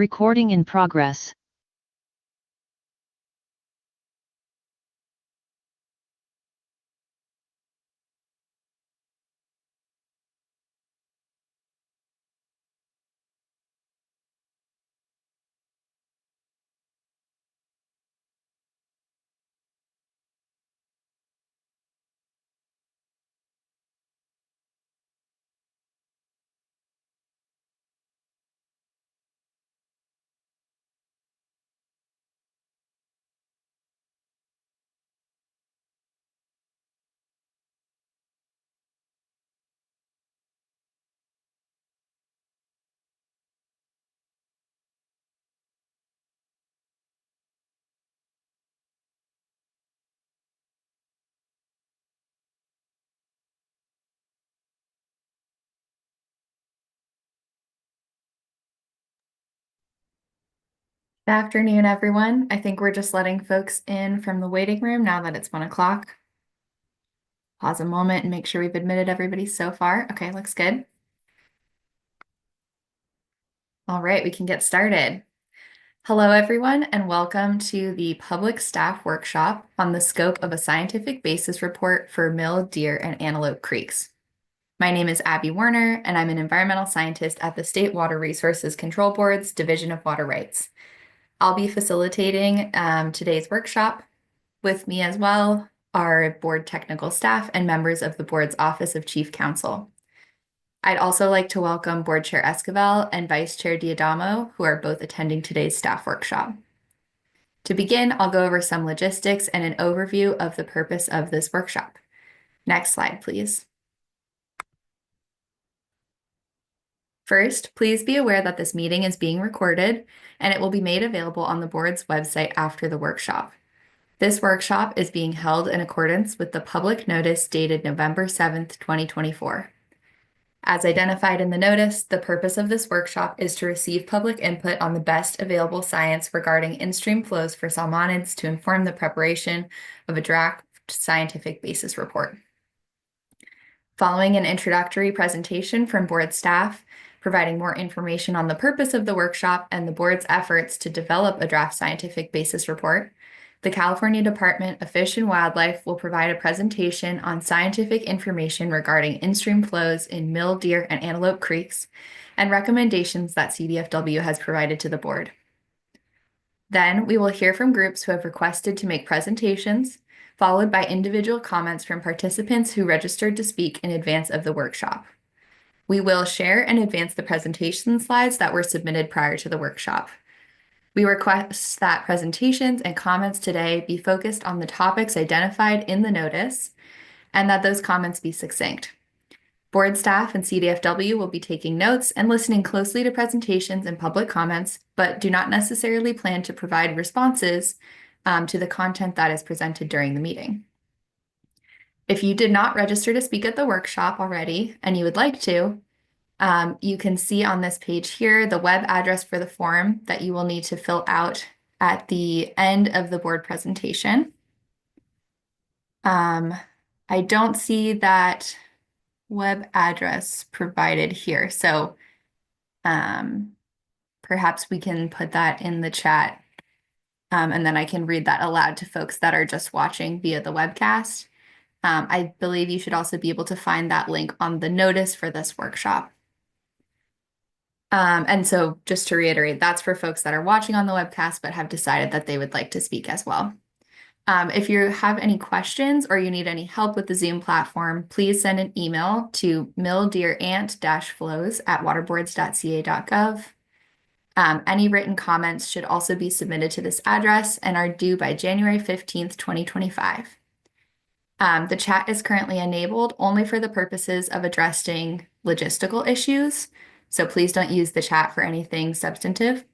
Recording in progress. Good afternoon, everyone. I think we're just letting folks in from the waiting room now that it's 1 o'clock. Pause a moment and make sure we've admitted everybody so far. Okay, looks good. All right, we can get started. Hello, everyone, and welcome to the Public Staff Workshop on the scope of a scientific basis report for Mill, Deer, and Antelope Creeks. My name is Abby Warner, and I'm an environmental scientist at the State Water Resources Control Board's Division of Water Rights. I'll be facilitating today's workshop. With me as well are board technical staff and members of the board's Office of Chief Counsel. I'd also like to welcome Board Chair Esquivel and Vice Chair Diadamo, who are both attending today's staff workshop. To begin, I'll go over some logistics and an overview of the purpose of this workshop. Next slide, please. First, please be aware that this meeting is being recorded and it will be made available on the board's website after the workshop. This workshop is being held in accordance with the public notice dated November 7th, 2024. As identified in the notice, the purpose of this workshop is to receive public input on the best available science regarding in-stream flows for salmonids to inform the preparation of a draft scientific basis report. Following an introductory presentation from board staff, providing more information on the purpose of the workshop and the board's efforts to develop a draft scientific basis report, the California Department of Fish and Wildlife will provide a presentation on scientific information regarding in-stream flows in Mill, Deer, and Antelope Creeks and recommendations that CDFW has provided to the board. Then we will hear from groups who have requested to make presentations, followed by individual comments from participants who registered to speak in advance of the workshop. We will share and advance the presentation slides that were submitted prior to the workshop. We request that presentations and comments today be focused on the topics identified in the notice and that those comments be succinct. Board staff and CDFW will be taking notes and listening closely to presentations and public comments, but do not necessarily plan to provide responses to the content that is presented during the meeting. If you did not register to speak at the workshop already and you would like to, you can see on this page here the web address for the form that you will need to fill out at the end of the board presentation. I don't see that web address provided here, so perhaps we can put that in the chat, and then I can read that aloud to folks that are just watching via the webcast. I believe you should also be able to find that link on the notice for this workshop. And so just to reiterate, that's for folks that are watching on the webcast but have decided that they would like to speak as well. If you have any questions or you need any help with the Zoom platform, please send an email to milldeerant-flows@waterboards.ca.gov. Any written comments should also be submitted to this address and are due by January 15th, 2025. The chat is currently enabled only for the purposes of addressing logistical issues, so please don't use the chat for anything substantive.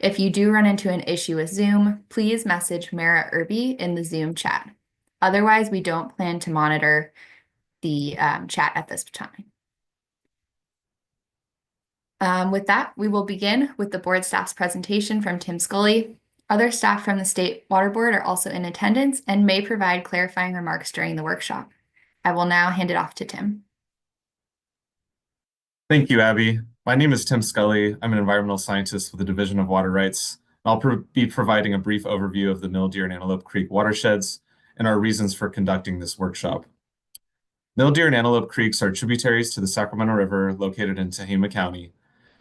If you do run into an issue with Zoom, please message Mara Irby in the Zoom chat. Otherwise, we don't plan to monitor the chat at this time. With that, we will begin with the board staff's presentation from Tim Scully. Other staff from the State Water Board are also in attendance and may provide clarifying remarks during the workshop. I will now hand it off to Tim. Thank you, Abby. My name is Tim Scully. I'm an environmental scientist with the Division of Water Rights. Be providing a brief overview of the Mill, Deer, and Antelope Creek watersheds and our reasons for conducting this workshop. Mill, Deer, and Antelope Creeks are tributaries to the Sacramento River located in Tehama County.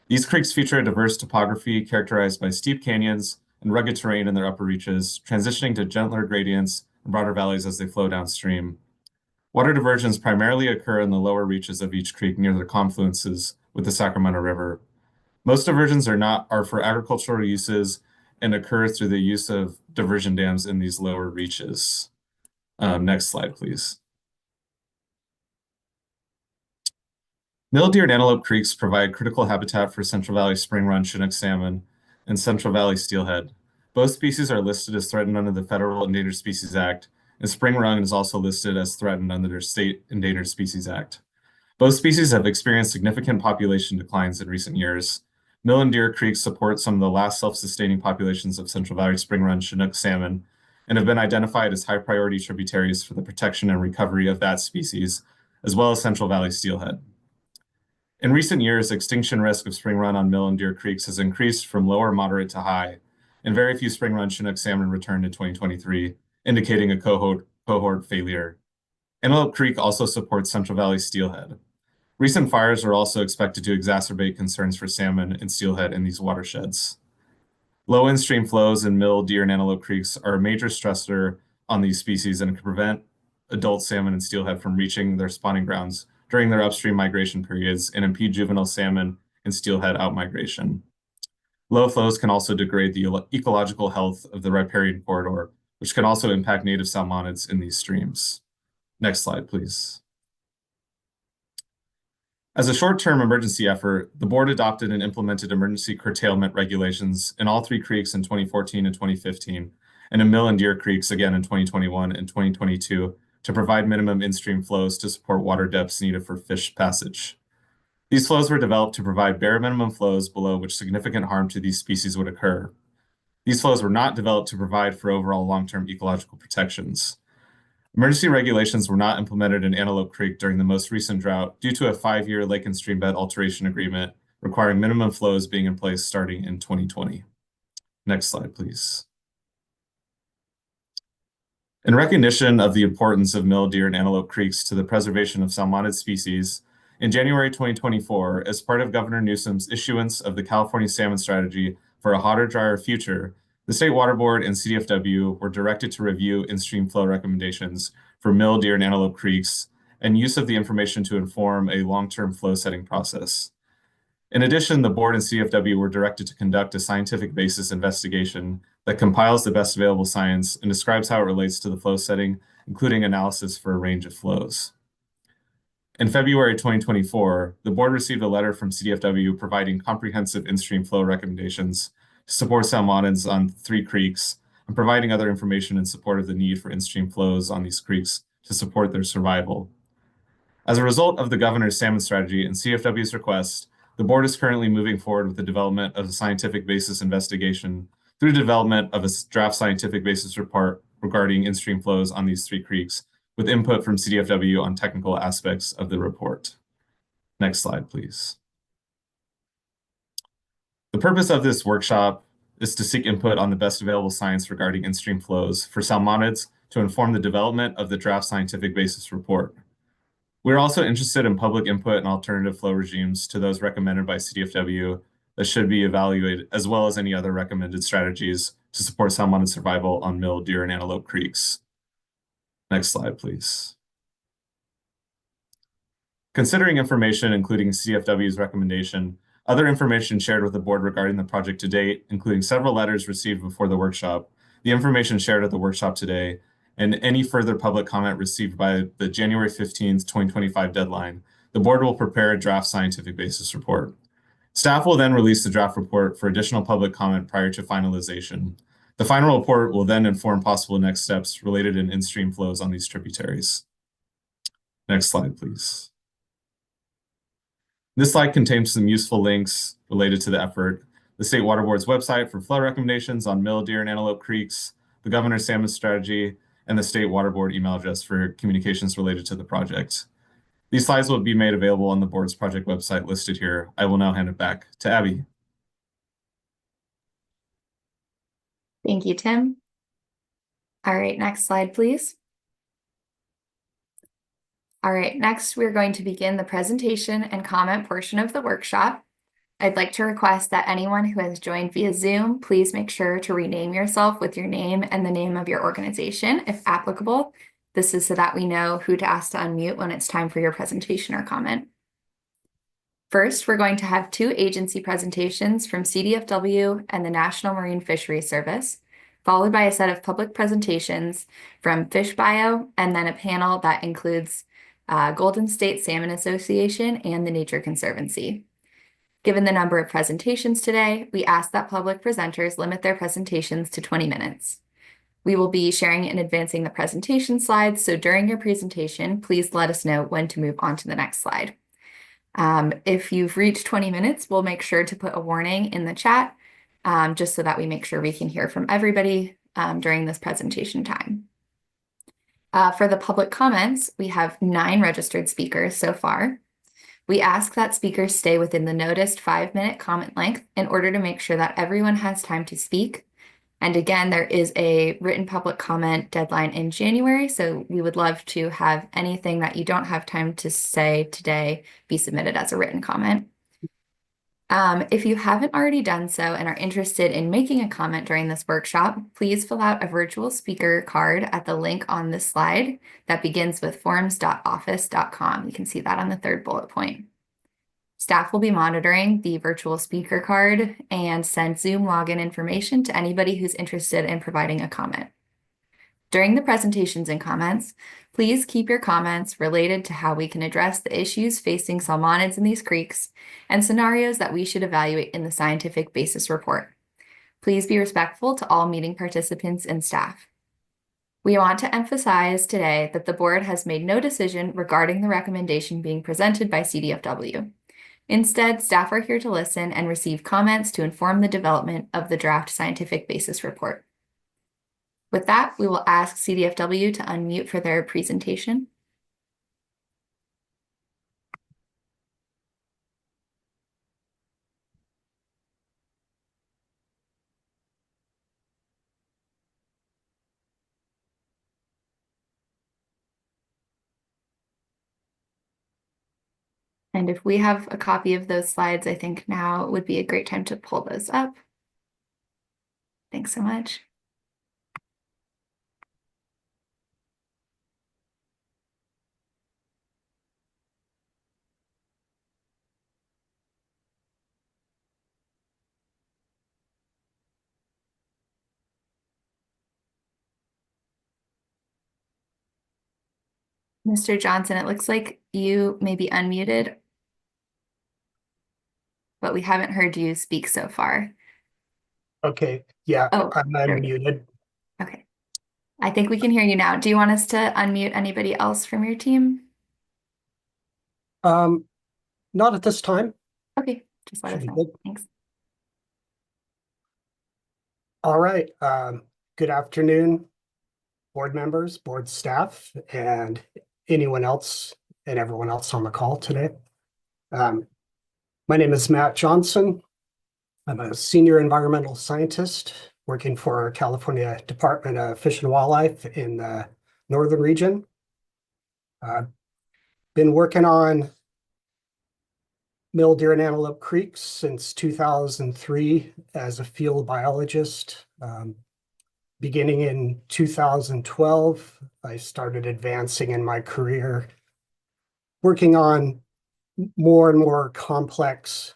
These creeks feature a diverse topography characterized by steep canyons and rugged terrain in their upper reaches, transitioning to gentler gradients and broader valleys as they flow downstream. Water diversions primarily occur in the lower reaches of each creek near their confluences with the Sacramento River. Most diversions are for agricultural uses and occur through the use of diversion dams in these lower reaches. Next slide, please. Mill deer and antelope creeks provide critical habitat for Central Valley spring run Chinook salmon and Central Valley steelhead. Both species are listed as threatened under the Federal Endangered Species Act, and spring run is also listed as threatened under the State Endangered Species Act. Both species have experienced significant population declines in recent years. Mill and Deer Creeks support some of the last self-sustaining populations of Central Valley spring run Chinook salmon and have been identified as high priority tributaries for the protection and recovery of that species, as well as Central Valley steelhead. In recent years, extinction risk of spring run on Mill and Deer Creeks has increased from lower moderate to high, and very few spring run Chinook salmon returned in 2023, indicating a cohort failure. Antelope Creek also supports Central Valley steelhead. Recent fires are also expected to exacerbate concerns for salmon and steelhead in these watersheds. Low in-stream flows in Mill, Deer, and Antelope Creeks are a major stressor on these species and can prevent adult salmon and steelhead from reaching their spawning grounds during their upstream migration periods and impede juvenile salmon and steelhead outmigration. Low flows can also degrade the ecological health of the riparian corridor, which can also impact native salmonids in these streams. Next slide, please. As a short-term emergency effort, the board adopted and implemented emergency curtailment regulations in all three creeks in 2014 and 2015, and in Mill and Deer Creeks again in 2021 and 2022 to provide minimum in-stream flows to support water depths needed for fish passage. These flows were developed to provide bare minimum flows below which significant harm to these species would occur. These flows were not developed to provide for overall long-term ecological protections. Emergency regulations were not implemented in Antelope Creek during the most recent drought due to a 5-year lake and streambed alteration agreement requiring minimum flows being in place starting in 2020. Next slide, please. In recognition of the importance of Mill, Deer, and Antelope Creeks to the preservation of salmonid species, in January 2024, as part of Governor Newsom's issuance of the California Salmon Strategy for a Hotter, Drier Future, the State Water Board and CDFW were directed to review in-stream flow recommendations for Mill, Deer, and Antelope Creeks and use of the information to inform a long-term flow setting process. In addition, the board and CDFW were directed to conduct a scientific basis investigation that compiles the best available science and describes how it relates to the flow setting, including analysis for a range of flows. In February 2024, the board received a letter from CDFW providing comprehensive in-stream flow recommendations to support salmonids on 3 creeks and providing other information in support of the need for in-stream flows on these creeks to support their survival. As a result of the governor's salmon strategy and CDFW's request, the board is currently moving forward with the development of a scientific basis investigation through the development of a draft scientific basis report regarding in-stream flows on these 3 creeks with input from CDFW on technical aspects of the report. Next slide, please. The purpose of this workshop is to seek input on the best available science regarding in-stream flows for salmonids to inform the development of the draft scientific basis report. We're also interested in public input and alternative flow regimes to those recommended by CDFW that should be evaluated, as well as any other recommended strategies to support salmonid survival on Mill, Deer, and Antelope Creeks. Next slide, please. Considering information, including CDFW's recommendation, other information shared with the board regarding the project to date, including several letters received before the workshop, the information shared at the workshop today, and any further public comment received by the January 15th, 2025 deadline, the board will prepare a draft scientific basis report. Staff will then release the draft report for additional public comment prior to finalization. The final report will then inform possible next steps related in in-stream flows on these tributaries. Next slide, please. This slide contains some useful links related to the effort. The State Water Board's website for flow recommendations on Mill, Deer, and Antelope Creeks, the Governor's Salmon Strategy, and the State Water Board email address for communications related to the project. These slides will be made available on the board's project website listed here. I will now hand it back to Abby. Thank you, Tim. All right, next slide, please. All right, next we're going to begin the presentation and comment portion of the workshop. I'd like to request that anyone who has joined via Zoom, please make sure to rename yourself with your name and the name of your organization, if applicable. This is so that we know who to ask to unmute when it's time for your presentation or comment. First, we're going to have two agency presentations from CDFW and the National Marine Fisheries Service, followed by a set of public presentations from Fish Bio, and then a panel that includes Golden State Salmon Association and the Nature Conservancy. Given the number of presentations today, we ask that public presenters limit their presentations to 20 minutes. We will be sharing and advancing the presentation slides, so during your presentation, please let us know when to move on to the next slide. If you've reached 20 minutes, we'll make sure to put a warning in the chat, just so that we make sure we can hear from everybody during this presentation time. For the public comments, we have 9 registered speakers so far. We ask that speakers stay within the noticed 5-minute comment length in order to make sure that everyone has time to speak. And again, there is a written public comment deadline in January, so we would love to have anything that you don't have time to say today be submitted as a written comment. If you haven't already done so and are interested in making a comment during this workshop, please fill out a virtual speaker card at the link on this slide that begins with forms.office.com. You can see that on the 3rd bullet point. Staff will be monitoring the virtual speaker card and send Zoom login information to anybody who's interested in providing a comment. During the presentations and comments, please keep your comments related to how we can address the issues facing salmonids in these creeks and scenarios that we should evaluate in the scientific basis report. Please be respectful to all meeting participants and staff. We want to emphasize today that the board has made no decision regarding the recommendation being presented by CDFW. Instead, staff are here to listen and receive comments to inform the development of the draft scientific basis report. With that, we will ask CDFW to unmute for their presentation. And if we have a copy of those slides, I think now would be a great time to pull those up. Thanks so much. Mr. Johnson, it looks like you may be unmuted, but we haven't heard you speak so far. Okay, yeah, Oh, I'm there we go. unmuted. Okay. I think we can hear you now. Do you want us to unmute anybody else from your team? Not at this time. Okay, just let Should us be know. good. Thanks. All right, good afternoon, board members, board staff, and anyone else and everyone else on the call today. My name is Matt Johnson. I'm a senior environmental scientist working for California Department of Fish and Wildlife in the northern region. Been working on Mill Deer and Antelope Creeks since 2003 as a field biologist. Beginning in 2012, I started advancing in my career, working on more and more complex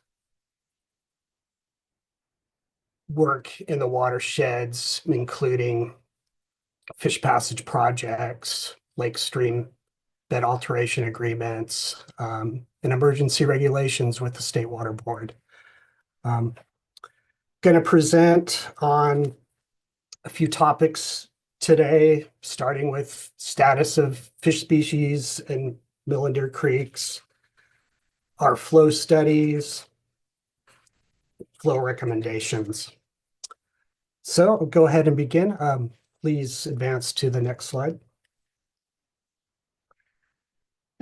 work in the watersheds, including fish passage projects, lake stream bed alteration agreements, and emergency regulations with the State Water Board. Going to present on a few topics today, starting with status of fish species in Mill and Deer Creeks, our flow studies, flow recommendations. So I'll go ahead and begin. Please advance to the next slide.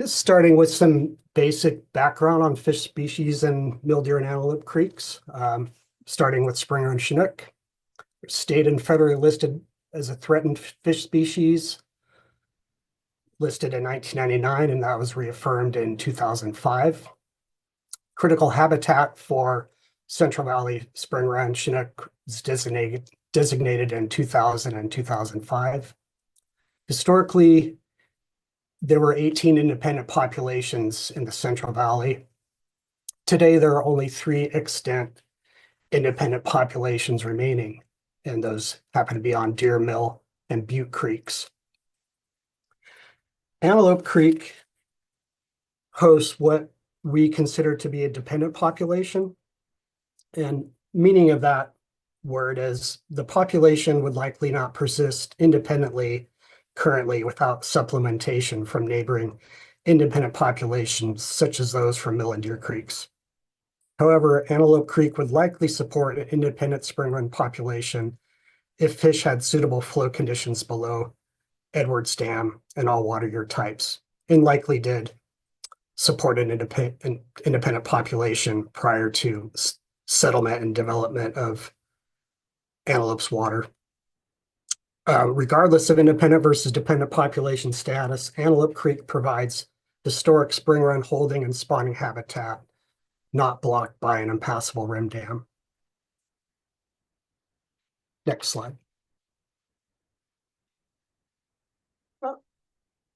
Just starting with some basic background on fish species in Mill Deer and Antelope Creeks, starting with Springer and Chinook. State and federally listed as a threatened fish species, listed in 1999, and that was reaffirmed in 2005. Critical habitat for Central Valley spring run Chinook is designated in 2000 and 2005. Historically, there were 18 independent populations in the Central Valley. Today, there are only 3 extant independent populations remaining, and those happen to be on Deer Mill and Butte Creeks. Antelope Creek hosts what we consider to be a dependent population. And meaning of that word is the population would likely not persist independently currently without supplementation from neighboring independent populations, such as those from Mill and Deer Creeks. However, Antelope Creek would likely support an independent spring run population if fish had suitable flow conditions below Edwards Dam and all water year types, and likely did support an independent population prior to settlement and development of Antelope's water. Regardless of independent versus dependent population status, Antelope Creek provides historic spring run holding and spawning habitat not blocked by an impassable rim dam. Next slide.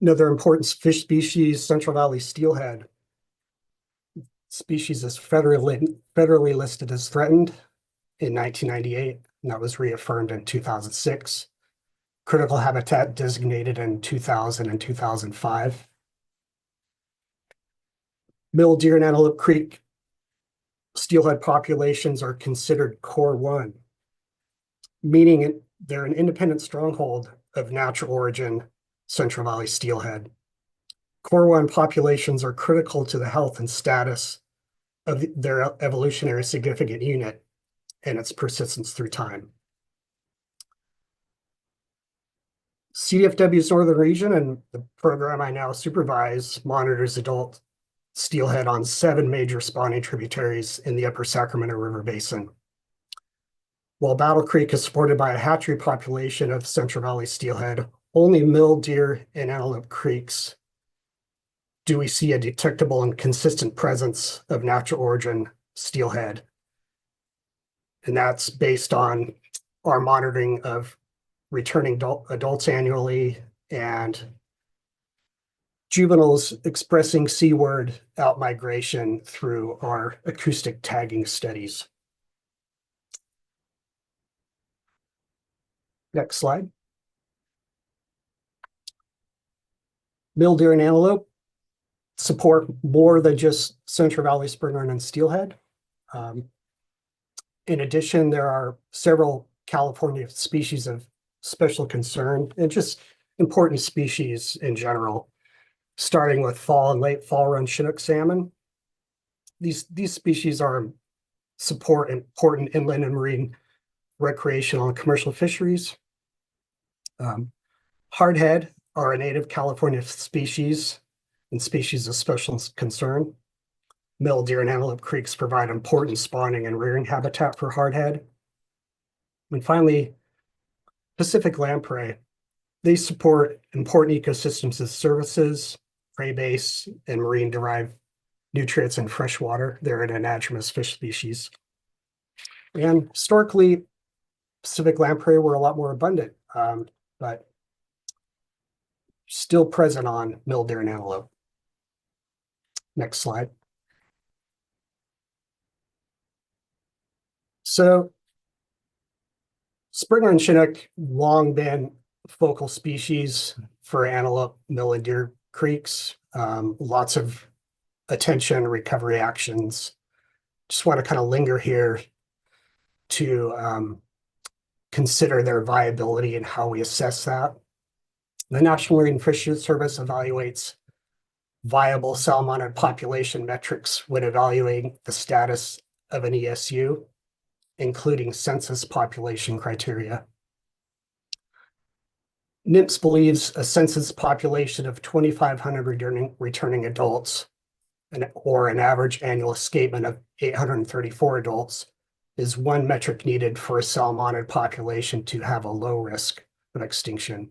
Another important fish species, Central Valley steelhead. Species is federally listed as threatened in 1998, and that was reaffirmed in 2006. Critical habitat designated in 2000 and 2005. Mill Deer and Antelope Creek steelhead populations are considered Core 1, meaning they're an independent stronghold of natural origin Central Valley steelhead. Core 1 populations are critical to the health and status of their evolutionary significant unit and its persistence through time. CDFW's Northern Region and the program I now supervise monitors adult steelhead on 7 major spawning tributaries in the upper Sacramento River Basin. While Battle Creek is supported by a hatchery population of Central Valley steelhead, only Mill Deer and Antelope Creeks do we see a detectable and consistent presence of natural origin steelhead. And that's based on our monitoring of returning adults annually and juveniles expressing seaward outmigration through our acoustic tagging studies. Next slide. Mill Deer and Antelope support more than just Central Valley spring run and steelhead. In addition, there are several California species of special concern and just important species in general, starting with fall and late fall run Chinook salmon. These species support important inland and marine recreational and commercial fisheries. Hardhead are a native California species and species of special concern. Mill Deer and Antelope Creeks provide important spawning and rearing habitat for hardhead. And finally, Pacific lamprey. They support important ecosystems as services, prey base, and marine derived nutrients in freshwater. They're an anadromous fish species. And historically, Pacific lamprey were a lot more abundant, but still present on Mill Deer and Antelope. Next slide. So spring run Chinook long been focal species for antelope, Mill and Deer Creeks. Lots of attention, recovery actions. Just want to kind of linger here to consider their viability and how we assess that. The National Marine Fisheries Service evaluates viable salmon population metrics when evaluating the status of an ESU, including census population criteria. NIMS believes a census population of 2,500 returning adults or an average annual escapement of 834 adults is one metric needed for a salmonid population to have a low risk of extinction.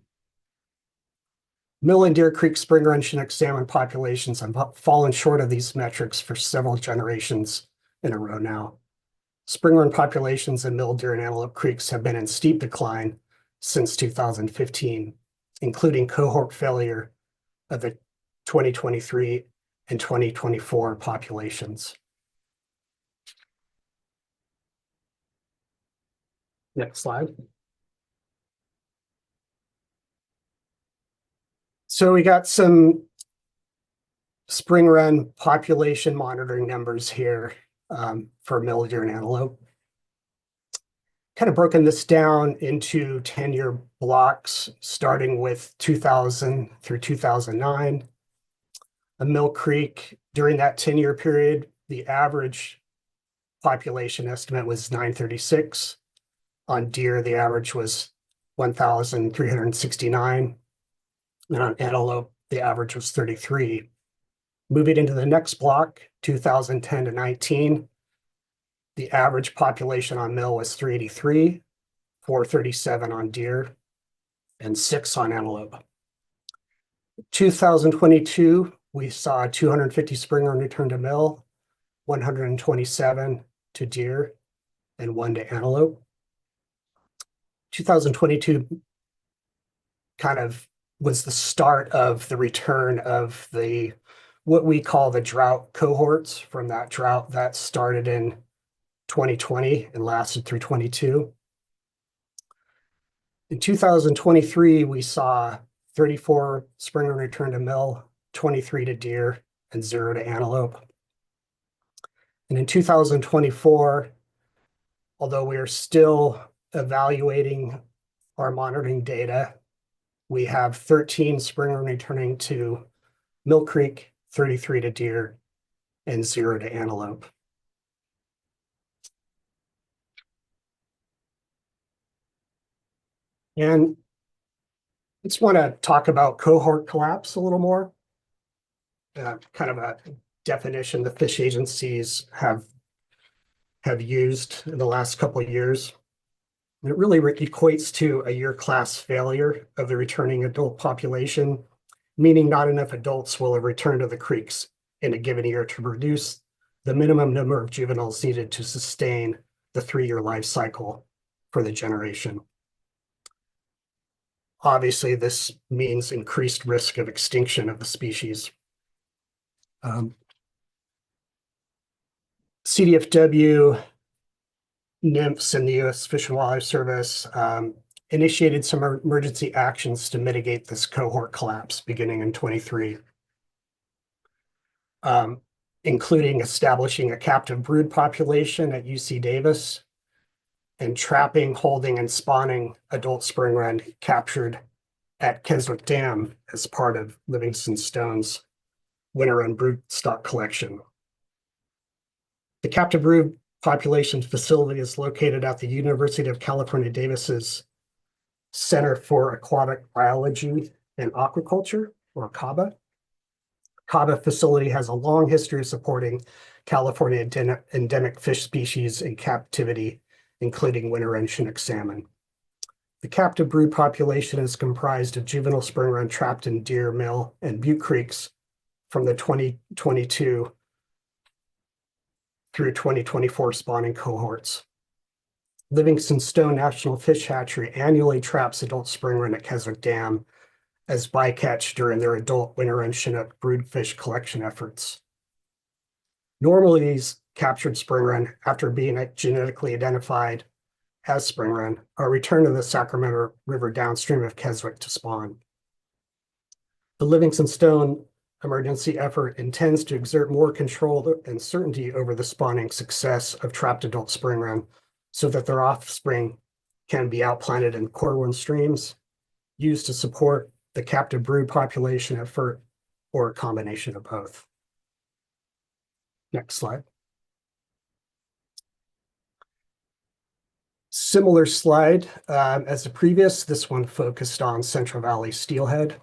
Mill and Deer Creek spring run Chinook salmon populations have fallen short of these metrics for several generations in a row now. Spring run populations in Mill, Deer, and Antelope Creeks have been in steep decline since 2015, including cohort failure of the 2023 and 2024 populations. Next slide. So we got some spring run population monitoring numbers here for Mill, Deer, and Antelope. Kind of broken this down into 10-year blocks, starting with 2000 through 2009. Mill Creek, during that 10-year period, the average population estimate was 936. On deer, the average was 1,369. And on antelope, the average was 33. Moving into the next block, 2010 to 19, the average population on mill was 383, 437 on deer, and 6 on antelope. 2022, we saw 250 spring run return to mill, 127 to deer, and 1 to antelope. 2022 kind of was the start of the return of the what we call the drought cohorts from that drought that started in 2020 and lasted through 22. In 2023, we saw 34 spring run return to mill, 23 to deer, and 0 to antelope. And in 2024, although we are still evaluating our monitoring data, we have 13 spring run returning to Mill Creek, 33 to deer, and 0 to antelope. And I just want to talk about cohort collapse a little more. Kind of a definition the fish agencies have used in the last couple of years. And it really equates to a year class failure of the returning adult population, meaning not enough adults will have returned to the creeks in a given year to produce the minimum number of juveniles needed to sustain the 3-year life cycle for the generation. Obviously, this means increased risk of extinction of the species. CDFW, NIMS, and the U.S. Fish and Wildlife Service initiated some emergency actions to mitigate this cohort collapse beginning in 23, including establishing a captive brood population at UC Davis and trapping, holding, and spawning adult spring run captured at Keswick Dam as part of Livingston Stone's winter run brood stock collection. The captive brood population facility is located at the University of California, Davis's Center for Aquatic Biology and Aquaculture, or CABA. CABA facility has a long history of supporting California endemic fish species in captivity, including winter run Chinook salmon. The captive brood population is comprised of juvenile spring run trapped in Deer, Mill, and Butte Creeks from the 2022 through 2024 spawning cohorts. Livingston Stone National Fish Hatchery annually traps adult spring run at Keswick Dam as bycatch during their adult winter run Chinook brood fish collection efforts. Normally, these captured spring run, after being genetically identified as spring run, are returned to the Sacramento River downstream of Keswick to spawn. The Livingston Stone emergency effort intends to exert more control and certainty over the spawning success of trapped adult spring run so that their offspring can be outplanted in Corwin streams, used to support the captive brood population effort, or a combination of both. Next slide. Similar slide as the previous, this one focused on Central Valley steelhead.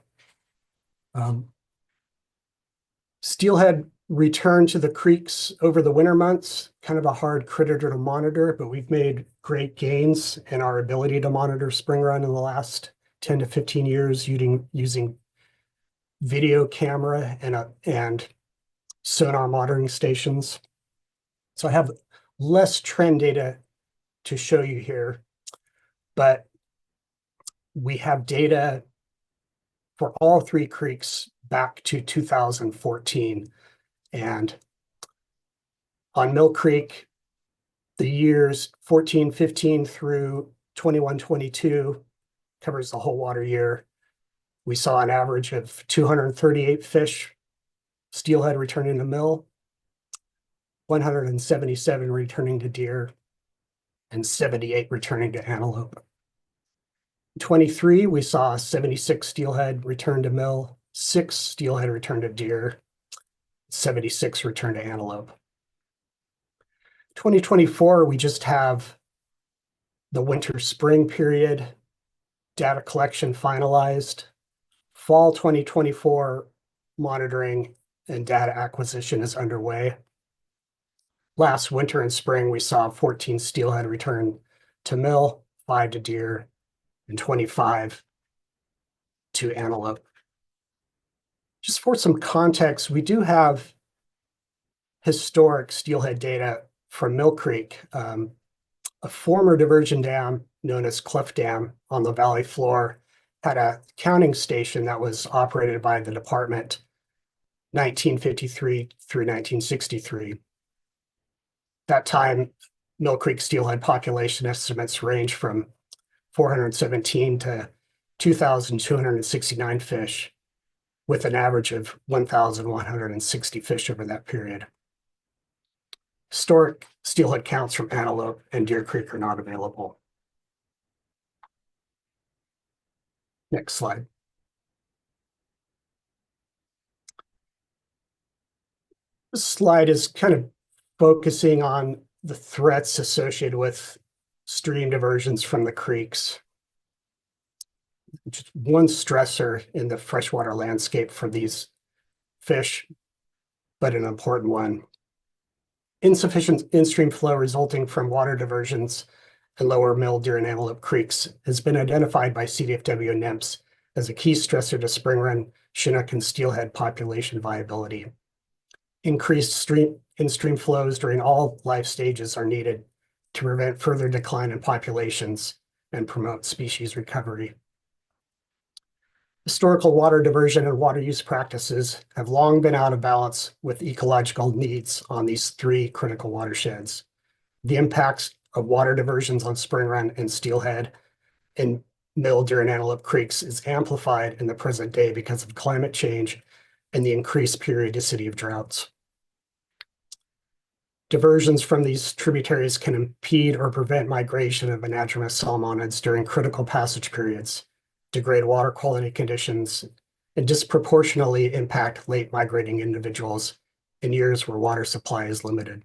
Steelhead returned to the creeks over the winter months, kind of a hard critter to monitor, but we've made great gains in our ability to monitor spring run in the last 10 to 15 years using video camera and sonar monitoring stations. So I have less trend data to show you here, but we have data for all three creeks back to 2014. And on Mill Creek, the years 14, 15 through 21, 22 covers the whole water year. We saw an average of 238 fish, steelhead returning to mill, 177 returning to deer, and 78 returning to antelope. 23, we saw 76 steelhead return to mill, 6 steelhead return to deer, 76 return to antelope. 2024, we just have the winter spring period, data collection finalized. Fall 2024 monitoring and data acquisition is underway. Last winter and spring, we saw 14 steelhead return to mill, 5 to deer, and 25 to antelope. Just for some context, we do have historic steelhead data from Mill Creek, a former diversion dam known as Cliff Dam on the valley floor had a counting station that was operated by the department 1953 through 1963. That time, Mill Creek steelhead population estimates range from 417 to 2,269 fish, with an average of 1,160 fish over that period. Historic steelhead counts from Antelope and Deer Creek are not available. Next slide. This slide is kind of focusing on the threats associated with stream diversions from the creeks. Just one stressor in the freshwater landscape for these fish, but an important one. Insufficient in-stream flow resulting from water diversions and lower mill, deer, and antelope creeks has been identified by CDFW and NEMS as a key stressor to spring run Chinook and steelhead population viability. Increased in-stream flows during all life stages are needed to prevent further decline in populations and promote species recovery. Historical water diversion and water use practices have long been out of balance with ecological needs on these three critical watersheds. The impacts of water diversions on spring run and steelhead and mill, deer, and antelope creeks is amplified in the present day because of climate change and the increased periodicity of droughts. Diversions from these tributaries can impede or prevent migration of anadromous salmonids during critical passage periods, degrade water quality conditions, and disproportionately impact late migrating individuals in years where water supply is limited.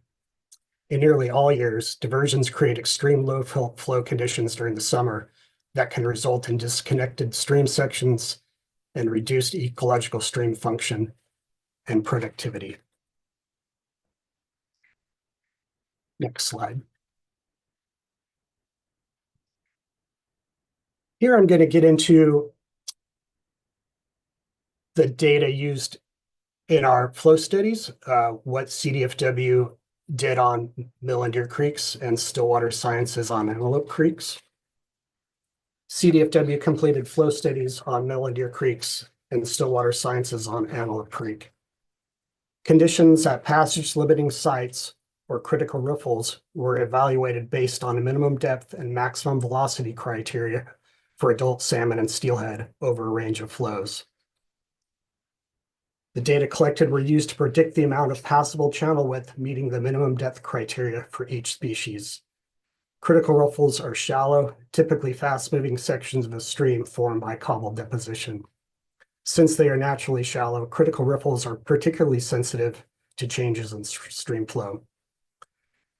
In nearly all years, diversions create extreme low flow conditions during the summer that can result in disconnected stream sections and reduced ecological stream function and productivity. Next slide. Here I'm going to get into the data used in our flow studies, what CDFW did on Mill and Deer Creeks and Stillwater Sciences on Antelope Creeks. CDFW completed flow studies on Mill and Deer Creeks and Stillwater Sciences on Antelope Creek. Conditions at passage limiting sites or critical riffles were evaluated based on a minimum depth and maximum velocity criteria for adult salmon and steelhead over a range of flows. The data collected were used to predict the amount of passable channel width meeting the minimum depth criteria for each species. Critical riffles are shallow, typically fast-moving sections of a stream formed by cobble deposition. Since they are naturally shallow, critical riffles are particularly sensitive to changes in stream flow.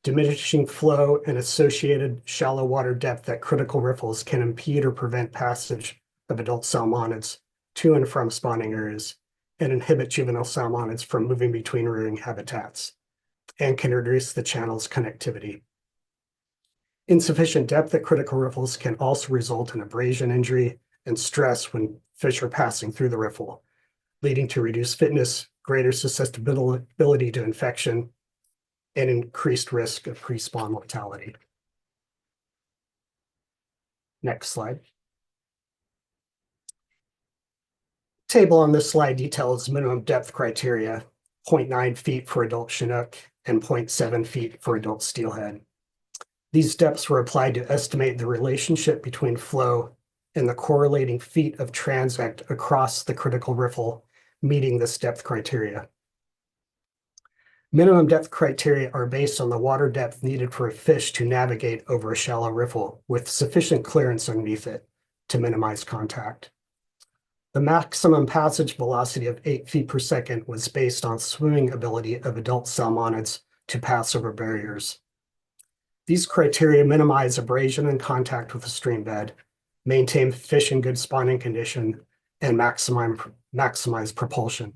Diminishing flow and associated shallow water depth at critical riffles can impede or prevent passage of adult salmonids to and from spawning areas and inhibit juvenile salmonids from moving between rearing habitats and can reduce the channel's connectivity. Insufficient depth at critical riffles can also result in abrasion injury and stress when fish are passing through the riffle, leading to reduced fitness, greater susceptibility to infection, and increased risk of pre-spawn mortality. Next slide. Table on this slide details minimum depth criteria, 0.9 feet for adult Chinook and 0.7 feet for adult steelhead. These depths were applied to estimate the relationship between flow and the correlating feet of transect across the critical riffle meeting this depth criteria. Minimum depth criteria are based on the water depth needed for a fish to navigate over a shallow riffle with sufficient clearance underneath it to minimize contact. The maximum passage velocity of 8 feet per second was based on swimming ability of adult salmonids to pass over barriers. These criteria minimize abrasion and contact with the stream bed, maintain fish in good spawning condition, and maximize propulsion.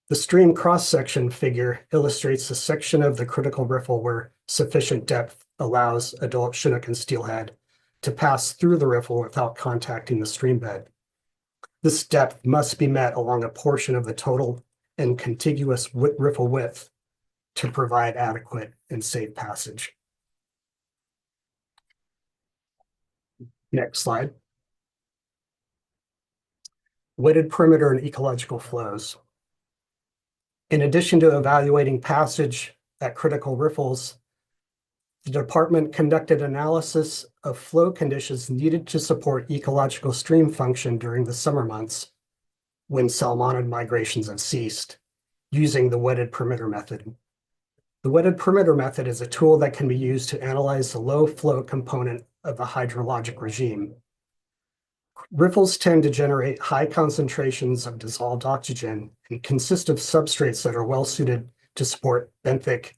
The stream cross-section figure illustrates the section of the critical riffle where sufficient depth allows adult Chinook and steelhead to pass through the riffle without contacting the stream bed. This depth must be met along a portion of the total and contiguous riffle width to provide adequate and safe passage. Next slide. Wetted perimeter and ecological flows. In addition to evaluating passage at critical riffles, the department conducted analysis of flow conditions needed to support ecological stream function during the summer months when salmonid migrations have ceased, using the wetted perimeter method. The wetted perimeter method is a tool that can be used to analyze the low flow component of the hydrologic regime. Riffles tend to generate high concentrations of dissolved oxygen and consist of substrates that are well suited to support benthic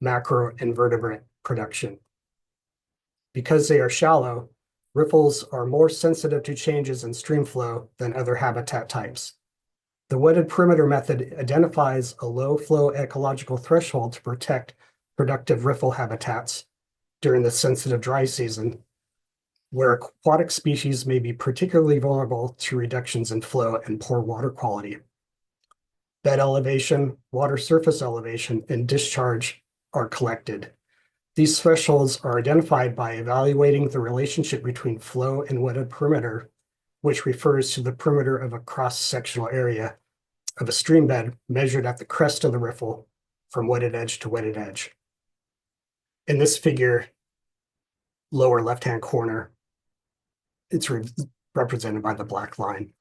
macroinvertebrate production. Because they are shallow, riffles are more sensitive to changes in stream flow than other habitat types. The wetted perimeter method identifies a low flow ecological threshold to protect productive riffle habitats during the sensitive dry season, where aquatic species may be particularly vulnerable to reductions in flow and poor water quality. Bed elevation, water surface elevation, and discharge are collected. These thresholds are identified by evaluating the relationship between flow and wetted perimeter, which refers to the perimeter of a cross-sectional area of a stream bed measured at the crest of the riffle from wetted edge to wetted edge. In this figure, lower left-hand corner, it's represented by the black line.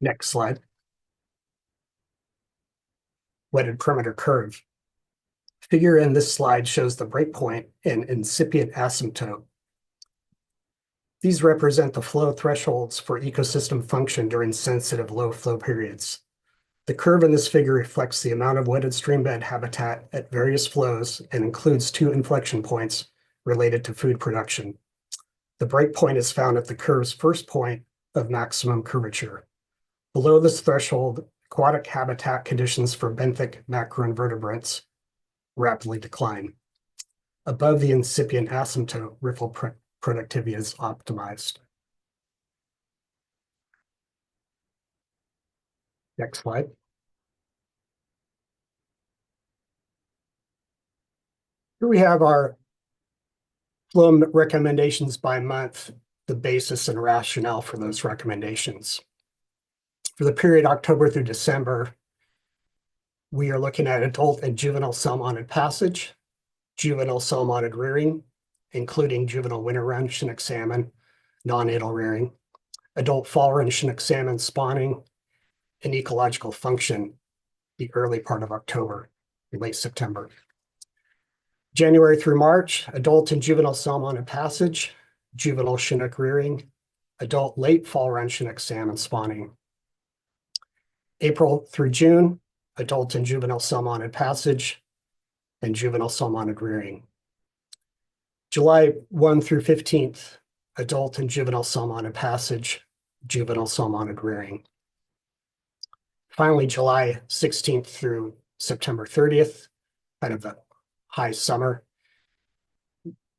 Next slide. Wetted perimeter curve. Figure in this slide shows the breakpoint and incipient asymptote. These represent the flow thresholds for ecosystem function during sensitive low flow periods. The curve in this figure reflects the amount of wetted streambed habitat at various flows and includes 2 inflection points related to food production. The breakpoint is found at the curve's first point of maximum curvature. Below this threshold, aquatic habitat conditions for benthic macroinvertebrates rapidly decline. Above the incipient asymptote, riffle productivity is optimized. Next slide. Here we have our flow recommendations by month, the basis and rationale for those recommendations. For the period October through December, we are looking at adult and juvenile salmonid passage, juvenile salmonid rearing, including juvenile winter run Chinook salmon, non-natal rearing, adult fall run Chinook salmon spawning, and ecological function the early part of October, late September. January through March, adult and juvenile salmonid passage, juvenile Chinook rearing, adult late fall run Chinook salmon spawning. April through June, adult and juvenile salmonid passage, and juvenile salmonid rearing. July 1 through 15th, adult and juvenile salmonid passage, juvenile salmonid rearing. Finally, July 16th through September 30th, kind of a high summer.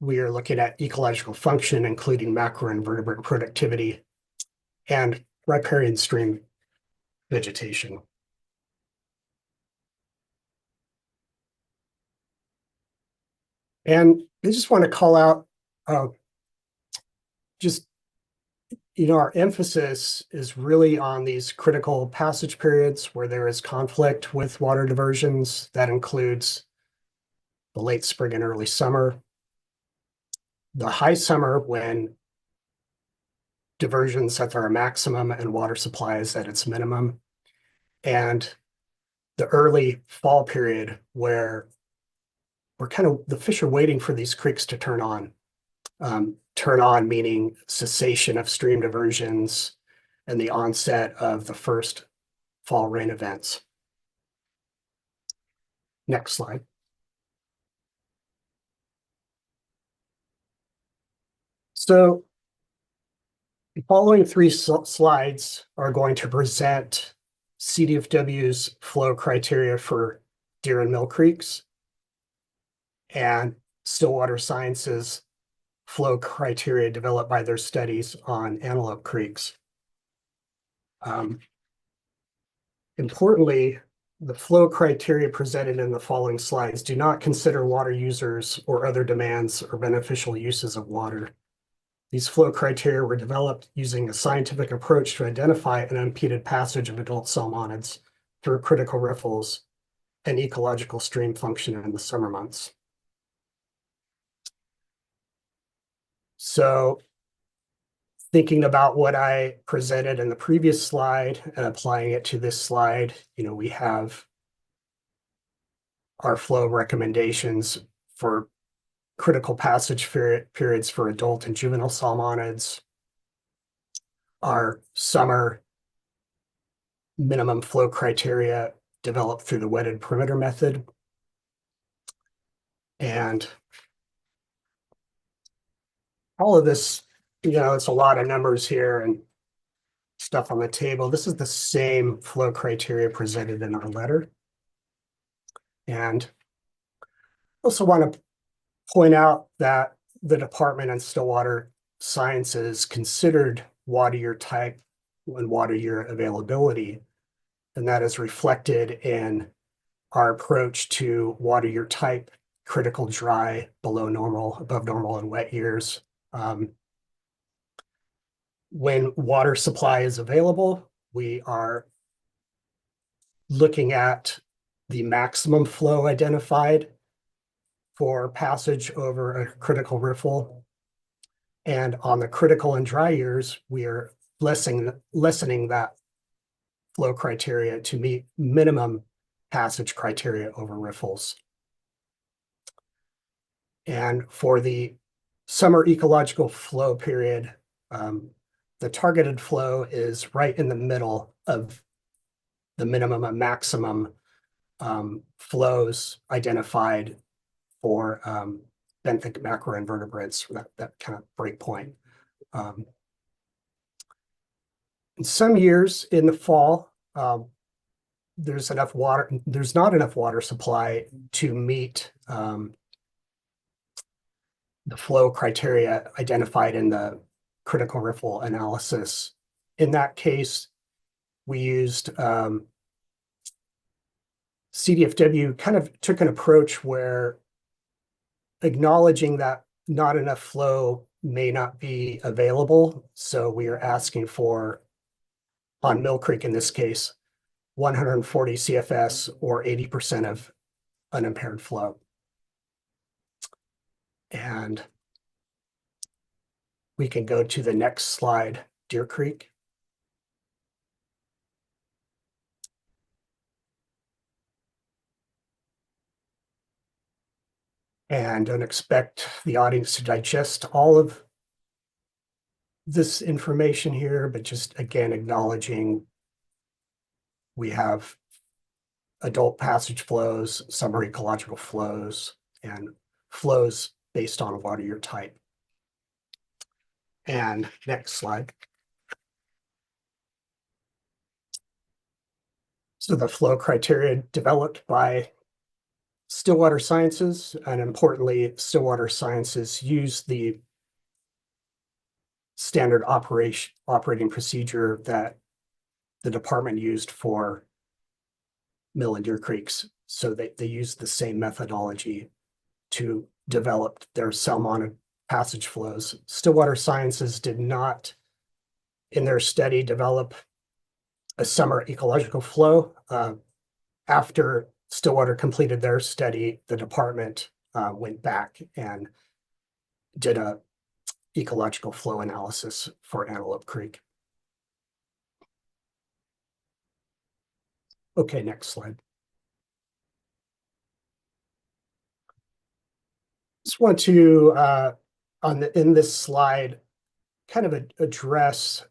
We are looking at ecological function, including macroinvertebrate productivity and riparian stream vegetation. And I just want to call out our emphasis is really on these critical passage periods where there is conflict with water diversions. That includes the late spring and early summer, the high summer when diversions at their maximum and water supply is at its minimum, and the early fall period where the fish are waiting for these creeks to turn on. Turn on meaning cessation of stream diversions and the onset of the first fall rain events. Next slide. So the following three slides are going to present CDFW's flow criteria for Deer and Mill Creeks and Stillwater Sciences flow criteria developed by their studies on Antelope Creeks. Importantly, the flow criteria presented in the following slides do not consider water users or other demands or beneficial uses of water. These flow criteria were developed using a scientific approach to identify an unimpeded passage of adult salmonids through critical riffles and ecological stream function in the summer months. So thinking about what I presented in the previous slide and applying it to this slide, we have our flow recommendations for critical passage periods for adult and juvenile salmonids, our summer minimum flow criteria developed through the wetted perimeter method, and all of this, it's a lot of numbers here and stuff on the table. This is the same flow criteria presented in our letter. And also want to point out that the department and Stillwater Sciences considered water year type and water year availability, and that is reflected in our approach to water year type, critical dry, below normal, above normal, and wet years. When water supply is available, we are looking at the maximum flow identified for passage over a critical riffle. And on the critical and dry years, we are lessening that flow criteria to meet minimum passage criteria over riffles. And for the summer ecological flow period, the targeted flow is right in the middle of the minimum and maximum flows identified for benthic macroinvertebrates, that kind of break point. In some years in the fall, there's not enough water supply to meet the flow criteria identified in the critical riffle analysis. In that case, we used CDFW kind of took an approach where acknowledging that not enough flow may not be available. So we are asking for, on Mill Creek in this case, 140 CFS or 80% of unimpaired flow. And we can go to the next slide, Deer Creek. And don't expect the audience to digest all of this information here, but just again, acknowledging we have adult passage flows, summer ecological flows, and flows based on water year type. And next slide. So the flow criteria developed by Stillwater Sciences, and importantly, Stillwater Sciences use the standard operating procedure that the department used for Mill and Deer Creeks. So they use the same methodology to develop their cell-mounted passage flows. Stillwater Sciences did not, in their study, develop a summer ecological flow. After Stillwater completed their study, the department went back and did a ecological flow analysis for Antelope Creek. Okay, next slide. Just want to, in this slide, kind of address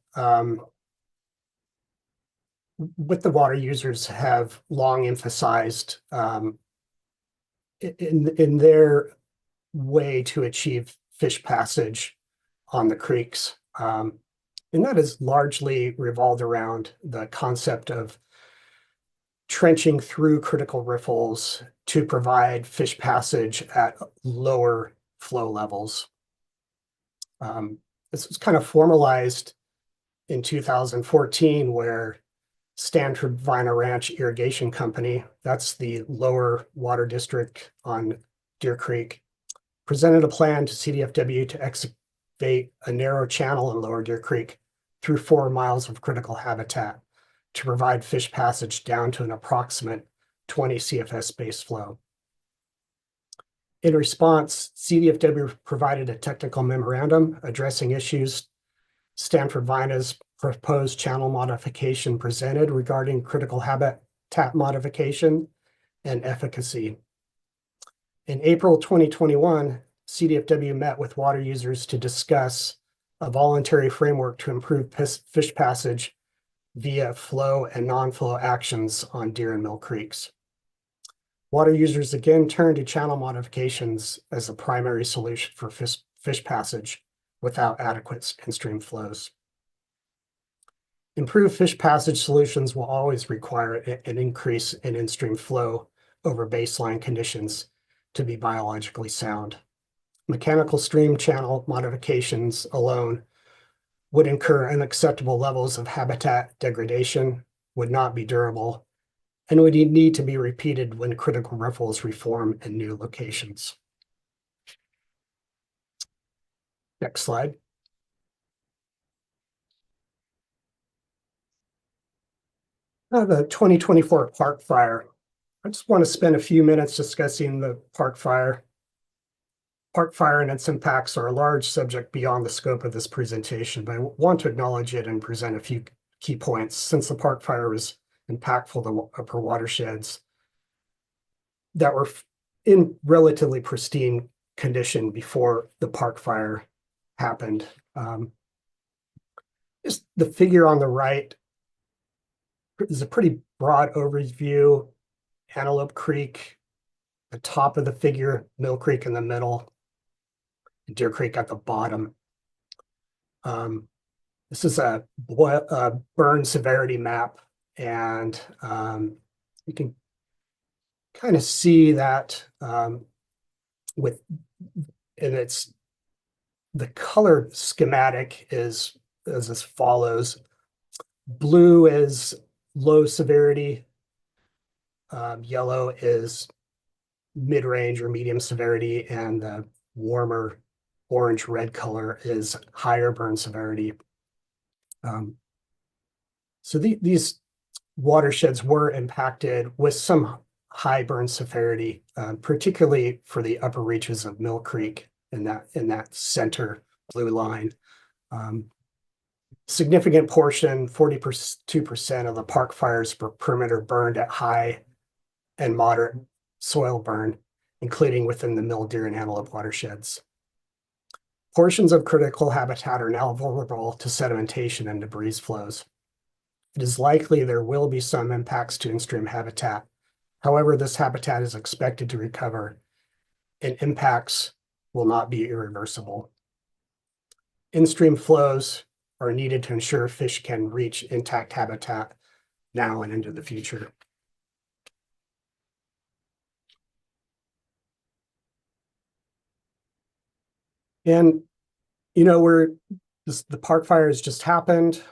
what the water users have long emphasized in their way to achieve fish passage on the creeks. And that is largely revolved around the concept of trenching through critical riffles to provide fish passage at lower flow levels. This was kind of formalized in 2014, where Stanford Vina Ranch Irrigation Company, that's the lower water district on Deer Creek, presented a plan to CDFW to excavate a narrow channel in Lower Deer Creek through 4 miles of critical habitat to provide fish passage down to an approximate 20 CFS base flow. In response, CDFW provided a technical memorandum addressing issues Stanford Vina's proposed channel modification presented regarding critical habitat modification and efficacy. In April 2021, CDFW met with water users to discuss a voluntary framework to improve fish passage via flow and non-flow actions on Deer and Mill Creeks. Water users again turned to channel modifications as a primary solution for fish passage without adequate in-stream flows. Improved fish passage solutions will always require an increase in in-stream flow over baseline conditions to be biologically sound. Mechanical stream channel modifications alone would incur unacceptable levels of habitat degradation, would not be durable, and would need to be repeated when critical riffles reform in new locations. Next slide. Now the 2024 park fire. I just want to spend a few minutes discussing the park fire. Park fire and its impacts are a large subject beyond the scope of this presentation, but I want to acknowledge it and present a few key points. Since the park fire was impactful to upper watersheds that were in relatively pristine condition before the park fire happened. Just the figure on the right is a pretty broad overview. Antelope Creek, the top of the figure, Mill Creek in the middle, Deer Creek at the bottom. This is a burn severity map, and you can kind of see that with, and it's the color schematic is as follows. Blue is low severity, yellow is mid-range or medium severity, and the warmer orange-red color is higher burn severity. So these watersheds were impacted with some high burn severity, particularly for the upper reaches of Mill Creek in that center blue line. Significant portion, 42% of the park fires per perimeter burned at high and moderate soil burn, including within the Mill, Deer, and Antelope watersheds. Portions of critical habitat are now vulnerable to sedimentation and debris flows. It is likely there will be some impacts to in-stream habitat However, this habitat is expected to recover and impacts will not be irreversible. In-stream flows are needed to ensure fish can reach intact habitat now and into the future. And, you know, the park fire has just happened.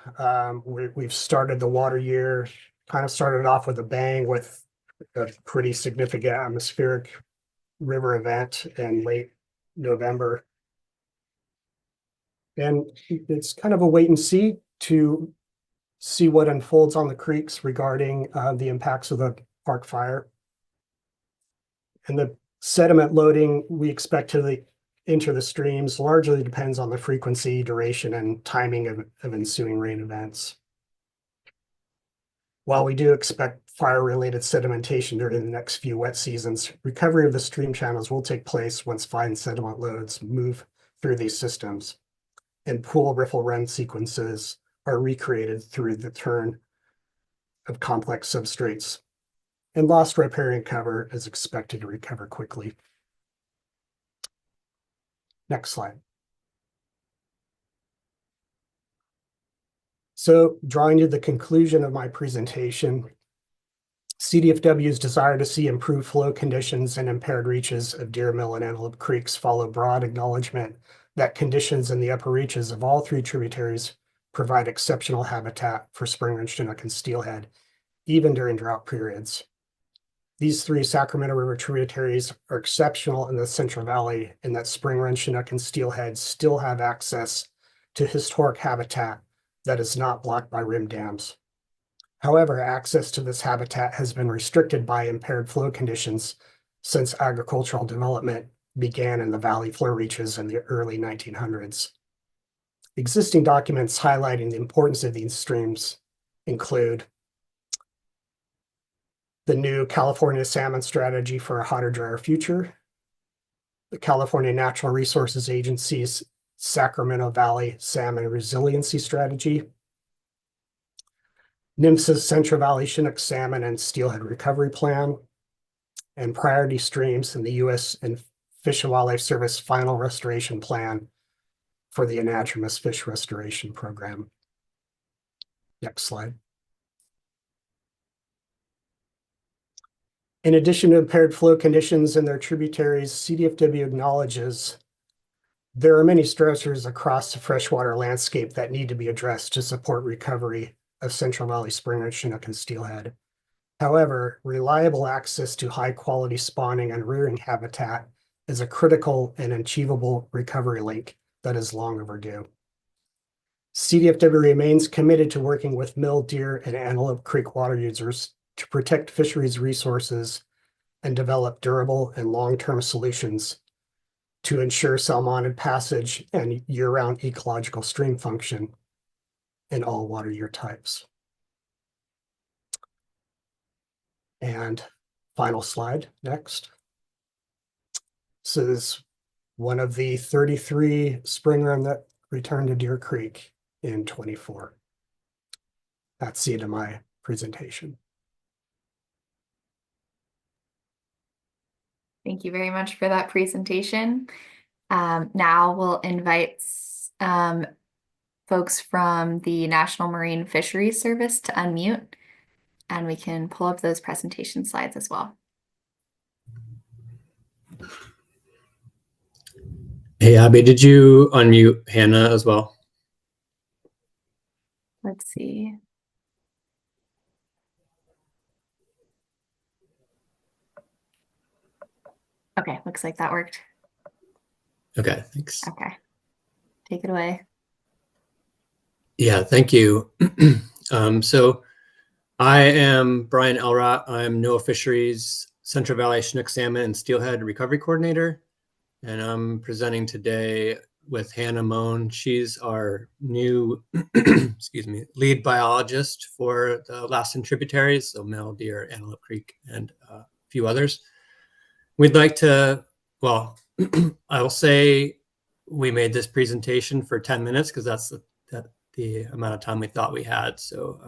We've started the water year, kind of started off with a bang with a pretty significant atmospheric river event in late November. And it's kind of a wait and see to see what unfolds on the creeks regarding the impacts of the park fire. And the sediment loading we expect to enter the streams largely depends on the frequency, duration, and timing of ensuing rain events. While we do expect fire-related sedimentation during the next few wet seasons, recovery of the stream channels will take place once fine sediment loads move through these systems, and pool riffle run sequences are recreated through the turn of complex substrates. And lost riparian cover is expected to recover quickly. Next slide. So drawing to the conclusion of my presentation, CDFW's desire to see improved flow conditions and impaired reaches of Deer Mill and Antelope Creeks follow broad acknowledgement that conditions in the upper reaches of all three tributaries provide exceptional habitat for spring run chinook and steelhead, even during drought periods. These three Sacramento River tributaries are exceptional in the Central Valley in that spring run chinook and steelhead still have access to historic habitat that is not blocked by rim dams. However, access to this habitat has been restricted by impaired flow conditions since agricultural development began in the valley flow reaches in the early 1900s. Existing documents highlighting the importance of these streams include the new California Salmon Strategy for a Hotter, Drier Future, the California Natural Resources Agency's Sacramento Valley Salmon Resiliency Strategy, NMFS's Central Valley Chinook Salmon and Steelhead Recovery Plan, and priority streams in the U.S. and Fish and Wildlife Service Final Restoration Plan for the Anadromous Fish Restoration Program. Next slide. In addition to impaired flow conditions in their tributaries, CDFW acknowledges there are many stressors across the freshwater landscape that need to be addressed to support recovery of Central Valley spring run chinook and steelhead. However, reliable access to high-quality spawning and rearing habitat is a critical and achievable recovery link that is long overdue. CDFW remains committed to working with Mill, Deer, and Antelope Creek water users to protect fisheries resources and develop durable and long-term solutions to ensure salmonid passage and year-round ecological stream function in all water year types. And final slide, next. This is one of the 33 spring run that returned to Deer Creek in 24. That's the end of my presentation. Thank you very much for that presentation. Now we'll invite folks from the National Marine Fisheries Service to unmute, and we can pull up those presentation slides as well. Hey, Abby, did you unmute Hannah as well? Let's see. Okay, looks like that worked. Okay, thanks. Okay, take it away. Yeah, thank you. So I am Brian Elrott. I'm NOAA Fisheries Central Valley Chinook Salmon and Steelhead Recovery Coordinator. And I'm presenting today with Hannah Moan. She's our new, excuse me, lead biologist for the Lassen tributaries, so Mill, Deer, Antelope Creek, and a few others. We'd like to, well, I will say we made this presentation for 10 minutes because that's the amount of time we thought we had. So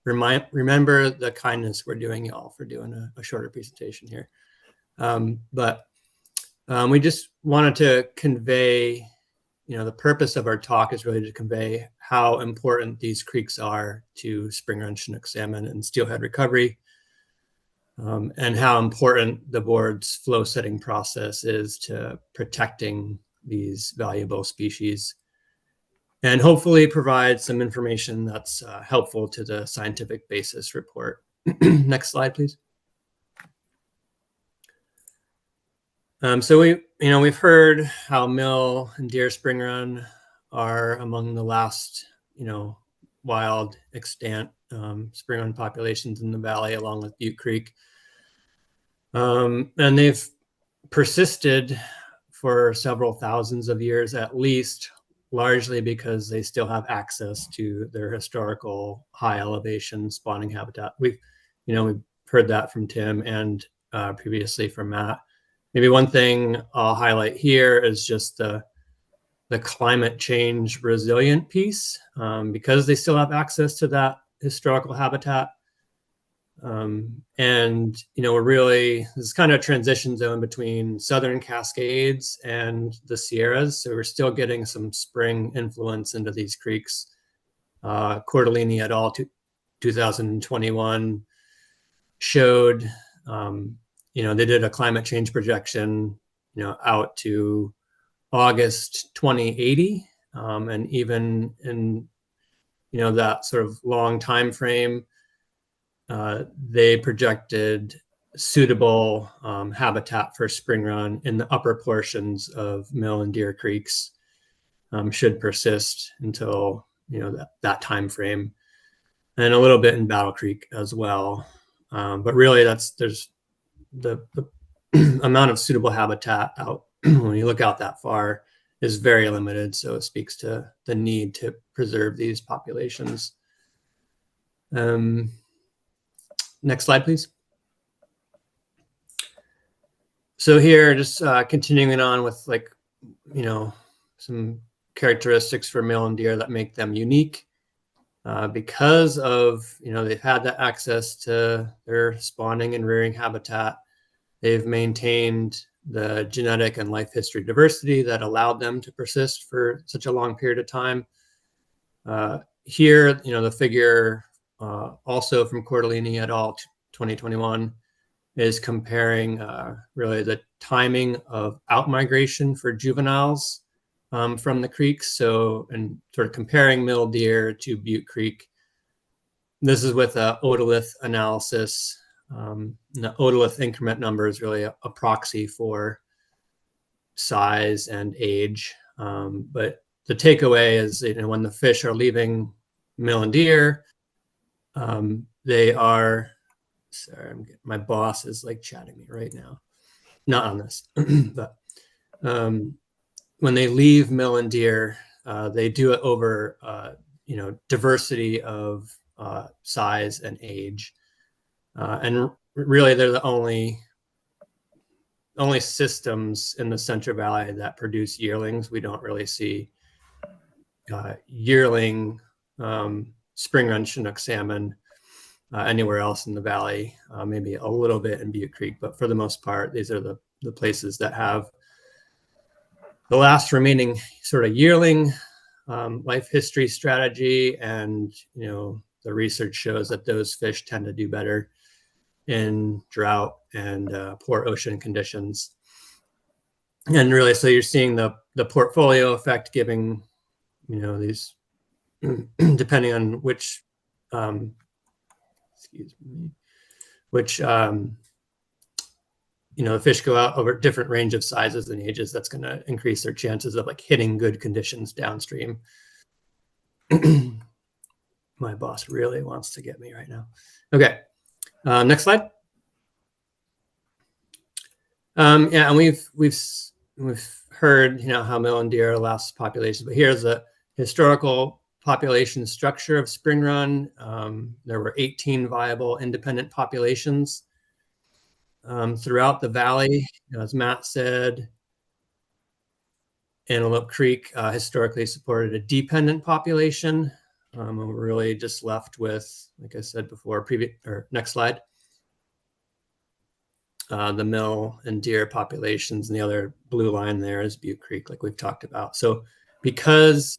remember the kindness we're doing, y'all, for doing a shorter presentation here. We just wanted to convey, the purpose of our talk is really to convey how important these creeks are to spring run Chinook salmon and steelhead recovery, and how important the board's flow setting process is to protecting these valuable species, and hopefully provide some information that's helpful to the scientific basis report. Next slide, please. So we've heard how mill and deer spring run are among the last, wild extant spring run populations in the valley, along with Butte Creek. And they've persisted for several thousands of years at least, largely because they still have access to their historical high elevation spawning habitat. We've heard that from Tim and previously from Matt. Maybe one thing I'll highlight here is just the climate change resilient piece, because they still have access to that historical habitat. And we're really, this is kind of a transition zone between Southern Cascades and the Sierras. So we're still getting some spring influence into these creeks. Cordellini et al. 2021 showed, they did a climate change projection, out to August 2080, and even in, that sort of long time frame, they projected suitable habitat for spring run in the upper portions of Mill and Deer Creeks should persist until that time frame, and a little bit in Battle Creek as well. But really, there's the amount of suitable habitat out when you look out that far is very limited. So it speaks to the need to preserve these populations. Next slide, please. So here, just continuing on with some characteristics for mill and deer that make them unique. Because of, they've had that access to their spawning and rearing habitat, they've maintained the genetic and life history diversity that allowed them to persist for such a long period of time. Here, the figure also from Cordellini et al. 2021 is comparing really the timing of outmigration for juveniles from the creeks. So, and sort of comparing mill deer to Butte Creek. This is with a otolith analysis. The otolith increment number is really a proxy for size and age. But the takeaway is, when the fish are leaving mill and deer, they are, sorry, my boss is like chatting me right now. Not on this, but when they leave mill and deer, they do it over, diversity of size and age. And really, they're the only systems in the Central Valley that produce yearlings. We don't really see yearling spring run Chinook salmon anywhere else in the valley. Maybe a little bit in Butte Creek, but for the most part, these are the places that have the last remaining sort of yearling life history strategy. And the research shows that those fish tend to do better in drought and poor ocean conditions. And really, so you're seeing the portfolio effect, giving these depending on which the fish go out over different range of sizes and ages. That's going to increase their chances of hitting good conditions downstream. My boss really wants to get me right now. Okay, next slide. Yeah, and we've heard how mill and deer are the last populations, but here's a historical population structure of spring run. There were 18 viable independent populations throughout the valley. As Matt said, Antelope Creek historically supported a dependent population. We're really just left with, like I said before, next slide. The mill and deer populations, and the other blue line there is Butte Creek, like we've talked about. So because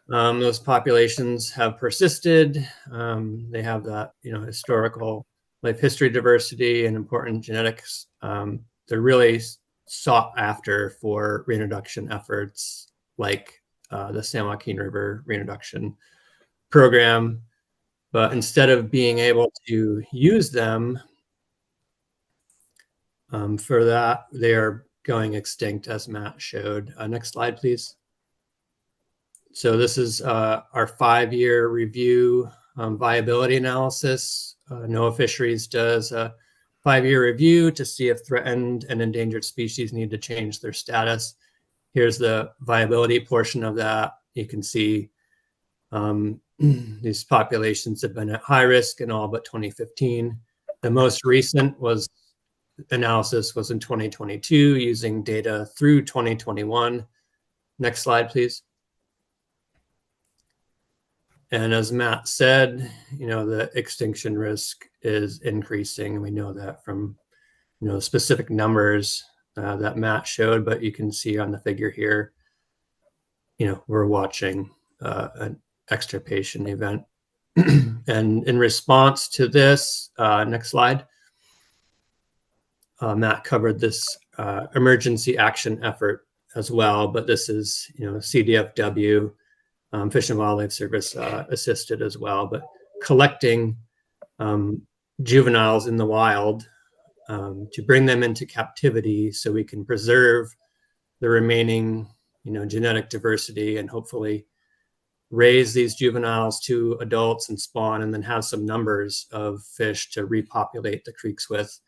those populations have persisted, they have that, historical life history diversity and important genetics. They're really sought after for reintroduction efforts like the San Joaquin River reintroduction program. But instead of being able to use them for that, they are going extinct, as Matt showed. Next slide, please. So this is our 5-year review viability analysis. NOAA Fisheries does a 5-year review to see if threatened and endangered species need to change their status. Here's the viability portion of that. You can see these populations have been at high risk in all but 2015. The most recent analysis was in 2022 using data through 2021. Next slide, please. And as Matt said, the extinction risk is increasing, and we know that from specific numbers that Matt showed, but you can see on the figure here, we're watching an extirpation event. And in response to this, next slide, Matt covered this emergency action effort as well, but this is CDFW, Fish and Wildlife Service assisted as well, but collecting juveniles in the wild to bring them into captivity so we can preserve the remaining genetic diversity and hopefully raise these juveniles to adults and spawn, and then have some numbers of fish to repopulate the creeks with.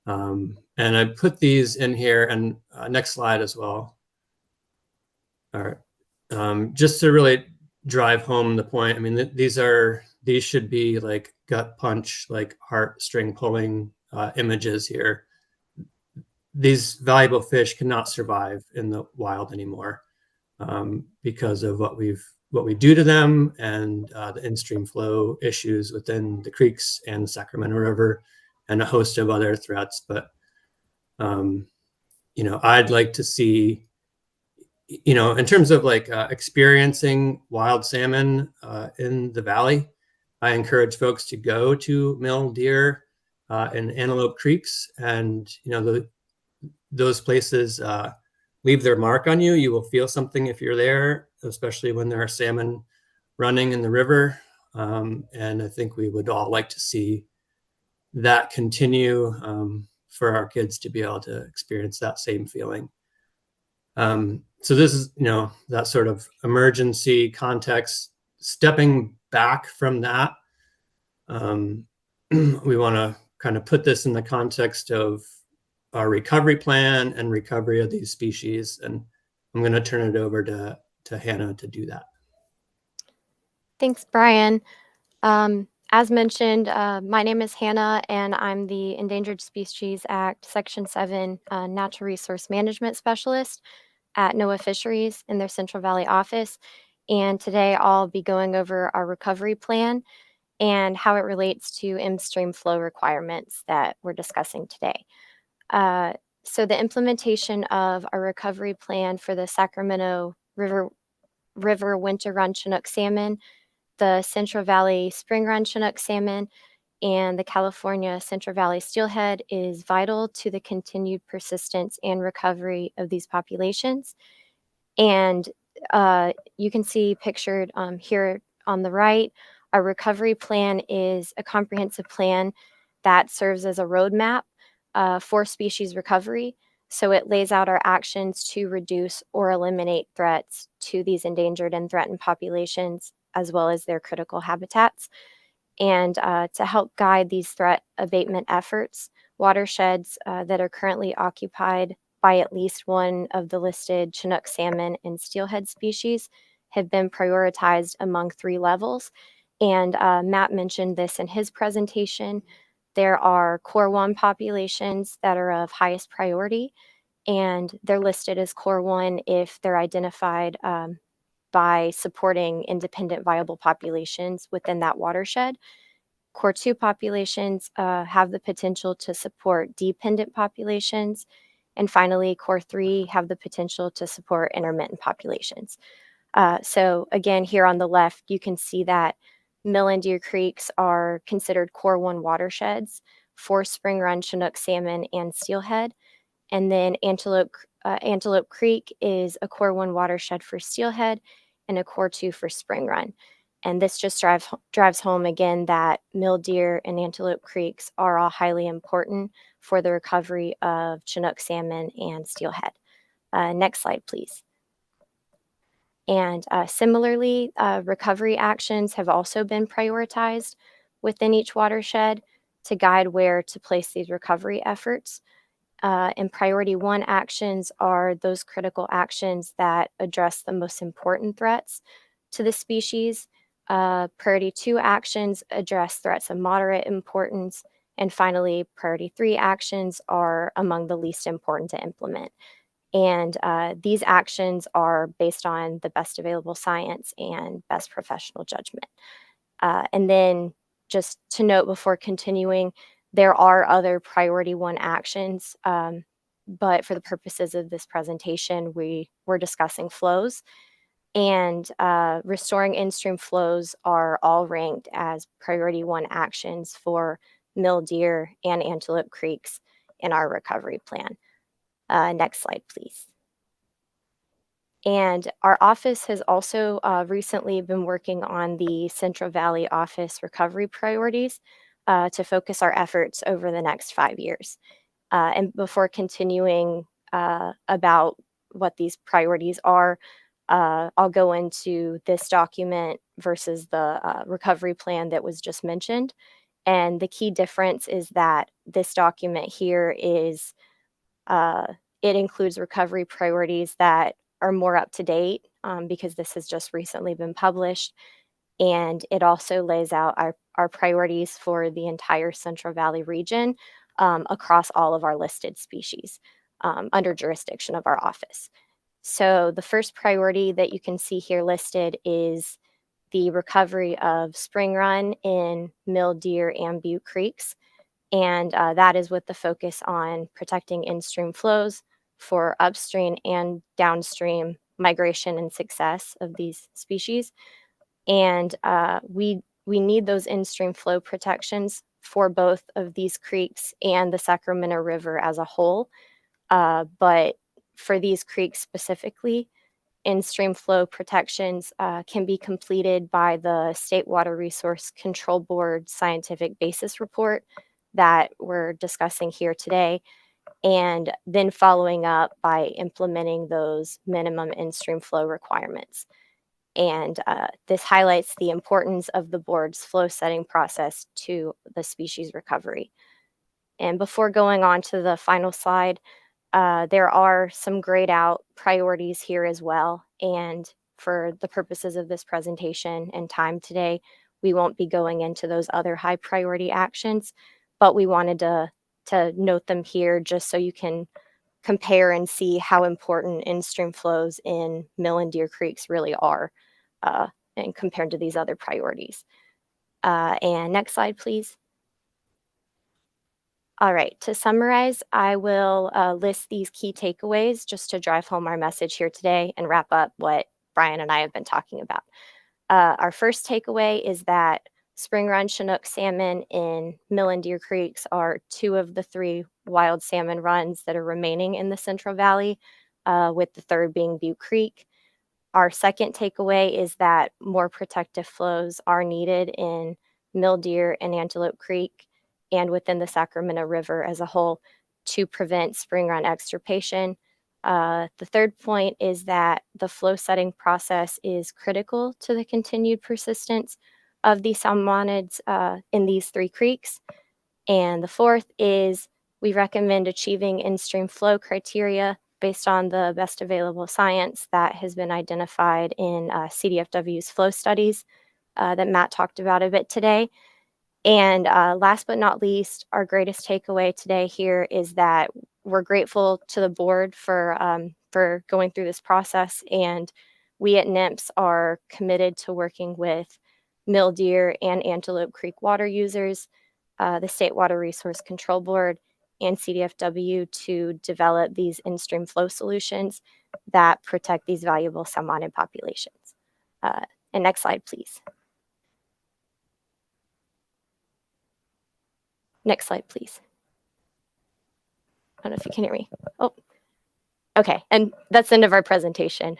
And I put these in here, and next slide as well. All right. Just to really drive home the point, I mean, these should be like gut punch, like heartstring pulling images here. These valuable fish cannot survive in the wild anymore because of what we do to them, and the in-stream flow issues within the creeks and the Sacramento River, and a host of other threats. But I'd like to see, in terms of like experiencing wild salmon in the valley, I encourage folks to go to Mill, Deer, and Antelope Creeks, and those places leave their mark on you. You will feel something if you're there, especially when there are salmon running in the river. And I think we would all like to see that continue for our kids to be able to experience that same feeling. So this is, that sort of emergency context. Stepping back from that, we want to kind of put this in the context of our recovery plan and recovery of these species. And I'm going to turn it over to Hannah to do that. Thanks, Brian. As mentioned, my name is Hannah, and I'm the Endangered Species Act Section 7 Natural Resource Management Specialist at NOAA Fisheries in their Central Valley office. And today I'll be going over our recovery plan and how it relates to in-stream flow requirements that we're discussing today. So the implementation of our recovery plan for the Sacramento River winter run Chinook salmon, the Central Valley spring run Chinook salmon, and the California Central Valley steelhead is vital to the continued persistence and recovery of these populations. And you can see pictured here on the right, our recovery plan is a comprehensive plan that serves as a roadmap for species recovery. So it lays out our actions to reduce or eliminate threats to these endangered and threatened populations, as well as their critical habitats. And to help guide these threat abatement efforts, watersheds that are currently occupied by at least one of the listed Chinook salmon and steelhead species have been prioritized among 3 levels. And Matt mentioned this in his presentation. There are Core 1 populations that are of highest priority, and they're listed as Core 1 if they're identified by supporting independent viable populations within that watershed. Core 2 populations have the potential to support dependent populations. And finally, Core 3 have the potential to support intermittent populations. So again, here on the left, you can see that Mill and Deer Creeks are considered Core 1 watersheds for spring run Chinook salmon and steelhead. And then Antelope Creek is a Core 1 watershed for steelhead and a Core 2 for spring run. And this just drives home again that Mill Deer and Antelope Creeks are all highly important for the recovery of Chinook salmon and steelhead. Next slide, please. And similarly, recovery actions have also been prioritized within each watershed to guide where to place these recovery efforts. And priority 1 actions are those critical actions that address the most important threats to the species. Priority 2 actions address threats of moderate importance. And finally, priority 3 actions are among the least important to implement. And these actions are based on the best available science and best professional judgment. And then just to note before continuing, there are other priority 1 actions, but for the purposes of this presentation, we're discussing flows. And restoring in-stream flows are all ranked as priority 1 actions for Mill Deer and Antelope Creeks in our recovery plan. Next slide, please. And our office has also recently been working on the Central Valley Office recovery priorities to focus our efforts over the next 5 years. And before continuing about what these priorities are, I'll go into this document versus the recovery plan that was just mentioned. And the key difference is that this document here is it includes recovery priorities that are more up to date because this has just recently been published. And it also lays out our priorities for the entire Central Valley region across all of our listed species under jurisdiction of our office. So the first priority that you can see here listed is the recovery of spring run in Mill Deer and Butte Creeks. And that is with the focus on protecting in-stream flows for upstream and downstream migration and success of these species. And we need those in-stream flow protections for both of these creeks and the Sacramento River as a whole. But for these creeks specifically, in-stream flow protections can be completed by the State Water Resource Control Board scientific basis report that we're discussing here today, and then following up by implementing those minimum in-stream flow requirements. And this highlights the importance of the board's flow setting process to the species recovery. And before going on to the final slide, there are some grayed out priorities here as well. And for the purposes of this presentation and time today, we won't be going into those other high priority actions, but we wanted to note them here just so you can compare and see how important in-stream flows in Mill and Deer Creeks really are and compared to these other priorities. And next slide, please. All right, to summarize, I will list these key takeaways just to drive home our message here today and wrap up what Brian and I have been talking about. Our first takeaway is that spring run Chinook salmon in Mill and Deer Creeks are 2 of the 3 wild salmon runs that are remaining in the Central Valley, with the third being Butte Creek. Our second takeaway is that more protective flows are needed in Mill Deer and Antelope Creek and within the Sacramento River as a whole to prevent spring run extirpation. The third point is that the flow setting process is critical to the continued persistence of these salmonids in these 3 creeks. And the fourth is we recommend achieving in-stream flow criteria based on the best available science that has been identified in CDFW's flow studies that Matt talked about a bit today. And last but not least, our greatest takeaway today here is that we're grateful to the board for going through this process, and we at NIMS are committed to working with Mill Deer and Antelope Creek water users, the State Water Resource Control Board, and CDFW to develop these in-stream flow solutions that protect these valuable salmon populations. And next slide, please. Next slide, please. I don't know if you can hear me. Oh, okay. And that's the end of our presentation.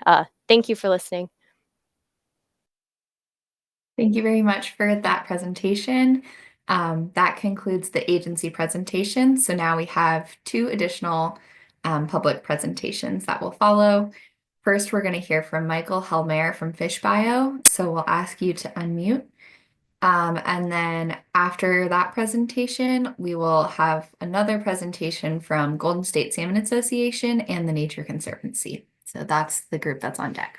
Thank you for listening. Thank you very much for that presentation. That concludes the agency presentation. So now we have 2 additional public presentations that will follow. First, we're going to hear from Michael Helmer from Fish Bio. So we'll ask you to unmute. And then after that presentation, we will have another presentation from Golden State Salmon Association and the Nature Conservancy. So that's the group that's on deck.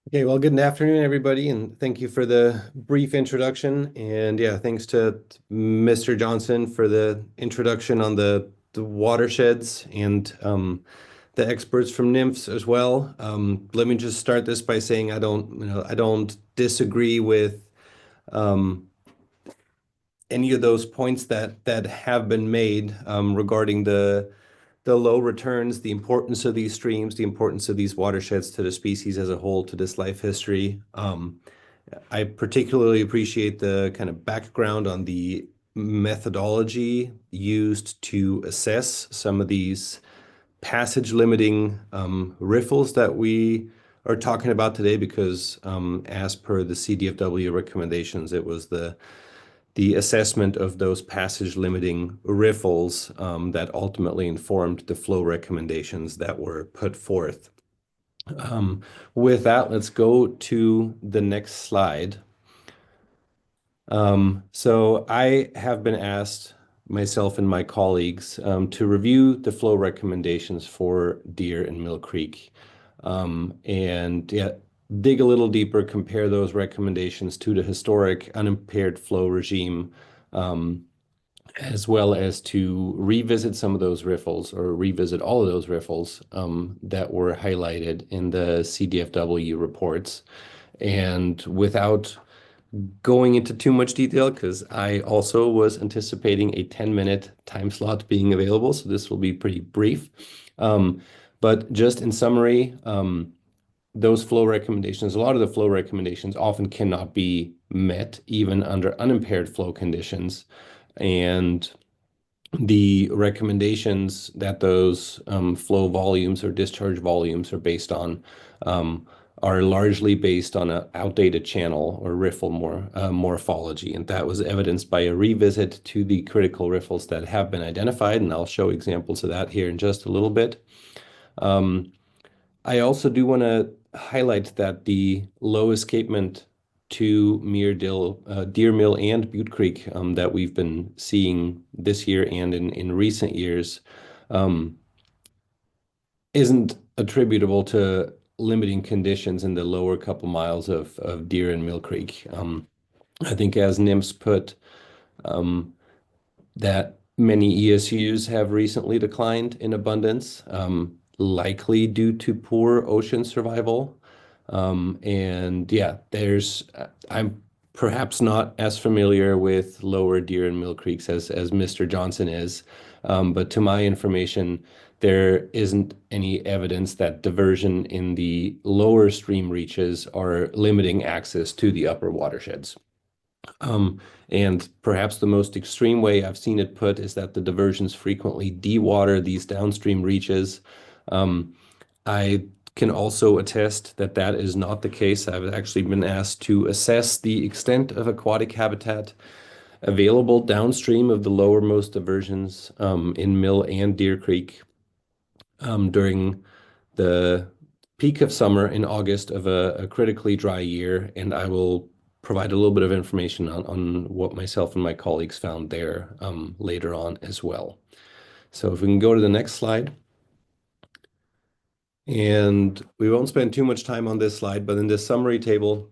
Okay, well, good afternoon, everybody, and thank you for the brief introduction. And yeah, thanks to Mr. Johnson for the introduction on the watersheds and the experts from NIMS as well. Let me just start this by saying I don't disagree with any of those points that have been made regarding the low returns, the importance of these streams, the importance of these watersheds to the species as a whole, to this life history. I particularly appreciate the kind of background on the methodology used to assess some of these passage limiting riffles that we are talking about today, because as per the CDFW recommendations, it was the assessment of those passage limiting riffles that ultimately informed the flow recommendations that were put forth. With that, let's go to the next slide. So I have been asked, myself and my colleagues, to review the flow recommendations for Deer and Mill Creek. And yeah, dig a little deeper, compare those recommendations to the historic unimpaired flow regime, as well as to revisit some of those riffles, or revisit all of those riffles that were highlighted in the CDFW reports. And without going into too much detail, because I also was anticipating a 10-minute time slot being available, so this will be pretty brief. But just in summary, those flow recommendations, a lot of the flow recommendations often cannot be met even under unimpaired flow conditions. And the recommendations that those flow volumes or discharge volumes are based on are largely based on an outdated channel or riffle morphology. And that was evidenced by a revisit to the critical riffles that have been identified. And I'll show examples of that here in just a little bit. I also do want to highlight that the low escapement to Deer Mill and Butte Creek that we've been seeing this year and in recent years isn't attributable to limiting conditions in the lower couple miles of Deer and Mill Creek. I think, as NIMS put, that many ESUs have recently declined in abundance, likely due to poor ocean survival. And yeah, I'm perhaps not as familiar with lower Deer and Mill Creeks as Mr. Johnson is, but to my information, there isn't any evidence that diversion in the lower stream reaches are limiting access to the upper watersheds. And perhaps the most extreme way I've seen it put is that the diversions frequently dewater these downstream reaches. I can also attest that that is not the case. I've actually been asked to assess the extent of aquatic habitat available downstream of the lowermost diversions in Mill and Deer Creek during the peak of summer in August of a critically dry year, and I will provide a little bit of information on what myself and my colleagues found there later on as well. So if we can go to the next slide. And we won't spend too much time on this slide, but in this summary table,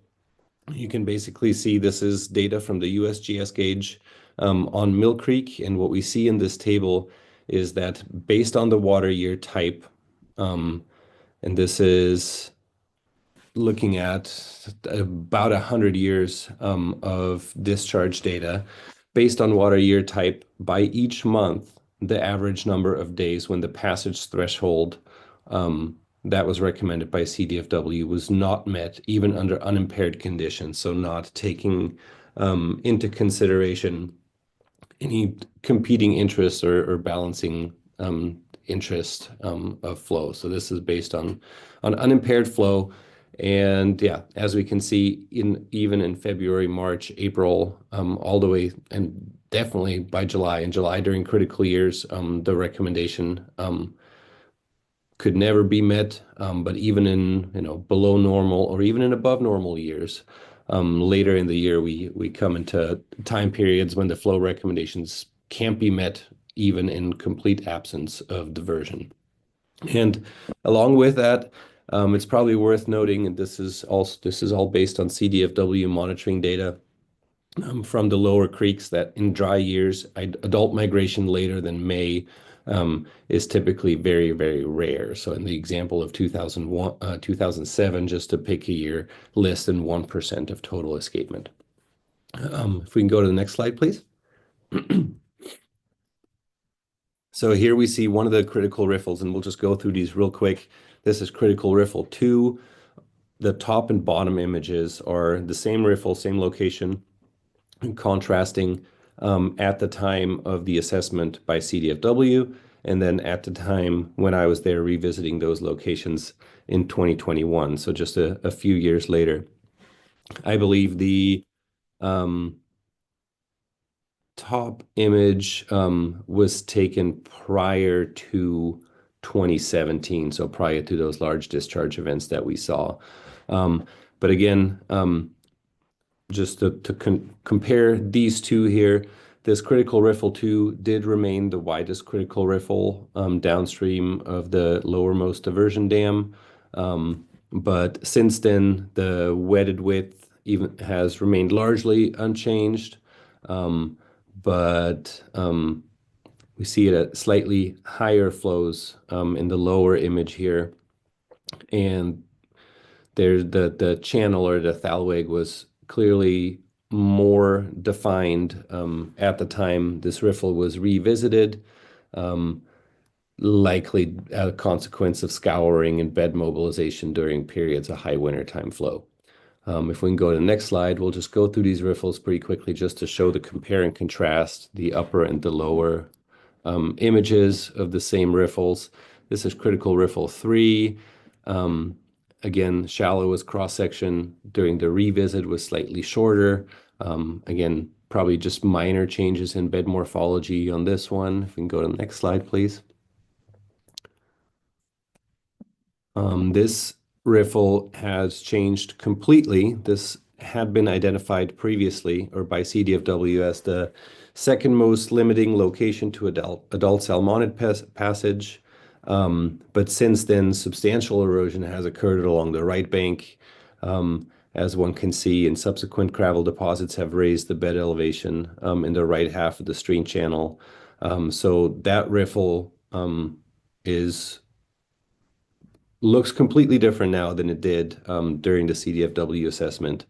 you can basically see this is data from the USGS gauge on Mill Creek. And what we see in this table is that based on the water year type, and this is looking at about 100 years of discharge data, based on water year type, by each month, the average number of days when the passage threshold that was recommended by CDFW was not met, even under unimpaired conditions. So not taking into consideration any competing interests or balancing interest of flow. So this is based on unimpaired flow. And yeah, as we can see, even in February, March, April, all the way, and definitely by July. In July, during critical years, the recommendation could never be met. But even in below normal or even in above normal years, later in the year, we come into time periods when the flow recommendations can't be met, even in complete absence of diversion. And along with that, it's probably worth noting, and this is all based on CDFW monitoring data from the lower creeks, that in dry years, adult migration later than May is typically very, very rare. So in the example of 2007, just to pick a year, less than 1% of total escapement. If we can go to the next slide, please. So here we see one of the critical riffles, and we'll just go through these real quick. This is critical riffle 2. The top and bottom images are the same riffle, same location, and contrasting at the time of the assessment by CDFW, and then at the time when I was there revisiting those locations in 2021. So just a few years later. I believe the top image was taken prior to 2017, so prior to those large discharge events that we saw. But again, just to compare these two here, this critical riffle 2 did remain the widest critical riffle downstream of the lowermost diversion dam. But since then, the wetted width even has remained largely unchanged. But we see it at slightly higher flows in the lower image here. And there's the channel, or the thalweg, was clearly more defined at the time this riffle was revisited, likely a consequence of scouring and bed mobilization during periods of high wintertime flow. If we can go to the next slide, we'll just go through these riffles pretty quickly just to show the compare and contrast the upper and the lower images of the same riffles. This is critical riffle 3. Again, shallowest cross-section during the revisit was slightly shorter. Again, probably just minor changes in bed morphology on this one. If we can go to the next slide, please. This riffle has changed completely. This had been identified previously, or by CDFW, as the second most limiting location to adult salmonid passage. But since then, substantial erosion has occurred along the right bank. As one can see, and subsequent gravel deposits have raised the bed elevation in the right half of the stream channel. So that riffle looks completely different now than it did during the CDFW assessment.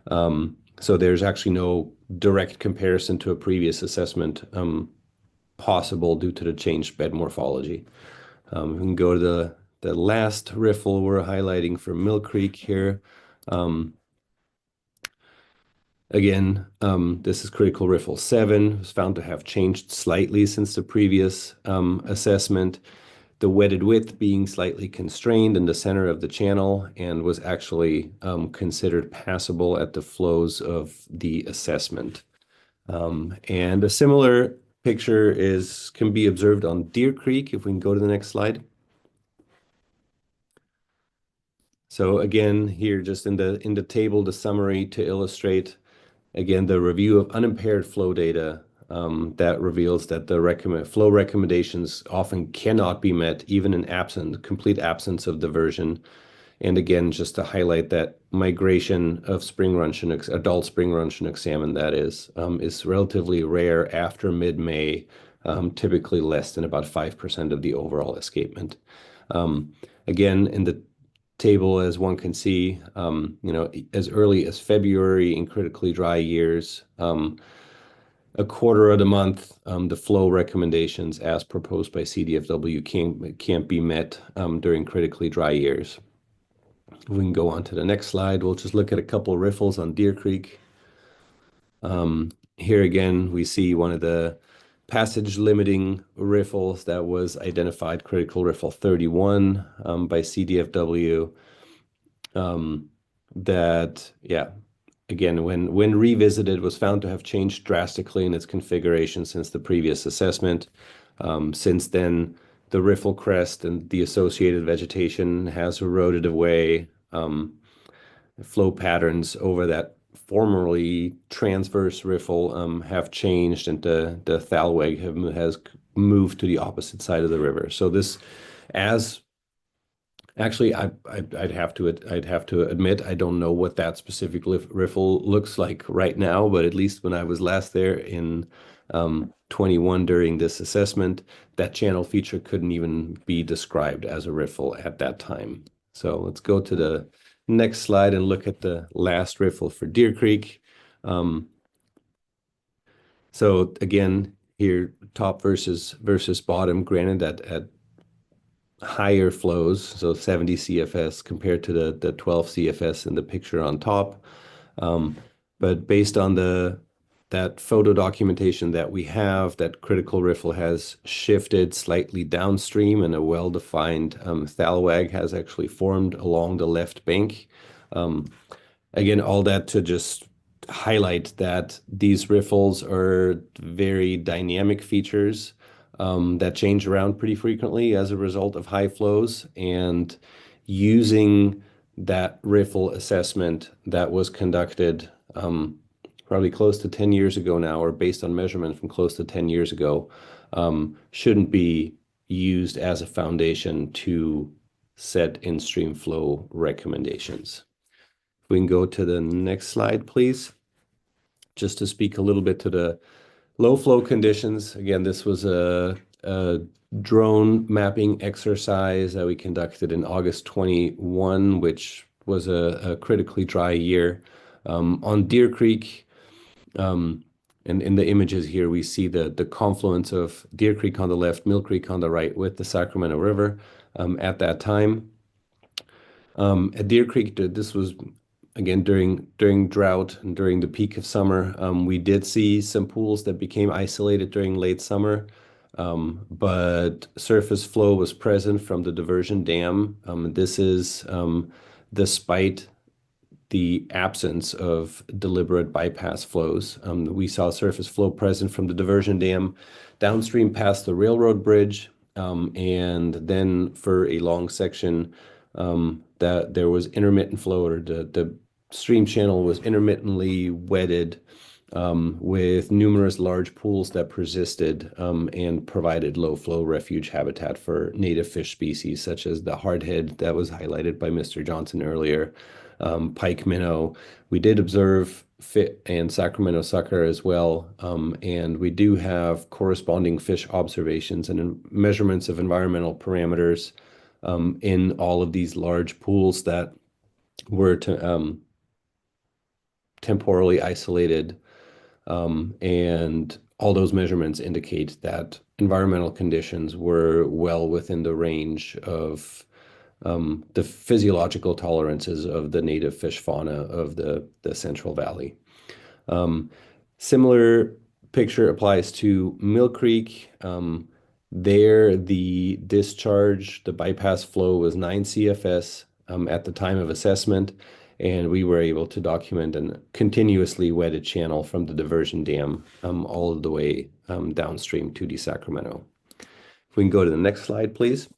So there's actually no direct comparison to a previous assessment possible due to the changed bed morphology. We can go to the last riffle we're highlighting for Mill Creek here. Again, this is critical riffle 7. It was found to have changed slightly since the previous assessment. The wetted width being slightly constrained in the center of the channel, and was actually considered passable at the flows of the assessment. And a similar picture can be observed on Deer Creek, if we can go to the next slide. So again, here just in the table, the summary to illustrate, again, the review of unimpaired flow data that reveals that the flow recommendations often cannot be met, even in complete absence of diversion. And again, just to highlight that migration of adult spring run Chinook salmon, that is relatively rare after mid-May, typically less than about 5% of the overall escapement. Again, in the table, as one can see, as early as February in critically dry years, a quarter of the month, the flow recommendations as proposed by CDFW can't be met during critically dry years. We can go on to the next slide. We'll just look at a couple of riffles on Deer Creek. Here again, we see one of the passage limiting riffles that was identified, critical riffle 31 by CDFW. Again, when revisited, was found to have changed drastically in its configuration since the previous assessment. Since then, the riffle crest and the associated vegetation has eroded away. Flow patterns over that formerly transverse riffle have changed, and the thalweg has moved to the opposite side of the river. So this, actually, I'd have to admit I don't know what that specific riffle looks like right now, but at least when I was last there in 21 during this assessment, that channel feature couldn't even be described as a riffle at that time. So let's go to the next slide and look at the last riffle for Deer Creek. So again, here top versus bottom, granted at higher flows, so 70 CFS compared to the 12 CFS in the picture on top. But based on that photo documentation that we have, that critical riffle has shifted slightly downstream, and a well-defined thalweg has actually formed along the left bank. Again, all that to just highlight that these riffles are very dynamic features that change around pretty frequently as a result of high flows, and using that riffle assessment that was conducted probably close to 10 years ago now, or based on measurement from close to 10 years ago, shouldn't be used as a foundation to set in-stream flow recommendations. If we can go to the next slide, please. Just to speak a little bit to the low flow conditions. Again, this was a drone mapping exercise that we conducted in August 21, which was a critically dry year. On Deer Creek, and in the images here, we see the confluence of Deer Creek on the left, Mill Creek on the right, with the Sacramento River at that time. At Deer Creek, this was, again, during drought and during the peak of summer. We did see some pools that became isolated during late summer, but surface flow was present from the diversion dam. This is despite the absence of deliberate bypass flows. We saw surface flow present from the diversion dam downstream past the railroad bridge, and then for a long section that there was intermittent flow, or the stream channel was intermittently wetted with numerous large pools that persisted and provided low flow refuge habitat for native fish species such as the hardhead that was highlighted by Mr. Johnson earlier, pike minnow. We did observe fit and Sacramento sucker as well, and we do have corresponding fish observations and measurements of environmental parameters in all of these large pools that were temporally isolated, and all those measurements indicate that environmental conditions were well within the range of the physiological tolerances of the native fish fauna of the Central Valley. Similar picture applies to Mill Creek. There, the discharge, the bypass flow was 9 CFS at the time of assessment, and we were able to document a continuously wetted channel from the diversion dam all of the way downstream to the Sacramento. If we can go to the next slide, please.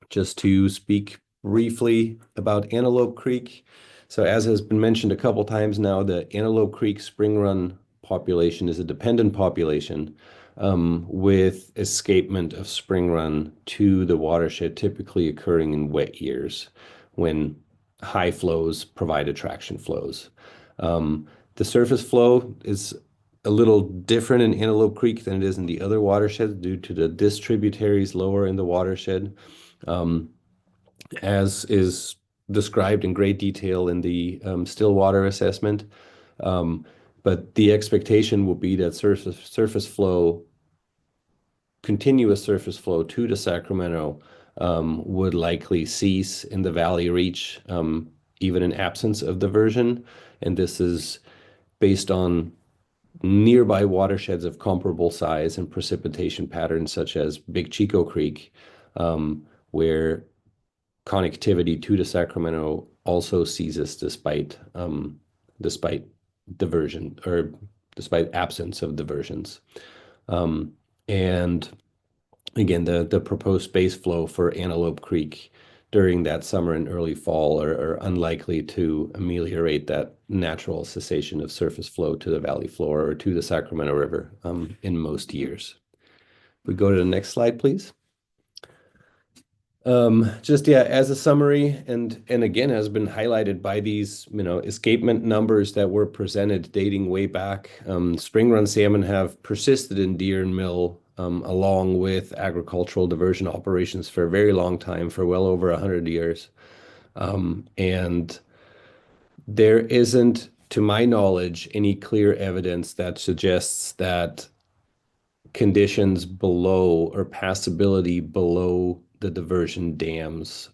Just to speak briefly about Antelope Creek. So as has been mentioned a couple times now, the Antelope Creek spring run population is a dependent population with escapement of spring run to the watershed typically occurring in wet years when high flows provide attraction flows. The surface flow is a little different in Antelope Creek than it is in the other watersheds due to the distributaries lower in the watershed, as is described in great detail in the still water assessment. But the expectation will be that surface flow, continuous surface flow to the Sacramento would likely cease in the valley reach, even in absence of diversion. And this is based on nearby watersheds of comparable size and precipitation patterns, such as Big Chico Creek, where connectivity to the Sacramento also ceases despite diversion, or despite absence of diversions. And again, the proposed base flow for Antelope Creek during that summer and early fall are unlikely to ameliorate that natural cessation of surface flow to the valley floor or to the Sacramento River in most years. We go to the next slide, please. Just as a summary, and again has been highlighted by these escapement numbers that were presented dating way back. Spring run salmon have persisted in Deer and Mill along with agricultural diversion operations for a very long time, for well over 100 years. And there isn't, to my knowledge, any clear evidence that suggests that conditions below or passability below the diversion dams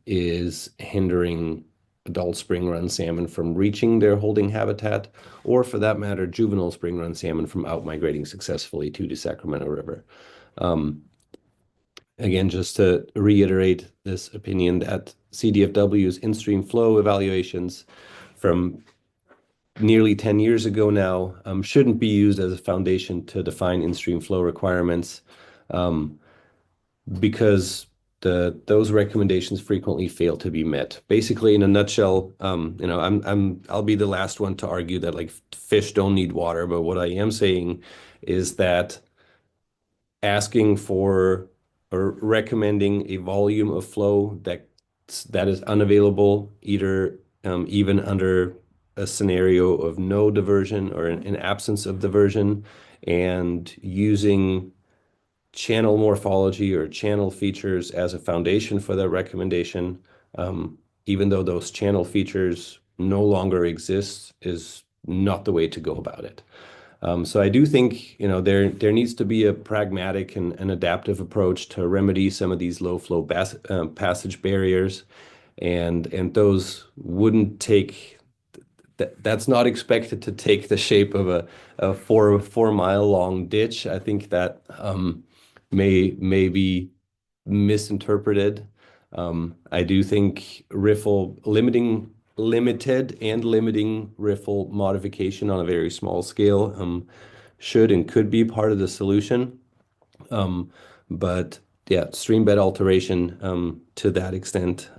is hindering adult spring run salmon from reaching their holding habitat, or for that matter, juvenile spring run salmon from out-migrating successfully to the Sacramento River. Again, just to reiterate this opinion that CDFW's in-stream flow evaluations from nearly 10 years ago now shouldn't be used as a foundation to define in-stream flow requirements, because those recommendations frequently fail to be met. Basically, in a nutshell, I'll be the last one to argue that like fish don't need water, but what I am saying is that asking for or recommending a volume of flow that is unavailable, either even under a scenario of no diversion or an absence of diversion, and using channel morphology or channel features as a foundation for that recommendation, even though those channel features no longer exist, is not the way to go about it. So I do think there needs to be a pragmatic and adaptive approach to remedy some of these low flow passage barriers, and those wouldn't take. That's not expected to take the shape of a 4 mile long ditch. I think that may be misinterpreted. I do think limited and limiting riffle modification on a very small scale should and could be part of the solution. But yeah, stream bed alteration to that extent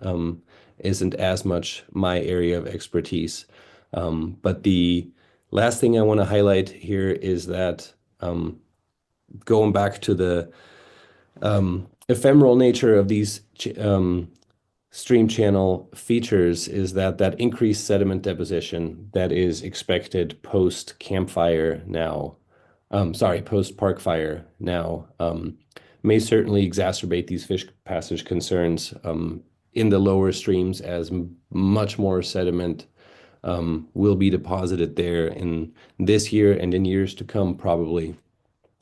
isn't as much my area of expertise. But the last thing I want to highlight here is that going back to the ephemeral nature of these stream channel features, is that increased sediment deposition that is expected post campfire now, post park fire now, may certainly exacerbate these fish passage concerns in the lower streams, as much more sediment will be deposited there in this year and in years to come, probably,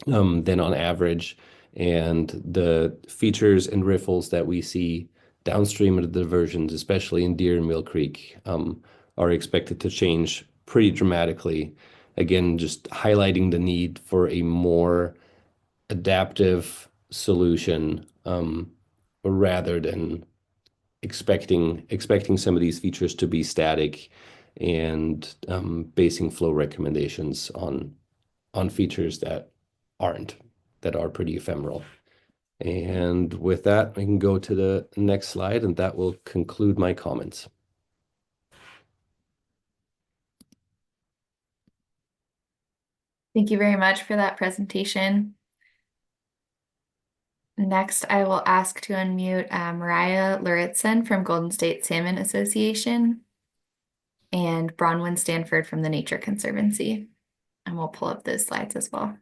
than on average. And the features and riffles that we see downstream of the diversions, especially in Deer and Mill Creek, are expected to change pretty dramatically. Again, just highlighting the need for a more adaptive solution, rather than expecting some of these features to be static, and basing flow recommendations on features that are pretty ephemeral. And with that, we can go to the next slide, and that will conclude my comments. Thank you very much for that presentation. Next, I will ask to unmute Mariah Lauritsen from Golden State Salmon Association and Bronwyn Stanford from the Nature Conservancy. And we'll pull up those slides as well.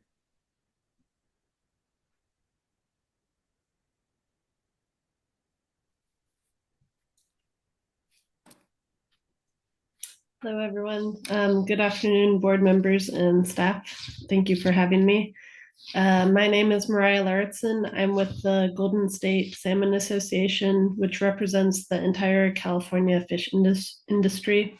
Hello, everyone. Good afternoon, board members and staff. Thank you for having me. My name is Mariah Lauritsen. I'm with the Golden State Salmon Association, which represents the entire California fish industry.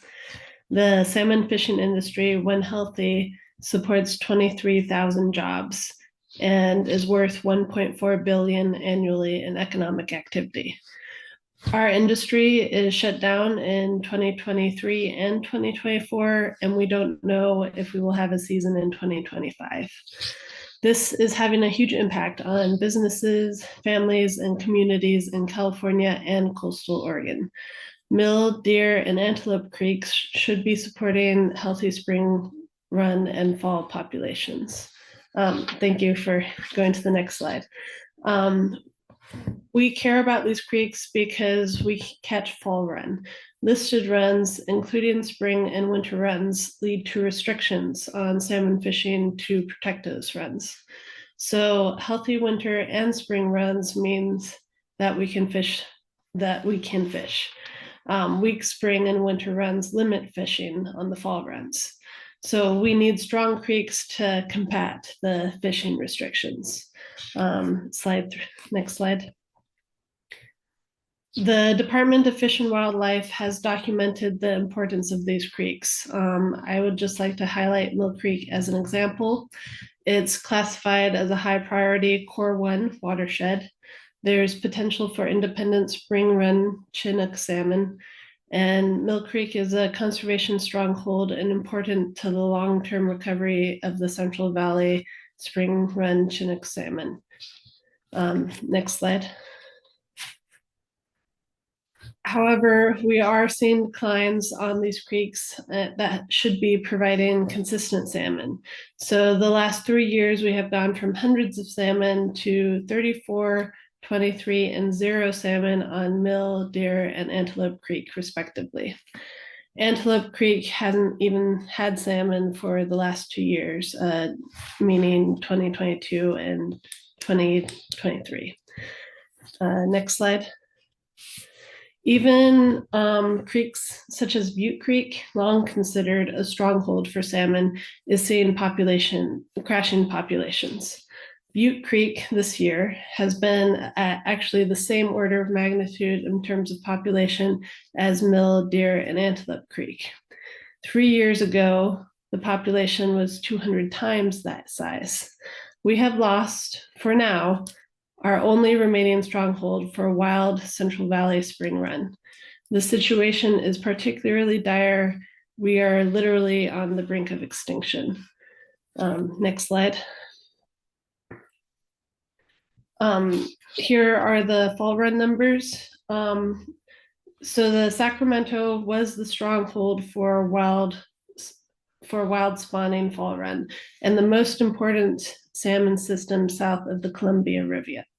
The salmon fishing industry, when healthy, supports 23,000 jobs and is worth 1.4 billion annually in economic activity. Our industry is shut down in 2023 and 2024, and we don't know if we will have a season in 2025. This is having a huge impact on businesses, families, and communities in California and coastal Oregon. Mill, Deer, and Antelope Creeks should be supporting healthy spring run and fall populations. Thank you for going to the next slide. We care about these creeks because we catch fall run. Listed runs, including spring and winter runs, lead to restrictions on salmon fishing to protect those runs. So healthy winter and spring runs means that we can fish. Weak spring and winter runs limit fishing on the fall runs. So we need strong creeks to combat the fishing restrictions. Next slide. The Department of Fish and Wildlife has documented the importance of these creeks. I would just like to highlight Mill Creek as an example. It's classified as a high priority Core 1 watershed. There's potential for independent spring run Chinook salmon, and Mill Creek is a conservation stronghold and important to the long-term recovery of the Central Valley spring run Chinook salmon. Next slide. However, we are seeing declines on these creeks that should be providing consistent salmon. So the last 3 years, we have gone from hundreds of salmon to 34, 23, and 0 salmon on Mill, Deer, and Antelope Creek, respectively. Antelope Creek hasn't even had salmon for the last 2 years, meaning 2022 and 2023. Next slide. Even creeks such as Butte Creek, long considered a stronghold for salmon, is seeing crashing populations. Butte Creek this year has been at actually the same order of magnitude in terms of population as Mill, Deer, and Antelope Creek. 3 years ago, the population was 200 times that size. We have lost, for now, our only remaining stronghold for wild Central Valley spring run. The situation is particularly dire. We are literally on the brink of extinction. Next slide. Here are the fall run numbers. So the Sacramento was the stronghold for wild spawning fall run, and the most important salmon system south of the Columbia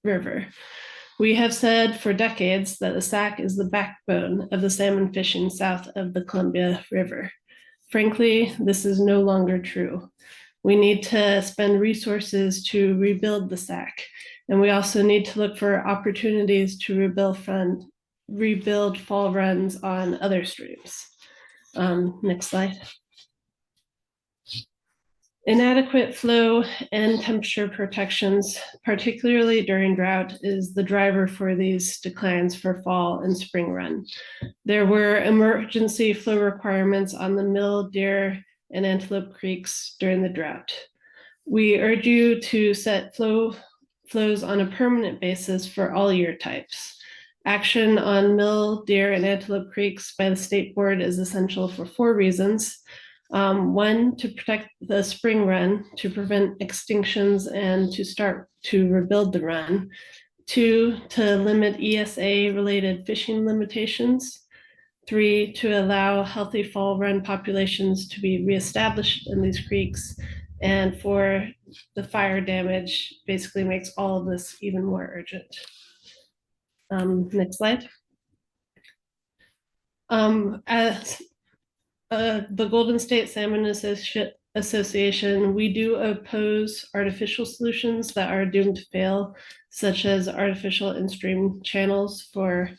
River. We have said for decades that the Sac is the backbone of the salmon fishing south of the Columbia River. Frankly, this is no longer true. We need to spend resources to rebuild the Sac, and we also need to look for opportunities to rebuild fall runs on other streams. Next slide. Inadequate flow and temperature protections, particularly during drought, is the driver for these declines for fall and spring run. There were emergency flow requirements on the Mill, Deer, and Antelope Creeks during the drought. We urge you to set flows on a permanent basis for all year types. Action on Mill, Deer, and Antelope Creeks by the State Board is essential for 4 reasons. 1, to protect the spring run, to prevent extinctions and to start to rebuild the run. 2, to limit ESA-related fishing limitations. 3, to allow healthy fall run populations to be reestablished in these creeks. And 4, the fire damage basically makes all of this even more urgent. Next slide. As the Golden State Salmon Association, we do oppose artificial solutions that are doomed to fail, such as artificial in-stream channels for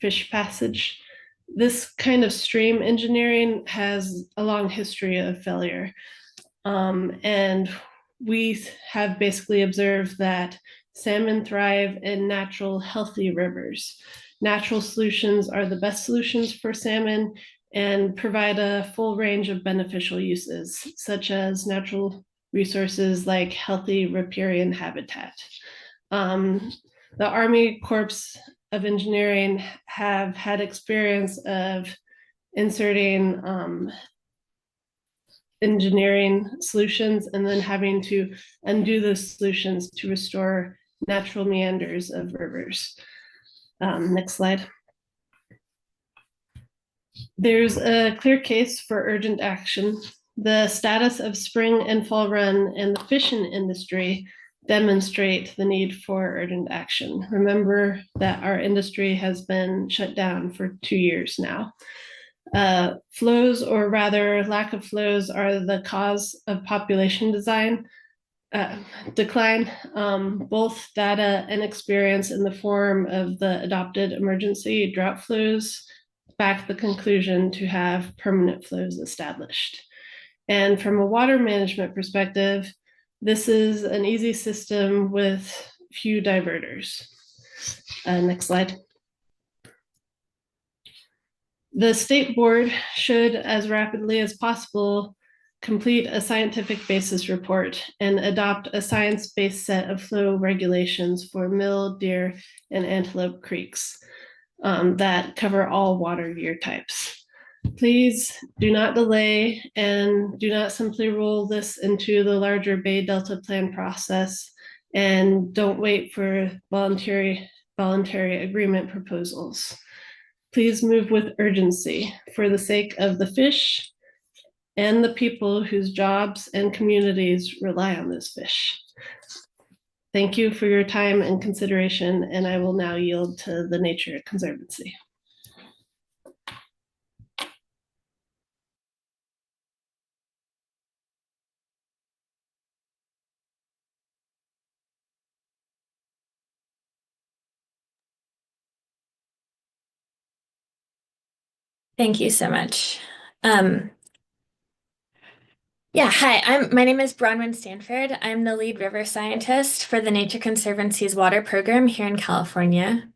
fish passage. This kind of stream engineering has a long history of failure. And we have basically observed that salmon thrive in natural, healthy rivers. Natural solutions are the best solutions for salmon and provide a full range of beneficial uses, such as natural resources like healthy riparian habitat. The Army Corps of Engineering have had experience of inserting engineering solutions and then having to undo those solutions to restore natural meanders of rivers. Next slide. There's a clear case for urgent action. The status of spring and fall run in the fishing industry demonstrate the need for urgent action. Remember that our industry has been shut down for 2 years now. Flows, or rather lack of flows, are the cause of population decline. Both data and experience in the form of the adopted emergency drought flows back the conclusion to have permanent flows established. And from a water management perspective, this is an easy system with few diverters. Next slide. The state board should, as rapidly as possible, complete a scientific basis report and adopt a science-based set of flow regulations for Mill, Deer, and Antelope creeks that cover all water year types. Please do not delay and do not simply roll this into the larger Bay Delta Plan process, and don't wait for voluntary agreement proposals. Please move with urgency for the sake of the fish and the people whose jobs and communities rely on this fish. Thank you for your time and consideration, and I will now yield to the Nature Conservancy. Thank you so much. Hi, my name is Bronwyn Stanford. I'm the lead river scientist for the Nature Conservancy's water program here in California.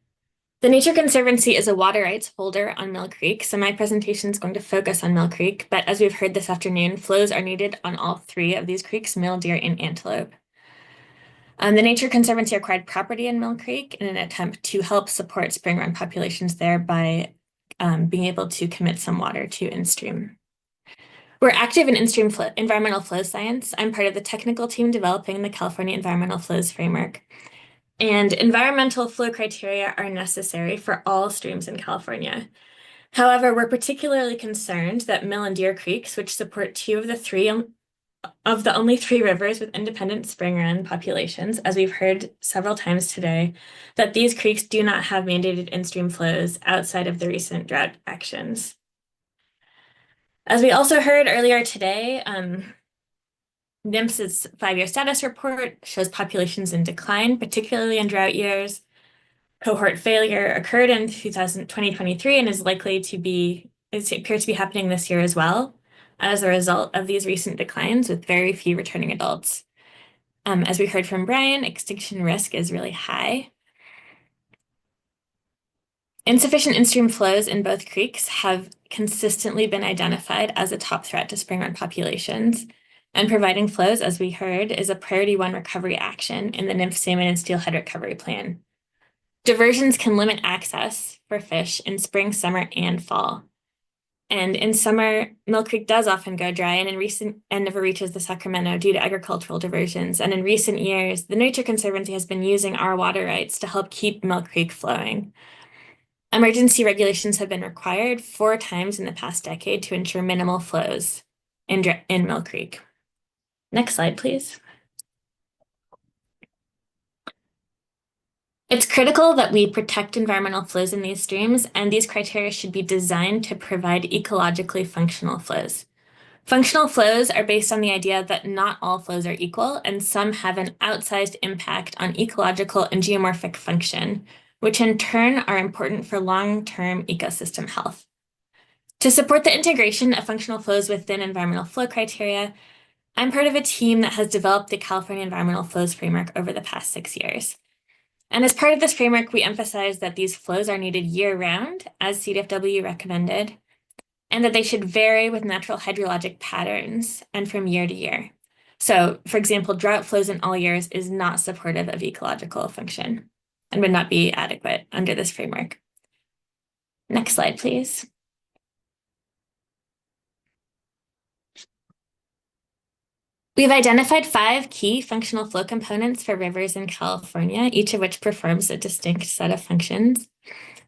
The Nature Conservancy is a water rights holder on Mill Creek, so my presentation is going to focus on Mill Creek, but as we've heard this afternoon, flows are needed on all 3 of these creeks, Mill, Deer, and Antelope. The Nature Conservancy acquired property in Mill Creek in an attempt to help support spring run populations there by being able to commit some water to in-stream. We're active in in-stream environmental flow science. I'm part of the technical team developing the California Environmental Flows Framework. And environmental flow criteria are necessary for all streams in California. However, we're particularly concerned that Mill and Deer Creeks, which support 2 of the only 3 rivers with independent spring run populations, as we've heard several times today, that these creeks do not have mandated in-stream flows outside of the recent drought actions. As we also heard earlier today, NIMS's 5-year status report shows populations in decline, particularly in drought years. Cohort failure occurred in 2023 and is likely to be, it appears to be happening this year as well, as a result of these recent declines with very few returning adults. As we heard from Brian, extinction risk is really high. Insufficient in-stream flows in both creeks have consistently been identified as a top threat to spring run populations, and providing flows, as we heard, is a priority 1 recovery action in the nymph salmon and steelhead recovery plan. Diversions can limit access for fish in spring, summer, and fall. And in summer, Mill Creek does often go dry and never reaches the Sacramento due to agricultural diversions. And in recent years, the Nature Conservancy has been using our water rights to help keep Mill Creek flowing. Emergency regulations have been required 4 times in the past decade to ensure minimal flows in Mill Creek. Next slide, please. It's critical that we protect environmental flows in these streams, and these criteria should be designed to provide ecologically functional flows. Functional flows are based on the idea that not all flows are equal, and some have an outsized impact on ecological and geomorphic function, which in turn are important for long-term ecosystem health. To support the integration of functional flows within environmental flow criteria, I'm part of a team that has developed the California Environmental Flows Framework over the past 6 years. And as part of this framework, we emphasize that these flows are needed year-round, as CDFW recommended, and that they should vary with natural hydrologic patterns and from year to year. So, for example, drought flows in all years is not supportive of ecological function and would not be adequate under this framework. Next slide, please. We've identified 5 key functional flow components for rivers in California, each of which performs a distinct set of functions.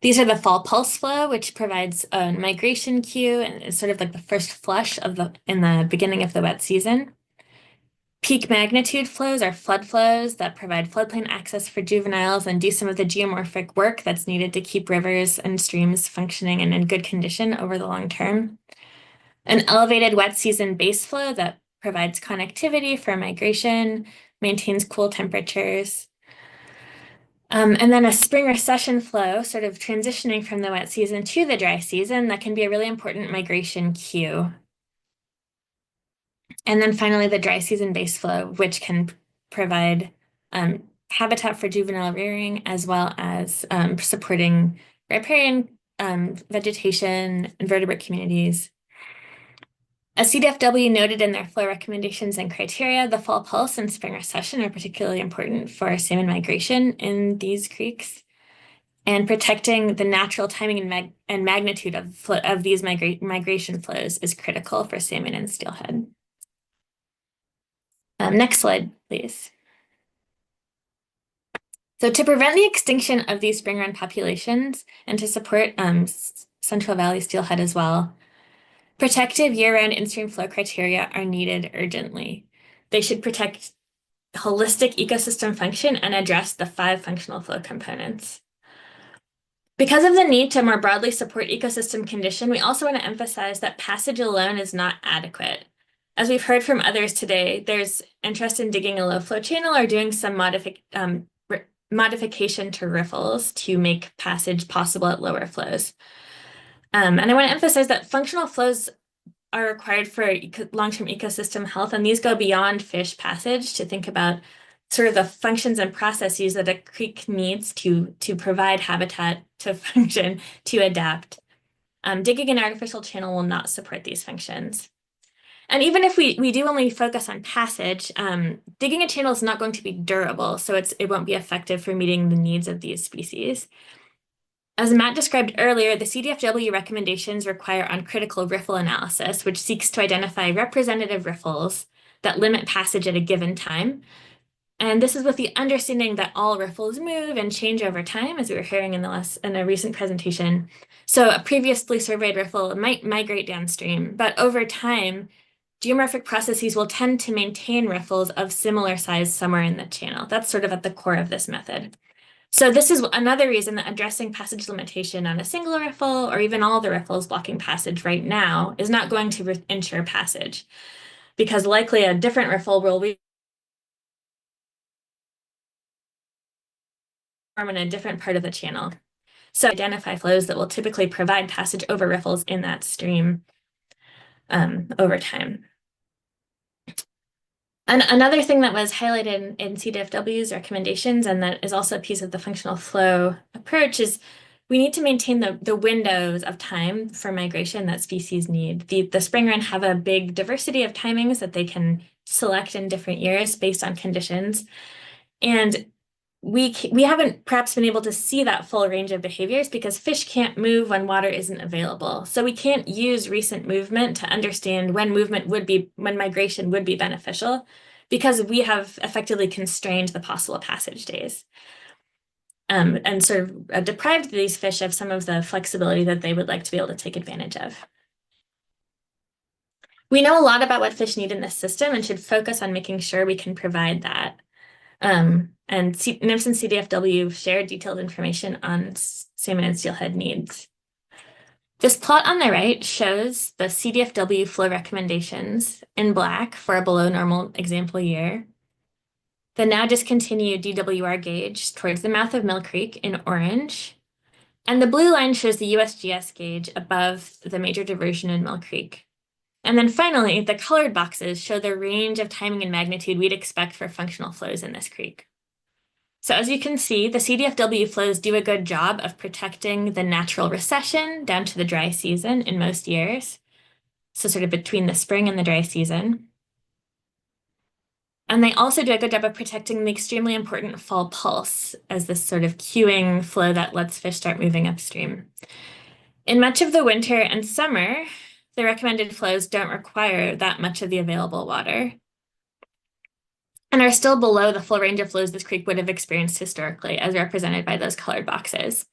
These are the fall pulse flow, which provides a migration cue and is sort of like the first flush in the beginning of the wet season. Peak magnitude flows are flood flows that provide floodplain access for juveniles and do some of the geomorphic work that's needed to keep rivers and streams functioning and in good condition over the long term. An elevated wet season base flow that provides connectivity for migration, maintains cool temperatures. And then a spring recession flow, sort of transitioning from the wet season to the dry season, that can be a really important migration cue. And then finally, the dry season base flow, which can provide habitat for juvenile rearing, as well as supporting riparian vegetation, invertebrate communities. As CDFW noted in their flow recommendations and criteria, the fall pulse and spring recession are particularly important for salmon migration in these creeks. And protecting the natural timing and magnitude of these migration flows is critical for salmon and steelhead. Next slide, please. So to prevent the extinction of these spring run populations and to support Central Valley steelhead as well, protective year-round in-stream flow criteria are needed urgently. They should protect holistic ecosystem function and address the 5 functional flow components. Because of the need to more broadly support ecosystem condition, we also want to emphasize that passage alone is not adequate. As we've heard from others today, there's interest in digging a low flow channel or doing some modification to riffles to make passage possible at lower flows. And I want to emphasize that functional flows are required for long-term ecosystem health, and these go beyond fish passage to think about sort of the functions and processes that a creek needs to provide habitat, to function, to adapt. Digging an artificial channel will not support these functions. And even if we do only focus on passage, digging a channel is not going to be durable, so it won't be effective for meeting the needs of these species. As Matt described earlier, the CDFW recommendations require uncritical riffle analysis, which seeks to identify representative riffles that limit passage at a given time. And this is with the understanding that all riffles move and change over time, as we were hearing in a recent presentation. So a previously surveyed riffle might migrate downstream, but over time, geomorphic processes will tend to maintain riffles of similar size somewhere in the channel. That's sort of at the core of this method. So this is another reason that addressing passage limitation on a single riffle or even all the riffles blocking passage right now is not going to ensure passage, because likely a different riffle will form in a different part of the channel. So identify flows that will typically provide passage over riffles in that stream over time. And another thing that was highlighted in CDFW's recommendations, and that is also a piece of the functional flow approach, is we need to maintain the windows of time for migration that species need. The spring run have a big diversity of timings that they can select in different years based on conditions. And we haven't perhaps been able to see that full range of behaviors because fish can't move when water isn't available. So we can't use recent movement to understand when migration would be beneficial, because we have effectively constrained the possible passage days. And sort of deprived these fish of some of the flexibility that they would like to be able to take advantage of. We know a lot about what fish need in this system and should focus on making sure we can provide that. And NIMS and CDFW shared detailed information on salmon and steelhead needs. This plot on the right shows the CDFW flow recommendations in black for a below normal example year. The now discontinued DWR gauge towards the mouth of Mill Creek in orange. And the blue line shows the USGS gauge above the major diversion in Mill Creek. And then finally, the colored boxes show the range of timing and magnitude we'd expect for functional flows in this creek. So as you can see, the CDFW flows do a good job of protecting the natural recession down to the dry season in most years. So sort of between the spring and the dry season. And they also do a good job of protecting the extremely important fall pulse as this sort of cueing flow that lets fish start moving upstream. In much of the winter and summer, the recommended flows don't require that much of the available water and are still below the full range of flows this creek would have experienced historically, as represented by those colored boxes.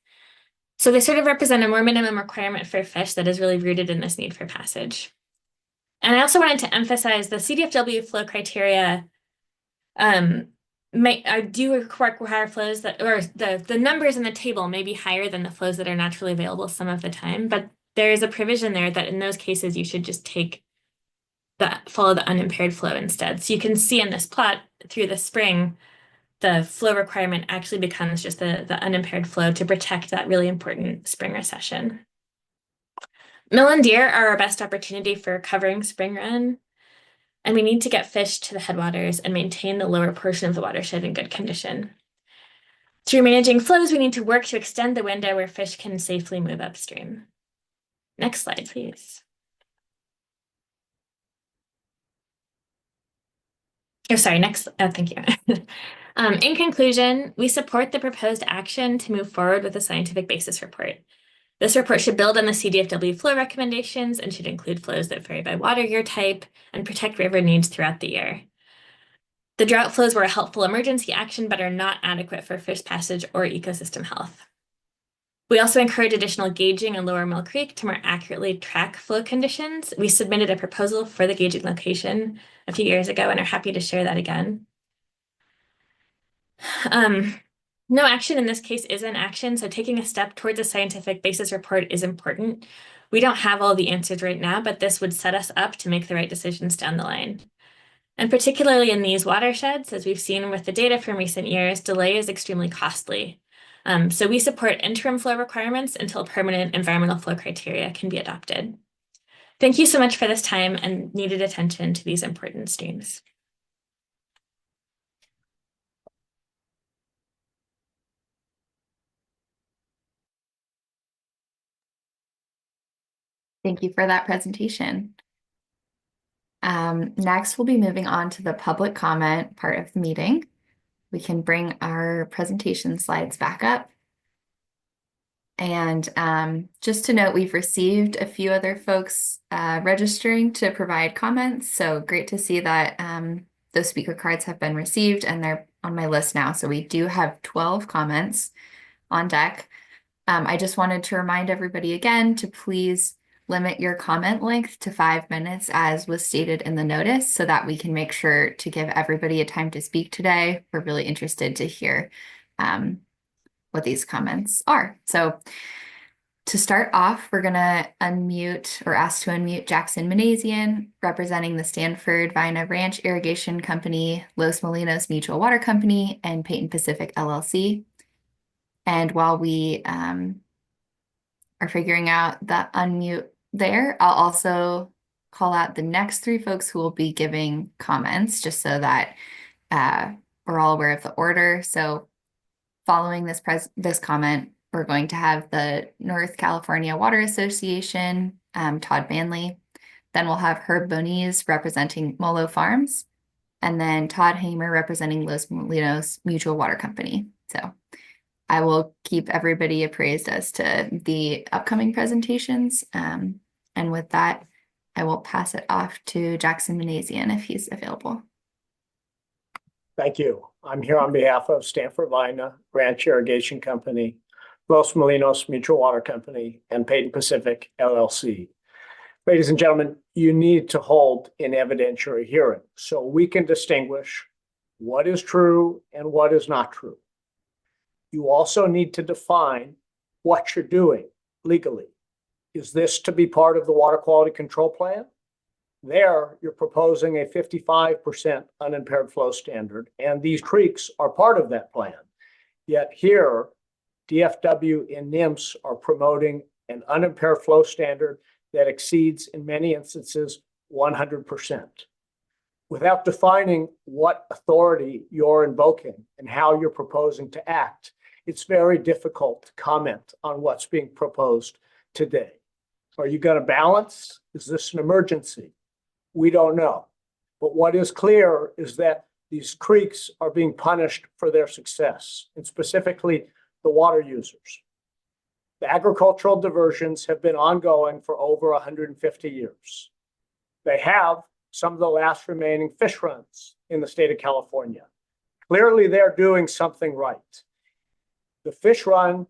So they sort of represent a more minimum requirement for fish that is really rooted in this need for passage. And I also wanted to emphasize the CDFW flow criteria do require flows that, or the numbers in the table may be higher than the flows that are naturally available some of the time, but there is a provision there that in those cases you should just follow the unimpaired flow instead. So you can see in this plot through the spring, the flow requirement actually becomes just the unimpaired flow to protect that really important spring recession. Mill and deer are our best opportunity for covering spring run, and we need to get fish to the headwaters and maintain the lower portion of the watershed in good condition. Through managing flows, we need to work to extend the window where fish can safely move upstream. Next slide, please. Oh, sorry, next, thank you. In conclusion, we support the proposed action to move forward with a scientific basis report. This report should build on the CDFW flow recommendations and should include flows that vary by water year type and protect river needs throughout the year. The drought flows were a helpful emergency action, but are not adequate for fish passage or ecosystem health. We also encourage additional gauging in Lower Mill Creek to more accurately track flow conditions. We submitted a proposal for the gauging location a few years ago and are happy to share that again. No action in this case is an action, so taking a step towards a scientific basis report is important. We don't have all the answers right now, but this would set us up to make the right decisions down the line. And particularly in these watersheds, as we've seen with the data from recent years, delay is extremely costly. So we support interim flow requirements until permanent environmental flow criteria can be adopted. Thank you so much for this time and needed attention to these important streams. Thank you for that presentation. Next, we'll be moving on to the public comment part of the meeting. We can bring our presentation slides back up. And just to note, we've received a few other folks registering to provide comments. So great to see that those speaker cards have been received and they're on my list now. So we do have 12 comments on deck. I just wanted to remind everybody again to please limit your comment length to 5 minutes as was stated in the notice so that we can make sure to give everybody a time to speak today. We're really interested to hear what these comments are. So to start off, we're going to unmute or ask to unmute Jackson Manazian, representing the Stanford Vina Ranch Irrigation Company, Los Molinos Mutual Water Company, and Peyton Pacific LLC. And while we are figuring out the unmute there, I'll also call out the next 3 folks who will be giving comments just so that we're all aware of the order. So following this comment, we're going to have the North California Water Association, Todd Manley. Then we'll have Herb Boniz representing Molo Farms, and then Todd Hamer representing Los Molinos Mutual Water Company. So I will keep everybody appraised as to the upcoming presentations. And with that, I will pass it off to Jackson Manazian if he's available. Thank you. I'm here on behalf of Stanford Vina Ranch Irrigation Company, Los Molinos Mutual Water Company, and Peyton Pacific LLC. Ladies and gentlemen, you need to hold an evidentiary hearing so we can distinguish what is true and what is not true. You also need to define what you're doing legally. Is this to be part of the water quality control plan? There, you're proposing a 55% unimpaired flow standard, and these creeks are part of that plan. Yet here, DFW and NIMS are promoting an unimpaired flow standard that exceeds, in many instances, 100%. Without defining what authority you're invoking and how you're proposing to act, it's very difficult to comment on what's being proposed today. Are you going to balance? Is this an emergency? We don't know. But what is clear is that these creeks are being punished for their success, and specifically the water users. The agricultural diversions have been ongoing for over 150 years. They have some of the last remaining fish runs in the state of California. Clearly, they're doing something right. The fish run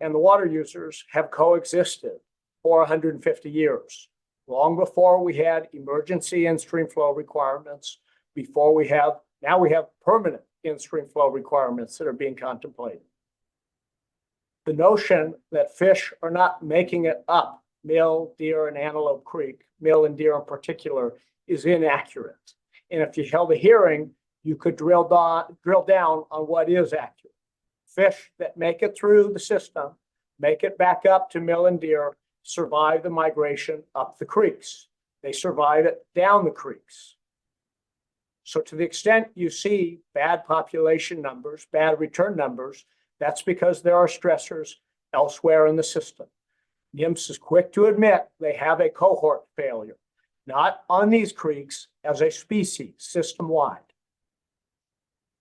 and the water users have coexisted for 150 years, long before we had emergency in-stream flow requirements, now we have permanent in-stream flow requirements that are being contemplated. The notion that fish are not making it up Mill, Deer, and Antelope Creek, Mill and Deer in particular, is inaccurate. And if you held a hearing, you could drill down on what is accurate. Fish that make it through the system, make it back up to Mill and Deer, survive the migration up the creeks. They survive it down the creeks. So to the extent you see bad population numbers, bad return numbers, that's because there are stressors elsewhere in the system. NIMS is quick to admit they have a cohort failure, not on these creeks as a species system-wide.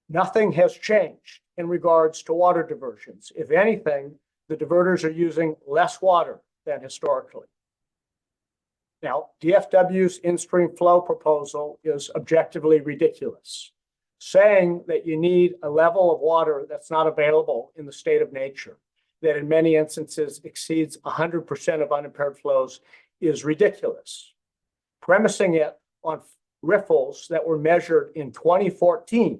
Nothing has changed in regards to water diversions. If anything, the diverters are using less water than historically. Now, DFW's in-stream flow proposal is objectively ridiculous, saying that you need a level of water that's not available in the state of nature, that in many instances exceeds 100% of unimpaired flows, is ridiculous. Premising it on riffles that were measured in 2014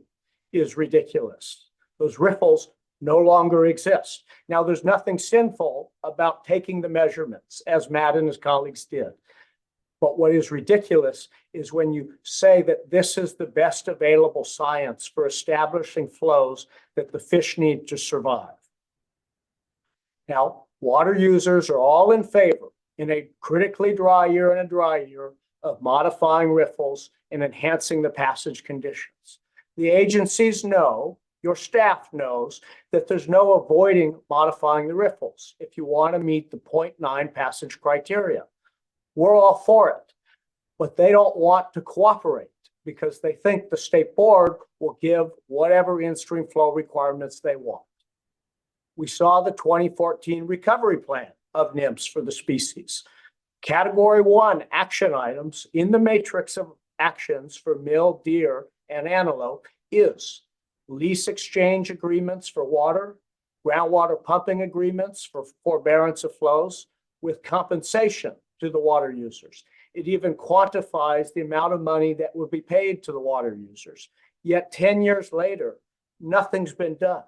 is ridiculous. Those riffles no longer exist. Now, there's nothing sinful about taking the measurements, as Matt and his colleagues did. But what is ridiculous is when you say that this is the best available science for establishing flows that the fish need to survive. Now, water users are all in favor in a critically dry year and a dry year of modifying riffles and enhancing the passage conditions. The agencies know, your staff knows, that there's no avoiding modifying the riffles if you want to meet the 0.9 passage criteria. We're all for it, but they don't want to cooperate because they think the state board will give whatever in-stream flow requirements they want. We saw the 2014 recovery plan of NIMS for the species. Category 1 action items in the matrix of actions for mill, deer, and antelope is lease exchange agreements for water, groundwater pumping agreements for forbearance of flows with compensation to the water users. It even quantifies the amount of money that would be paid to the water users. Yet 10 years later, nothing's been done.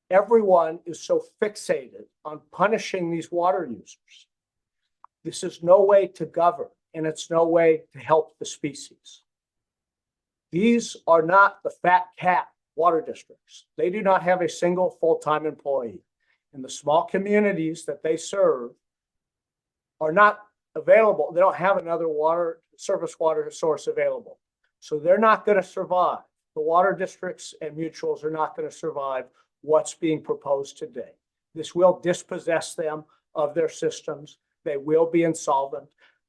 Everyone is so fixated on punishing these water users. This is no way to govern, and it's no way to help the species. These are not the fat cat water districts. They do not have a single full-time employee. And the small communities that they serve are not available. They don't have another water source available. So they're not going to survive. The water districts and mutuals are not going to survive what's being proposed today. This will dispossess them of their systems. They will be insolvent.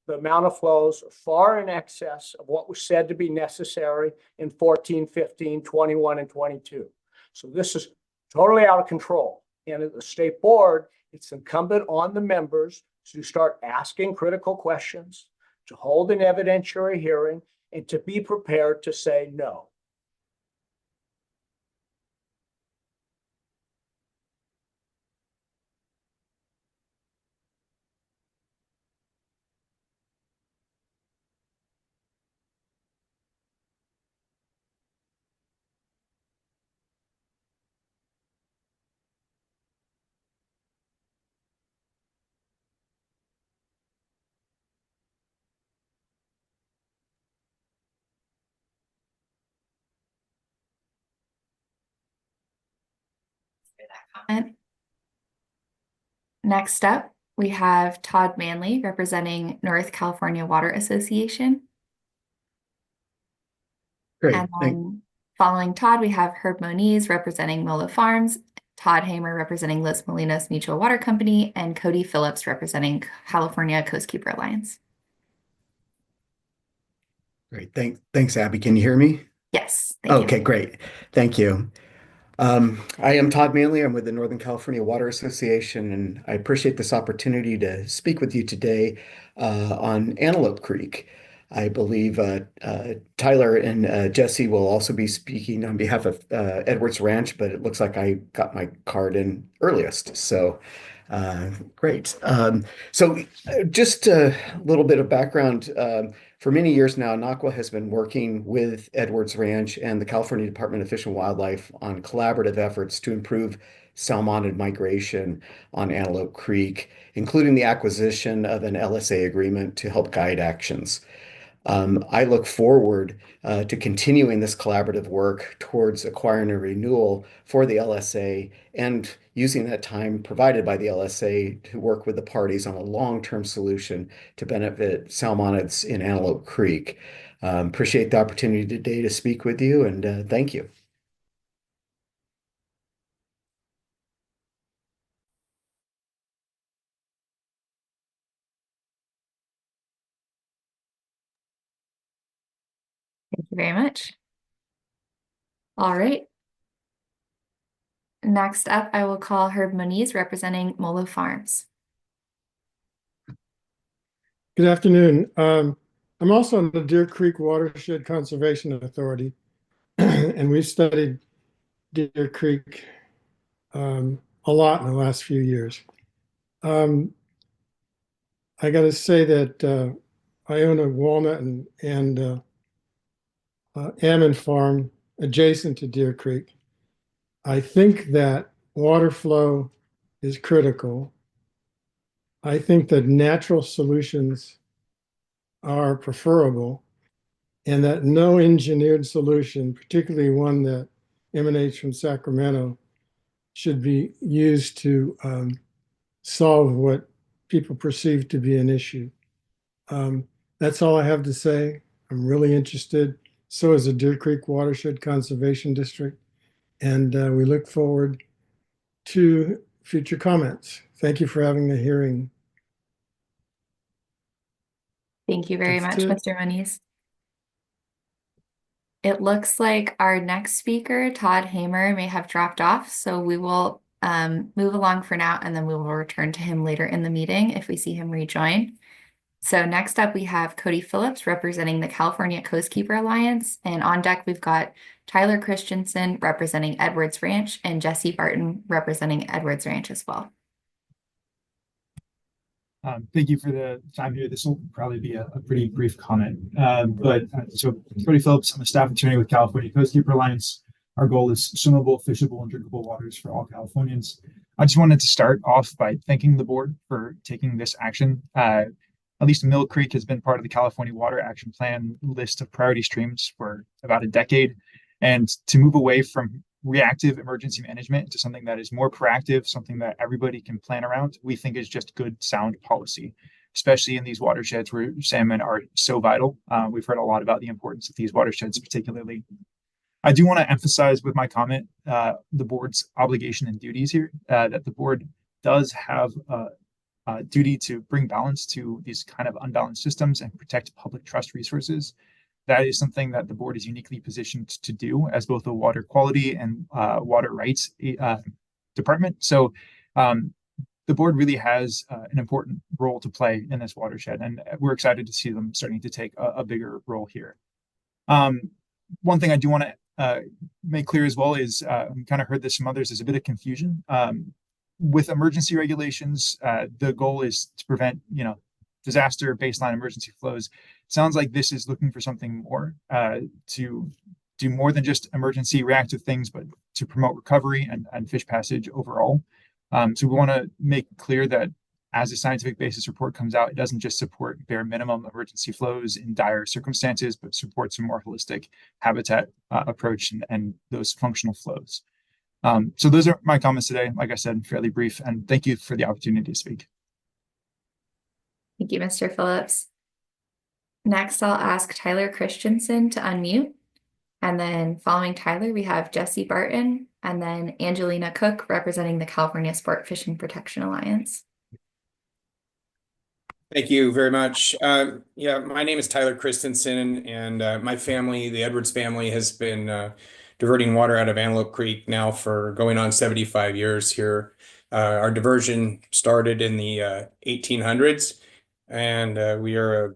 The amount of flows are far in excess of what was said to be necessary in 14, 15, 21, and 22. So this is totally out of control. And at the state board, it's incumbent on the members to start asking critical questions, to hold an evidentiary hearing, and to be prepared to say no. Next up, we have Todd Manley representing North California Water Association. Great. And then following Todd, we have Herb Moniz representing Mola Farms, Todd Hamer representing Los Molinos Mutual Water Company, and Cody Phillips representing California Coastkeeper Alliance. Great. Thanks, Abby. Can you hear me? Yes, thank you. Okay, great. Thank you. I am Todd Manley. I'm with the Northern California Water Association, and I appreciate this opportunity to speak with you today on Antelope Creek. I believe Tyler and Jesse will also be speaking on behalf of Edwards Ranch, but it looks like I got my card in earliest. So great. Just a little bit of background. For many years now, NACWA has been working with Edwards Ranch and the California Department of Fish and Wildlife on collaborative efforts to improve salmonid migration on Antelope Creek, including the acquisition of an LSA agreement to help guide actions. I look forward to continuing this collaborative work towards acquiring a renewal for the LSA and using that time provided by the LSA to work with the parties on a long-term solution to benefit salmonids in Antelope Creek. Appreciate the opportunity today to speak with you, and thank you. Thank you very much. All right. Next up, I will call Herb Moniz representing Molo Farms. Good afternoon. I'm also on the Deer Creek Watershed Conservation Authority, and we've studied Deer Creek a lot in the last few years. I got to say that I own a walnut and almond farm adjacent to Deer Creek. I think that water flow is critical. I think that natural solutions are preferable, and that no engineered solution, particularly one that emanates from Sacramento, should be used to solve what people perceive to be an issue. That's all I have to say. I'm really interested. So is the Deer Creek Watershed Conservation District, and we look forward to future comments. Thank you for having the hearing. Thank you very That's much, it. Mr. Moniz. It looks like our next speaker, Todd Hamer, may have dropped off, so we will move along for now, and then we will return to him later in the meeting if we see him rejoin. So next up, we have Cody Phillips representing the California Coastkeeper Alliance, and on deck, we've got Tyler Christensen representing Edwards Ranch and Jesse Barton representing Edwards Ranch as well. Thank you for the time here. This will probably be a pretty brief comment. So Cody Phillips, I'm a staff attorney with California Coastkeeper Alliance. Our goal is swimmable, fishable, and drinkable waters for all Californians. I just wanted to start off by thanking the board for taking this action. At least Mill Creek has been part of the California Water Action Plan list of priority streams for about a decade. And to move away from reactive emergency management to something that is more proactive, something that everybody can plan around, we think is just good, sound policy, especially in these watersheds where salmon are so vital. We've heard a lot about the importance of these watersheds particularly. I do want to emphasize with my comment the board's obligation and duties here, that the board does have a duty to bring balance to these kind of unbalanced systems and protect public trust resources. That is something that the board is uniquely positioned to do as both a water quality and water rights department. So the board really has an important role to play in this watershed, and we're excited to see them starting to take a bigger role here. One thing I do want to make clear as well is, we kind of heard this from others, there's a bit of confusion. With emergency regulations, the goal is to prevent, disaster baseline emergency flows. Sounds like this is looking for something more, to do more than just emergency reactive things, but to promote recovery and fish passage overall. So we want to make clear that as a scientific basis report comes out, it doesn't just support bare minimum emergency flows in dire circumstances, but supports a more holistic habitat approach and those functional flows. So those are my comments today. Like I said, fairly brief, and thank you for the opportunity to speak. Thank you, Mr. Phillips. Next, I'll ask Tyler Christensen to unmute. And then following Tyler, we have Jesse Barton and then Angelina Cook representing the California Sport Fishing Protection Alliance. Thank you very much. Yeah, my name is Tyler Christensen, and my family, the Edwards family, has been diverting water out of Antelope Creek now for going on 75 years here. Our diversion started in the 1800s, and we are a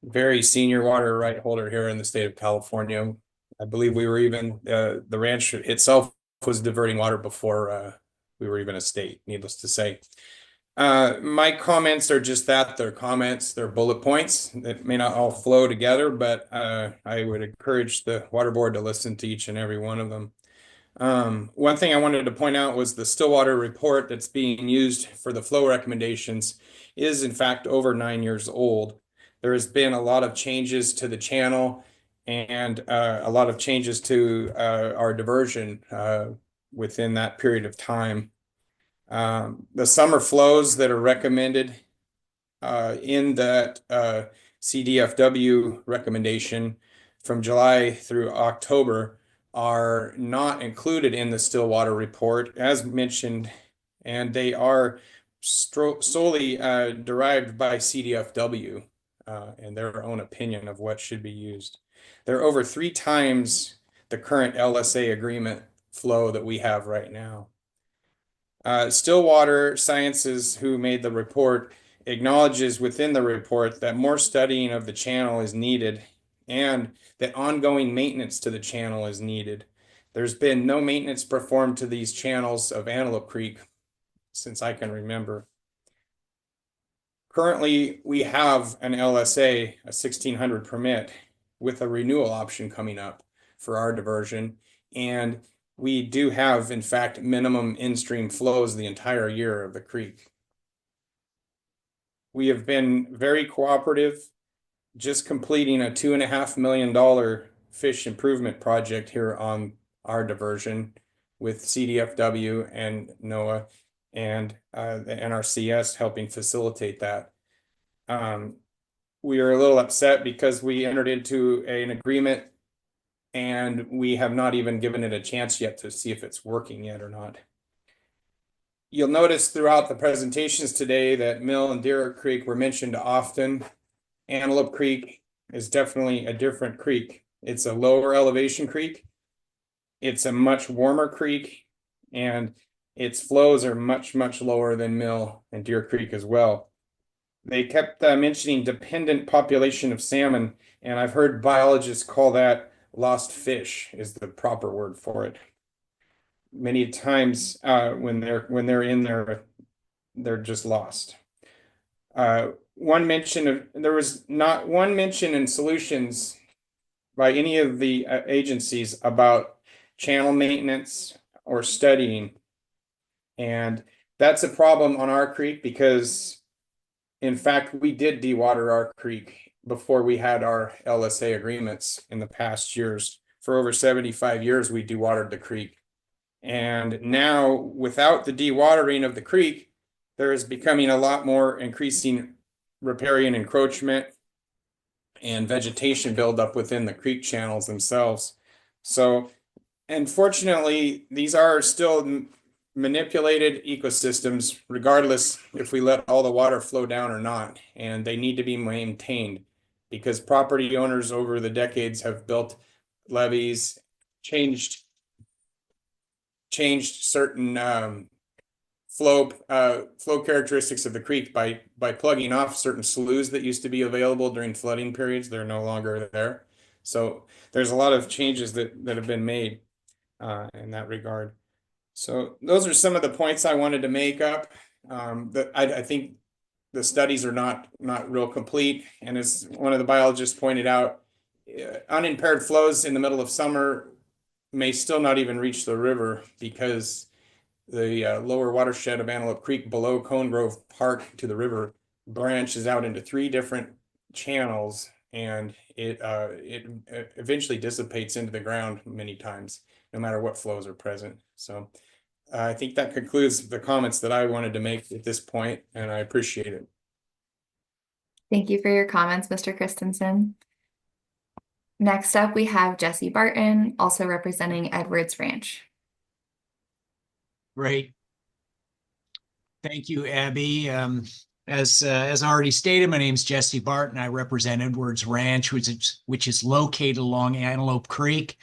very senior water right holder here in the state of California. I believe we were even, the ranch itself was diverting water before we were even a state, needless to say. My comments are just that, they're comments, they're bullet points that may not all flow together, but I would encourage the water board to listen to each and every one of them. One thing I wanted to point out was the Stillwater report that's being used for the flow recommendations is in fact over 9 years old. There has been a lot of changes to the channel and a lot of changes to our diversion within that period of time. The summer flows that are recommended in that CDFW recommendation from July through October are not included in the Stillwater report, as mentioned, and they are solely derived by CDFW and their own opinion of what should be used. They're over 3 times the current LSA agreement flow that we have right now. Stillwater Sciences, who made the report, acknowledges within the report that more studying of the channel is needed and that ongoing maintenance to the channel is needed. There's been no maintenance performed to these channels of Antelope Creek since I can remember. Currently, we have an LSA, a 1600 permit, with a renewal option coming up for our diversion, and we do have, in fact, minimum in-stream flows the entire year of the creek. We have been very cooperative, just completing a $2.5 million fish improvement project here on our diversion with CDFW and NOAA and the NRCS helping facilitate that. We are a little upset because we entered into an agreement and we have not even given it a chance yet to see if it's working yet or not. You'll notice throughout the presentations today that Mill and Deer Creek were mentioned often. Antelope Creek is definitely a different creek. It's a lower elevation creek. It's a much warmer creek, and its flows are much, much lower than Mill and Deer Creek as well. They kept mentioning dependent population of salmon, and I've heard biologists call that lost fish is the proper word for it. Many times when they're in there, they're just lost. There was not one mention in solutions by any of the agencies about channel maintenance or studying. And that's a problem on our creek because in fact, we did dewater our creek before we had our LSA agreements in the past years. For over 75 years, we dewatered the creek. And now, without the dewatering of the creek, there is becoming a lot more increasing riparian encroachment and vegetation buildup within the creek channels themselves. So, unfortunately, these are still manipulated ecosystems, regardless if we let all the water flow down or not, and they need to be maintained because property owners over the decades have built levees, changed certain flow characteristics of the creek by plugging off certain sloughs that used to be available during flooding periods. They're no longer there. So there's a lot of changes that have been made in that regard. So those are some of the points I wanted to make up. That I think the studies are not real complete. And as one of the biologists pointed out, unimpaired flows in the middle of summer may still not even reach the river because the lower watershed of Antelope Creek below Cone Grove Park to the river branches out into 3 different channels, and it eventually dissipates into the ground many times, no matter what flows are present. So I think that concludes the comments that I wanted to make at this point, and I appreciate it. Thank you for your comments, Mr. Christensen. Next up, we have Jesse Barton, also representing Edwards Ranch. Great. Thank you, Abby. As already stated, my name is Jesse Barton. I represent Edwards Ranch, which is located along Antelope Creek.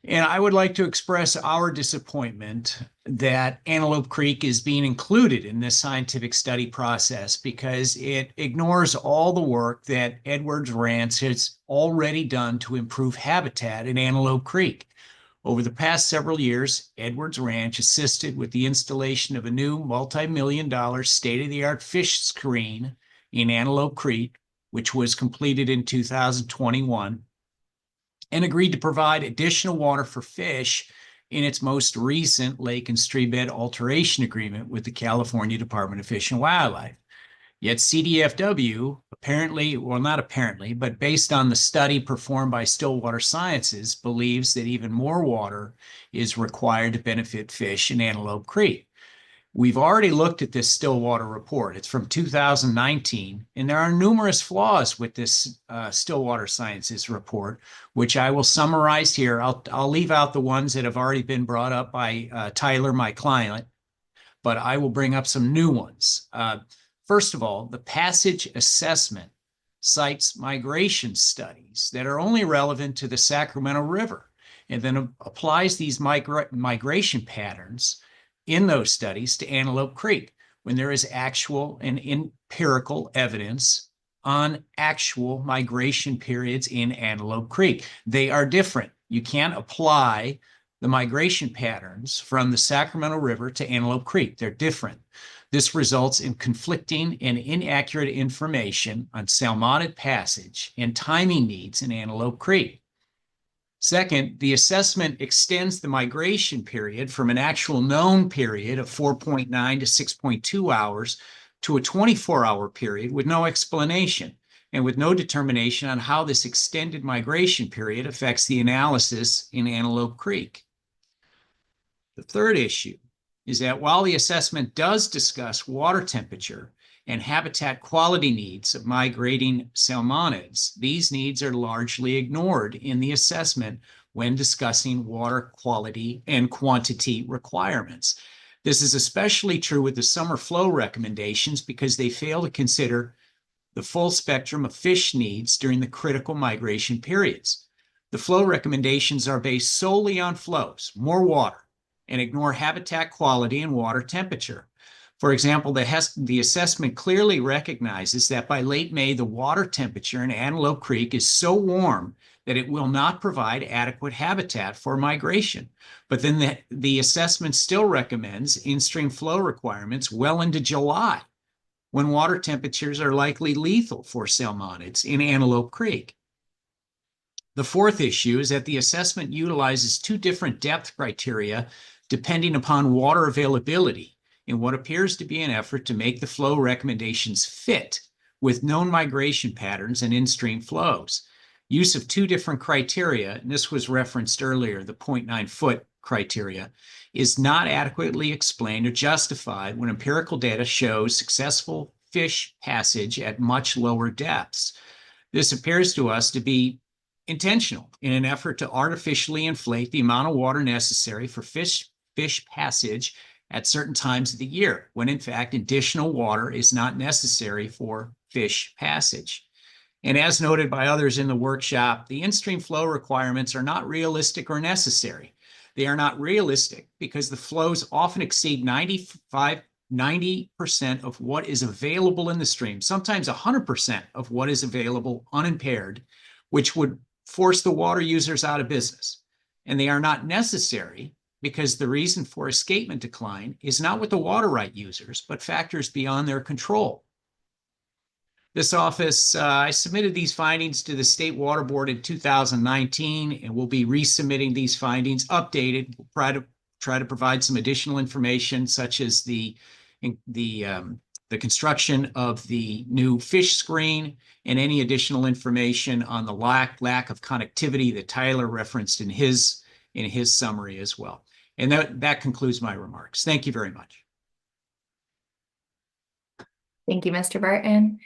And I would like to express our disappointment that Antelope Creek is being included in this scientific study process because it ignores all the work that Edwards Ranch has already done to improve habitat in Antelope Creek. Over the past several years, Edwards Ranch assisted with the installation of a new multi-million-dollar state-of-the-art fish screen in Antelope Creek, which was completed in 2021, and agreed to provide additional water for fish in its most recent lake and streambed alteration agreement with the California Department of Fish and Wildlife. Yet CDFW, apparently, well, not apparently, but based on the study performed by Stillwater Sciences, believes that even more water is required to benefit fish in Antelope Creek. We've already looked at this Stillwater report. It's from 2019, and there are numerous flaws with this Stillwater Sciences report, which I will summarize here. I'll leave out the ones that have already been brought up by Tyler, my client, but I will bring up some new ones. First of all, the passage assessment cites migration studies that are only relevant to the Sacramento River, and then applies these migration patterns in those studies to Antelope Creek when there is actual and empirical evidence on actual migration periods in Antelope Creek. They are different. You can't apply the migration patterns from the Sacramento River to Antelope Creek. They're different. This results in conflicting and inaccurate information on salmonid passage and timing needs in Antelope Creek. Second, the assessment extends the migration period from an actual known period of 4.9 to 6.2 hours to a 24-hour period with no explanation and with no determination on how this extended migration period affects the analysis in Antelope Creek. The third issue is that while the assessment does discuss water temperature and habitat quality needs of migrating salmonids, these needs are largely ignored in the assessment when discussing water quality and quantity requirements. This is especially true with the summer flow recommendations because they fail to consider the full spectrum of fish needs during the critical migration periods. The flow recommendations are based solely on flows, more water, and ignore habitat quality and water temperature. For example, the assessment clearly recognizes that by late May, the water temperature in Antelope Creek is so warm that it will not provide adequate habitat for migration. But then the assessment still recommends in-stream flow requirements well into July, when water temperatures are likely lethal for salmonids in Antelope Creek. The fourth issue is that the assessment utilizes two different depth criteria depending upon water availability in what appears to be an effort to make the flow recommendations fit with known migration patterns and in-stream flows. Use of two different criteria, and this was referenced earlier, the 0.9 foot criteria, is not adequately explained or justified when empirical data shows successful fish passage at much lower depths. This appears to us to be intentional in an effort to artificially inflate the amount of water necessary for fish passage at certain times of the year, when in fact additional water is not necessary for fish passage. And as noted by others in the workshop, the in-stream flow requirements are not realistic or necessary. They are not realistic because the flows often exceed 90% of what is available in the stream, sometimes 100% of what is available unimpaired, which would force the water users out of business. And they are not necessary because the reason for escapement decline is not with the water right users, but factors beyond their control. This office, I submitted these findings to the State Water Board in 2019, and we'll be resubmitting these findings updated. We'll try to provide some additional information, such as the construction of the new fish screen and any additional information on the lack of connectivity that Tyler referenced in his summary as well. And that concludes my remarks. Thank you very much. Thank you, Mr. Barton.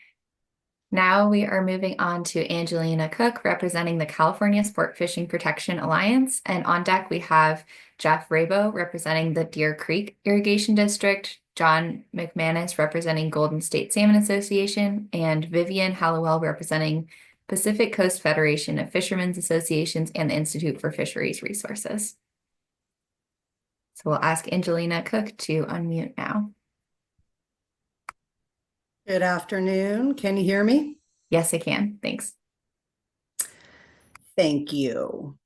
Now we are moving on to Angelina Cook, representing the California Sport Fishing Protection Alliance. And on deck, we have Jeff Rabo, representing the Deer Creek Irrigation District, John McManus, representing Golden State Salmon Association, and Vivian Hallowell, representing Pacific Coast Federation of Fishermen's Associations and the Institute for Fisheries Resources. So we'll ask Angelina Cook to unmute now. Good afternoon. Can you hear me? Yes, I can. Thanks. Thank you.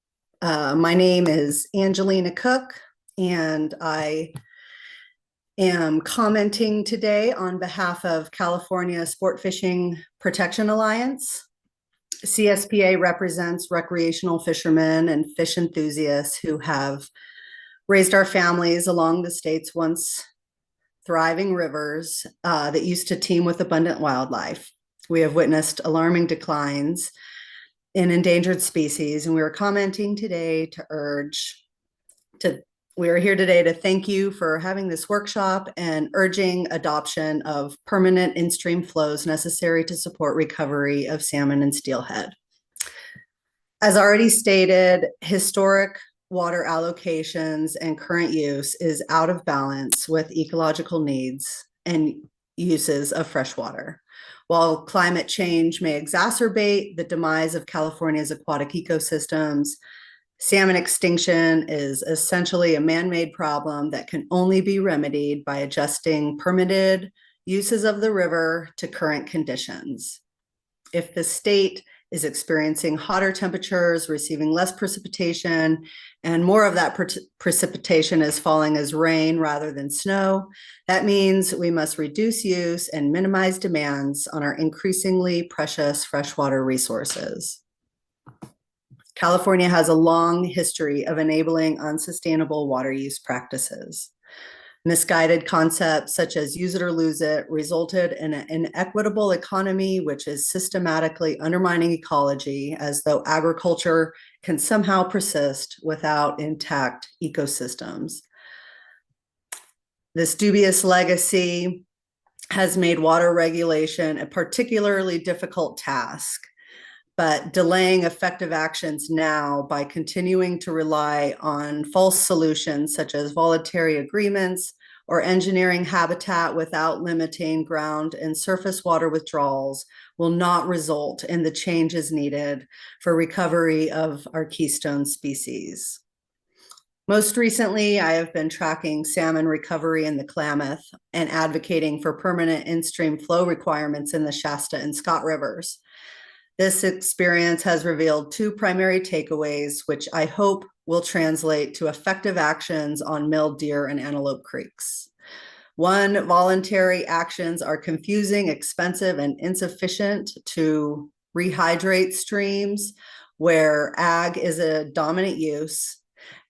My name is Angelina Cook, and I am commenting today on behalf of California Sport Fishing Protection Alliance. CSPA represents recreational fishermen and fish enthusiasts who have raised our families along the state's once thriving rivers that used to teem with abundant wildlife. We have witnessed alarming declines in endangered species, and we are commenting today we are here today to thank you for having this workshop and urging adoption of permanent in-stream flows necessary to support recovery of salmon and steelhead. As already stated, historic water allocations and current use is out of balance with ecological needs and uses of fresh water. While climate change may exacerbate the demise of California's aquatic ecosystems, salmon extinction is essentially a man-made problem that can only be remedied by adjusting permitted uses of the river to current conditions. If the state is experiencing hotter temperatures, receiving less precipitation, and more of that precipitation is falling as rain rather than snow, that means we must reduce use and minimize demands on our increasingly precious freshwater resources. California has a long history of enabling unsustainable water use practices. Misguided concepts such as use it or lose it resulted in an inequitable economy, which is systematically undermining ecology, as though agriculture can somehow persist without intact ecosystems. This dubious legacy has made water regulation a particularly difficult task, but delaying effective actions now by continuing to rely on false solutions such as voluntary agreements or engineering habitat without limiting ground and surface water withdrawals will not result in the changes needed for recovery of our keystone species. Most recently, I have been tracking salmon recovery in the Klamath and advocating for permanent in-stream flow requirements in the Shasta and Scott rivers. This experience has revealed two primary takeaways, which I hope will translate to effective actions on Mill, Deer, and Antelope creeks. One, voluntary actions are confusing, expensive, and insufficient to rehydrate streams where ag is a dominant use.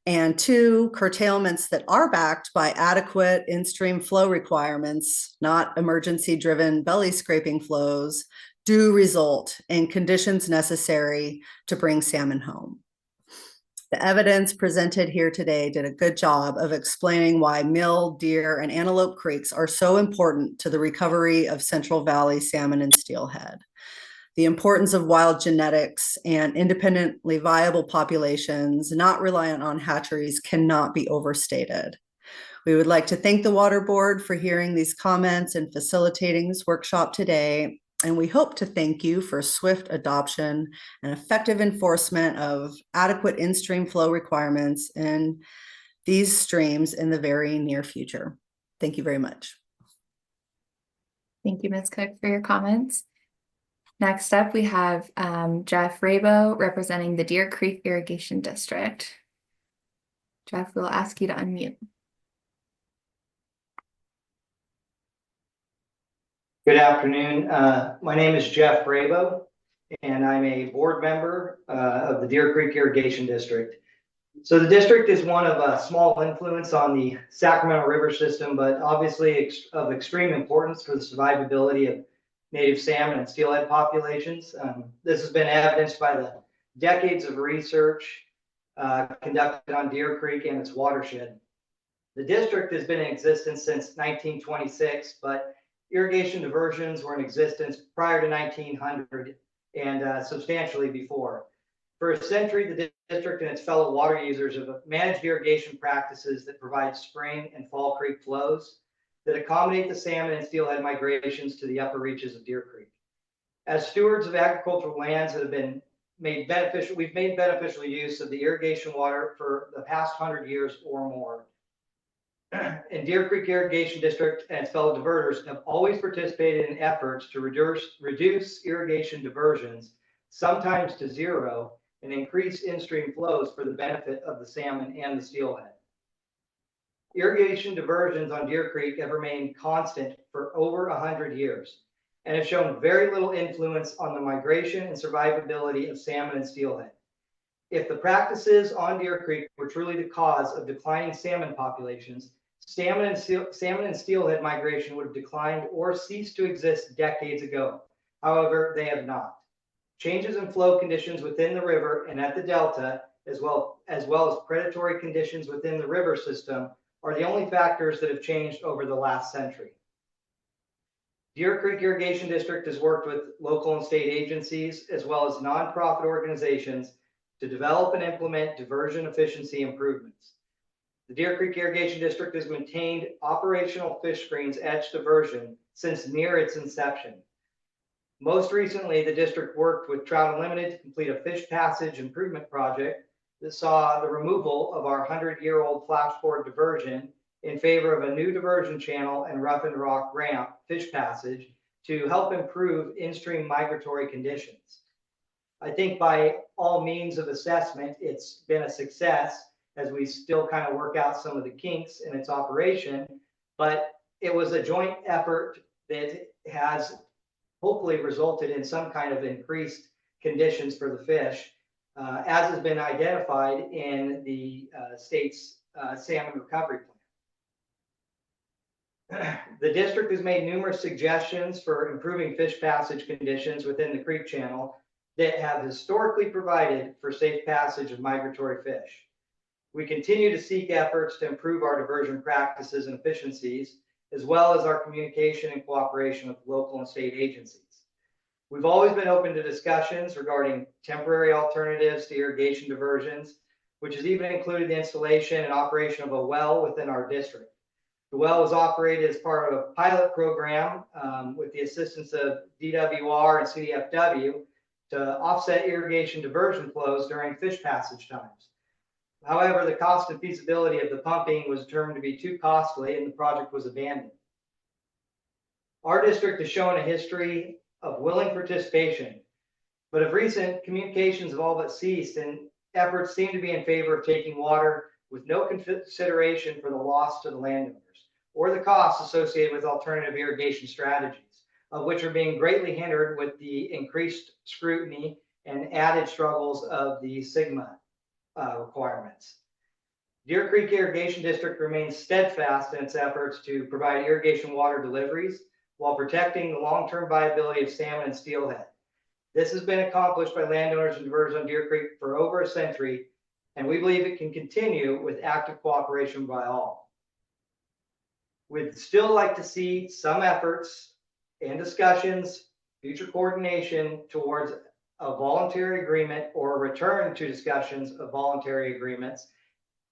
And two, curtailments that are backed by adequate in-stream flow requirements, not emergency-driven belly scraping flows, do result in conditions necessary to bring salmon home. The evidence presented here today did a good job of explaining why Mill, Deer, and Antelope creeks are so important to the recovery of Central Valley salmon and steelhead. The importance of wild genetics and independently viable populations not reliant on hatcheries cannot be overstated. We would like to thank the Water Board for hearing these comments and facilitating this workshop today. And we hope to thank you for swift adoption and effective enforcement of adequate in-stream flow requirements in these streams in the very near future. Thank you very much. Thank you, Ms. Cook, for your comments. Next up, we have Jeff Rabo representing the Deer Creek Irrigation District. Jeff, we'll ask you to unmute. Good afternoon. My name is Jeff Rabo, and I'm a board member of the Deer Creek Irrigation District. So the district is one of small influence on the Sacramento River system, but obviously of extreme importance for the survivability of native salmon and steelhead populations. This has been evidenced by the decades of research conducted on Deer Creek and its watershed. The district has been in existence since 1926, but irrigation diversions were in existence prior to 1900 and substantially before. For a century, the district and its fellow water users have managed irrigation practices that provide spring and fall creek flows that accommodate the salmon and steelhead migrations to the upper reaches of Deer Creek. As stewards of agricultural lands that have been made beneficial, we've made beneficial use of the irrigation water for the past 100 years or more. And Deer Creek Irrigation District and its fellow diverters have always participated in efforts to reduce irrigation diversions, sometimes to zero, and increase in-stream flows for the benefit of the salmon and the steelhead. Irrigation diversions on Deer Creek have remained constant for over 100 years and have shown very little influence on the migration and survivability of salmon and steelhead. If the practices on Deer Creek were truly the cause of declining salmon populations, salmon and steelhead migration would have declined or ceased to exist decades ago. However, they have not. Changes in flow conditions within the river and at the delta, as well as predatory conditions within the river system, are the only factors that have changed over the last century. Deer Creek Irrigation District has worked with local and state agencies, as well as nonprofit organizations, to develop and implement diversion efficiency improvements. The Deer Creek Irrigation District has maintained operational fish screens edge diversion since near its inception. Most recently, the district worked with Trout Unlimited to complete a fish passage improvement project that saw the removal of our 100-year-old flashboard diversion in favor of a new diversion channel and roughened rock ramp fish passage to help improve in-stream migratory conditions. I think by all means of assessment, it's been a success as we still kind of work out some of the kinks in its operation, but it was a joint effort that has hopefully resulted in some kind of increased conditions for the fish, as has been identified in the state's salmon recovery plan. The district has made numerous suggestions for improving fish passage conditions within the creek channel that have historically provided for safe passage of migratory fish. We continue to seek efforts to improve our diversion practices and efficiencies, as well as our communication and cooperation with local and state agencies. We've always been open to discussions regarding temporary alternatives to irrigation diversions, which has even included the installation and operation of a well within our district. The well was operated as part of a pilot program with the assistance of DWR and CDFW to offset irrigation diversion flows during fish passage times. However, the cost and feasibility of the pumping was determined to be too costly and the project was abandoned. Our district has shown a history of willing participation, but of recent, communications have all but ceased and efforts seem to be in favor of taking water with no consideration for the loss to the landowners or the costs associated with alternative irrigation strategies, of which are being greatly hindered with the increased scrutiny and added struggles of the SGMA requirements. Deer Creek Irrigation District remains steadfast in its efforts to provide irrigation water deliveries while protecting the long-term viability of salmon and steelhead. This has been accomplished by landowners and diverters on Deer Creek for over a century, and we believe it can continue with active cooperation by all. We'd still like to see some efforts and discussions, future coordination towards a voluntary agreement or a return to discussions of voluntary agreements,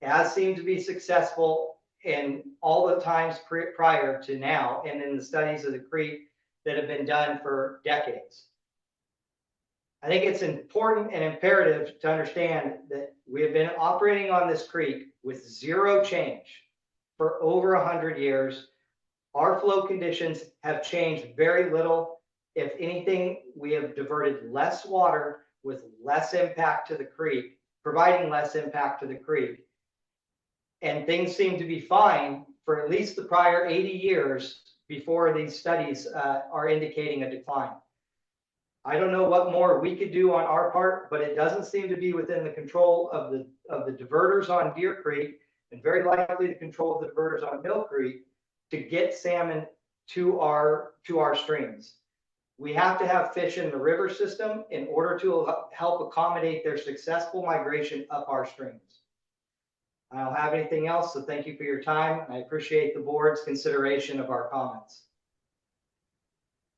as seemed to be successful in all the times prior to now and in the studies of the creek that have been done for decades. I think it's important and imperative to understand that we have been operating on this creek with zero change for over 100 years. Our flow conditions have changed very little. If anything, we have diverted less water with less impact to the creek, providing less impact to the creek. And things seem to be fine for at least the prior 80 years before these studies are indicating a decline. I don't know what more we could do on our part, but it doesn't seem to be within the control of the diverters on Deer Creek, and very likely the control of the diverters on Mill Creek, to get salmon to our streams. We have to have fish in the river system in order to help accommodate their successful migration up our streams. I don't have anything else, so thank you for your time. I appreciate the board's consideration of our comments.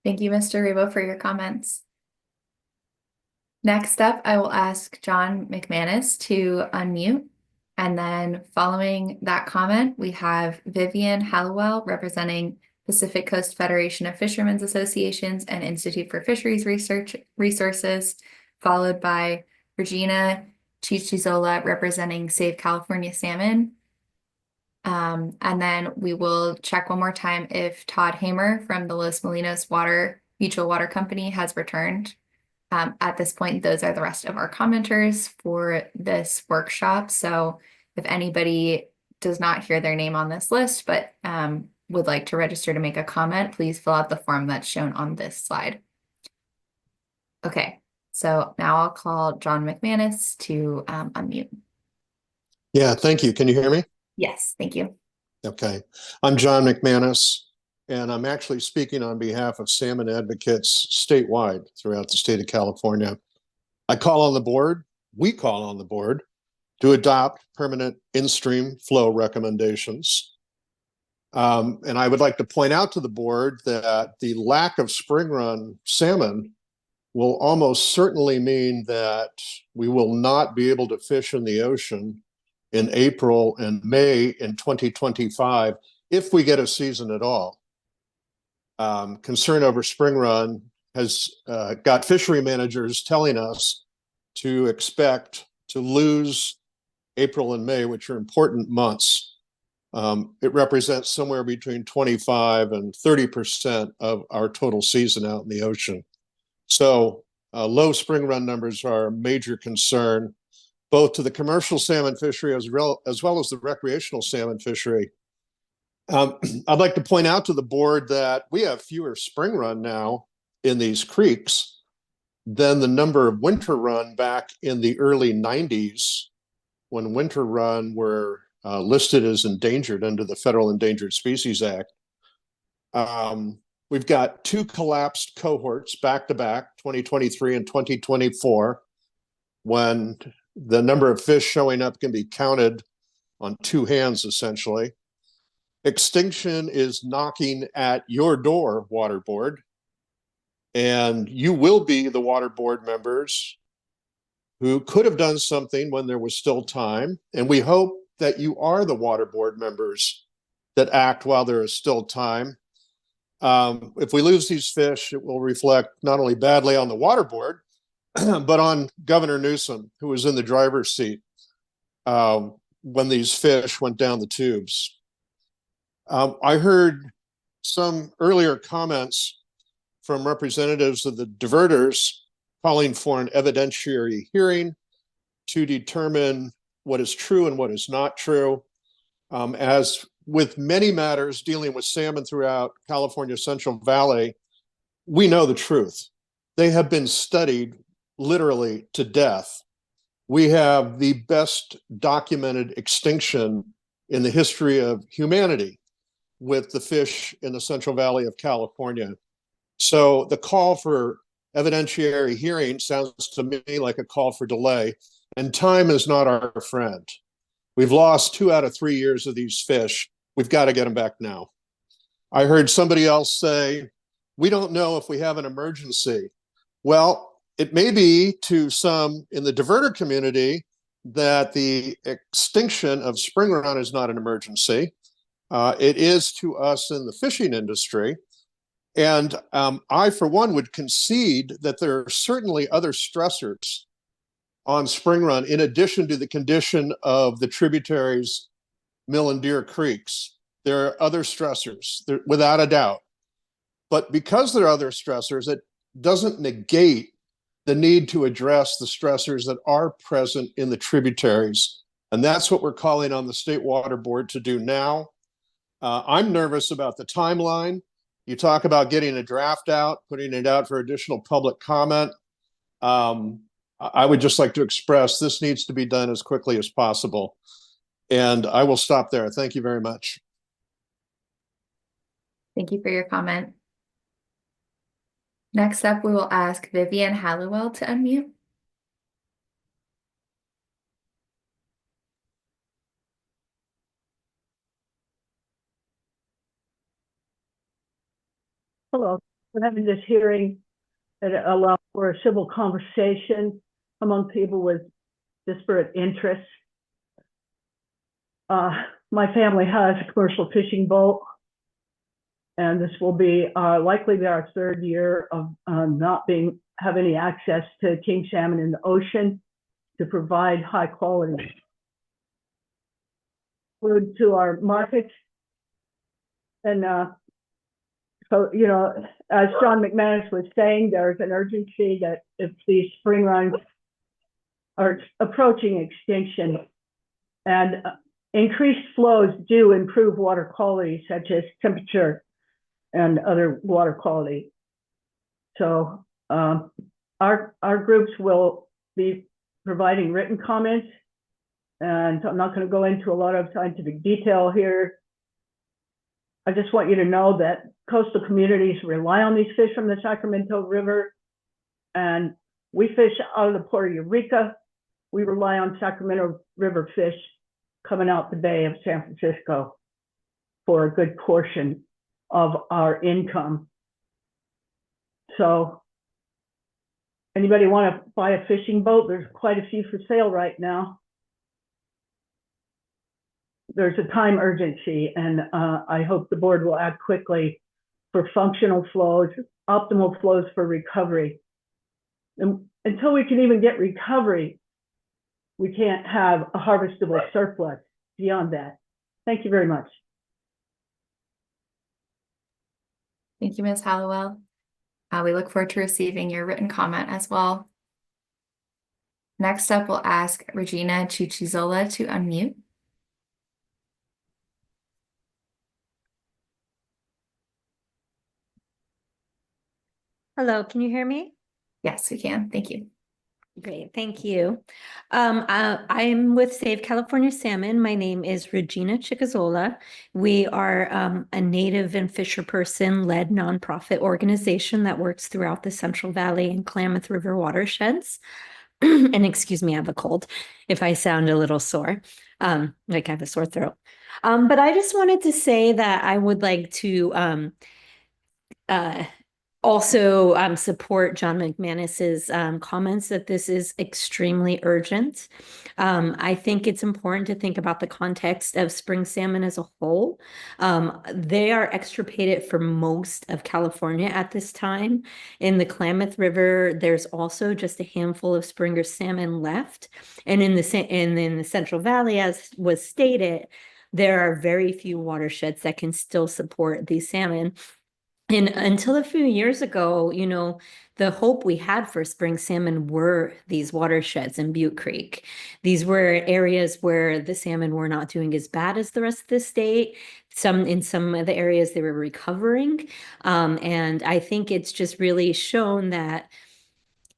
Thank you, Mr. Rebo, for your comments. Next up, I will ask John McManus to unmute. And then following that comment, we have Vivian Hallowell representing Pacific Coast Federation of Fishermen's Associations and Institute for Fisheries Resources, followed by Regina Chichizola representing Save California Salmon. And then we will check one more time if Todd Hamer from the Los Molinos Mutual Water Company has returned. At this point, those are the rest of our commenters for this workshop. So if anybody does not hear their name on this list, but would like to register to make a comment, please fill out the form that's shown on this slide. Okay, so now I'll call John McManus to unmute. Yeah, thank you. Can you hear me? Yes, thank you. Okay. I'm John McManus, and I'm actually speaking on behalf of salmon advocates statewide throughout the state of California. We call on the board to adopt permanent in-stream flow recommendations. And I would like to point out to the board that the lack of spring run salmon will almost certainly mean that we will not be able to fish in the ocean in April and May in 2025 if we get a season at all. Concern over spring run has got fishery managers telling us to expect to lose April and May, which are important months. It represents somewhere between 25 and 30% of our total season out in the ocean. So low spring run numbers are a major concern, both to the commercial salmon fishery as well as the recreational salmon fishery. I'd like to point out to the board that we have fewer spring run now in these creeks than the number of winter run back in the early 90s, when winter run were listed as endangered under the Federal Endangered Species Act. We've got two collapsed cohorts back to back, 2023 and 2024, when the number of fish showing up can be counted on two hands, essentially. Extinction is knocking at your door, Water Board, and you will be the Water Board members who could have done something when there was still time. And we hope that you are the Water Board members that act while there is still time. If we lose these fish, it will reflect not only badly on the Water Board, but on Governor Newsom, who was in the driver's seat when these fish went down the tubes. I heard some earlier comments from representatives of the diverters calling for an evidentiary hearing to determine what is true and what is not true. As with many matters dealing with salmon throughout California Central Valley, we know the truth. They have been studied literally to death. We have the best documented extinction in the history of humanity with the fish in the Central Valley of California. So the call for evidentiary hearing sounds to me like a call for delay, and time is not our friend. We've lost 2 out of 3 years of these fish. We've got to get them back now. I heard somebody else say, we don't know if we have an emergency. Well, it may be to some in the diverter community that the extinction of spring run is not an emergency. It is to us in the fishing industry. And I, for one, would concede that there are certainly other stressors on spring run, in addition to the condition of the tributaries, Mill and Deer Creeks. There are other stressors, without a doubt. But because there are other stressors, it doesn't negate the need to address the stressors that are present in the tributaries. And that's what we're calling on the State Water Board to do now. I'm nervous about the timeline. You talk about getting a draft out, putting it out for additional public comment. I would just like to express this needs to be done as quickly as possible. And I will stop there. Thank you very much. Thank you for your comment. Next up, we will ask Vivian Hallowell to unmute. Hello, we're having this hearing that allows for a civil conversation among people with disparate interests. My family has a commercial fishing boat, and this will be likely be our third year of not have any access to king salmon in the ocean to provide high quality food to our markets. And so, you know, as John McManus was saying, there's an urgency that if these spring runs are approaching extinction, and increased flows do improve water quality, such as temperature and other water quality. So our groups will be providing written comments, and I'm not going to go into a lot of scientific detail here. I just want you to know that coastal communities rely on these fish from the Sacramento River, and we fish out of the Port of Eureka. We rely on Sacramento River fish coming out the Bay of San Francisco for a good portion of our income. So anybody want to buy a fishing boat? There's quite a few for sale right now. There's a time urgency, and I hope the board will act quickly for functional flows, optimal flows for recovery. And until we can even get recovery, we can't have a harvestable surplus beyond that. Thank you very much. Thank you, Ms. Hallowell. We look forward to receiving your written comment as well. Next up, we'll ask Regina Ciuccizola to unmute. Hello, can you hear me? Yes, we can. Thank you. Great, thank you. I'm with Save California Salmon. My name is Regina Ciuccizola. We are a native and fisher person-led nonprofit organization that works throughout the Central Valley and Klamath River watersheds. And excuse me, I have a cold if I sound a little sore, like I have a sore throat. But I just wanted to say that I would like to also support John McManus's comments that this is extremely urgent. I think it's important to think about the context of spring salmon as a whole. They are extirpated for most of California at this time. In the Klamath River, there's also just a handful of Springer salmon left. And in the Central Valley, as was stated, there are very few watersheds that can still support these salmon. And until a few years ago, you know, the hope we had for spring salmon were these watersheds in Butte Creek. These were areas where the salmon were not doing as bad as the rest of the state. In some of the areas they were recovering. And I think it's just really shown that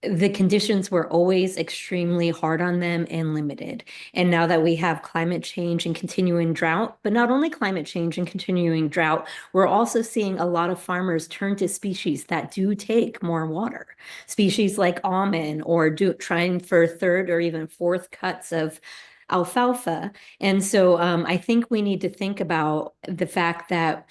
the conditions were always extremely hard on them and limited. And now that we have climate change and continuing drought, but not only climate change and continuing drought, we're also seeing a lot of farmers turn to species that do take more water. Species like almond, or trying for third or even fourth cuts of alfalfa. And so I think we need to think about the fact that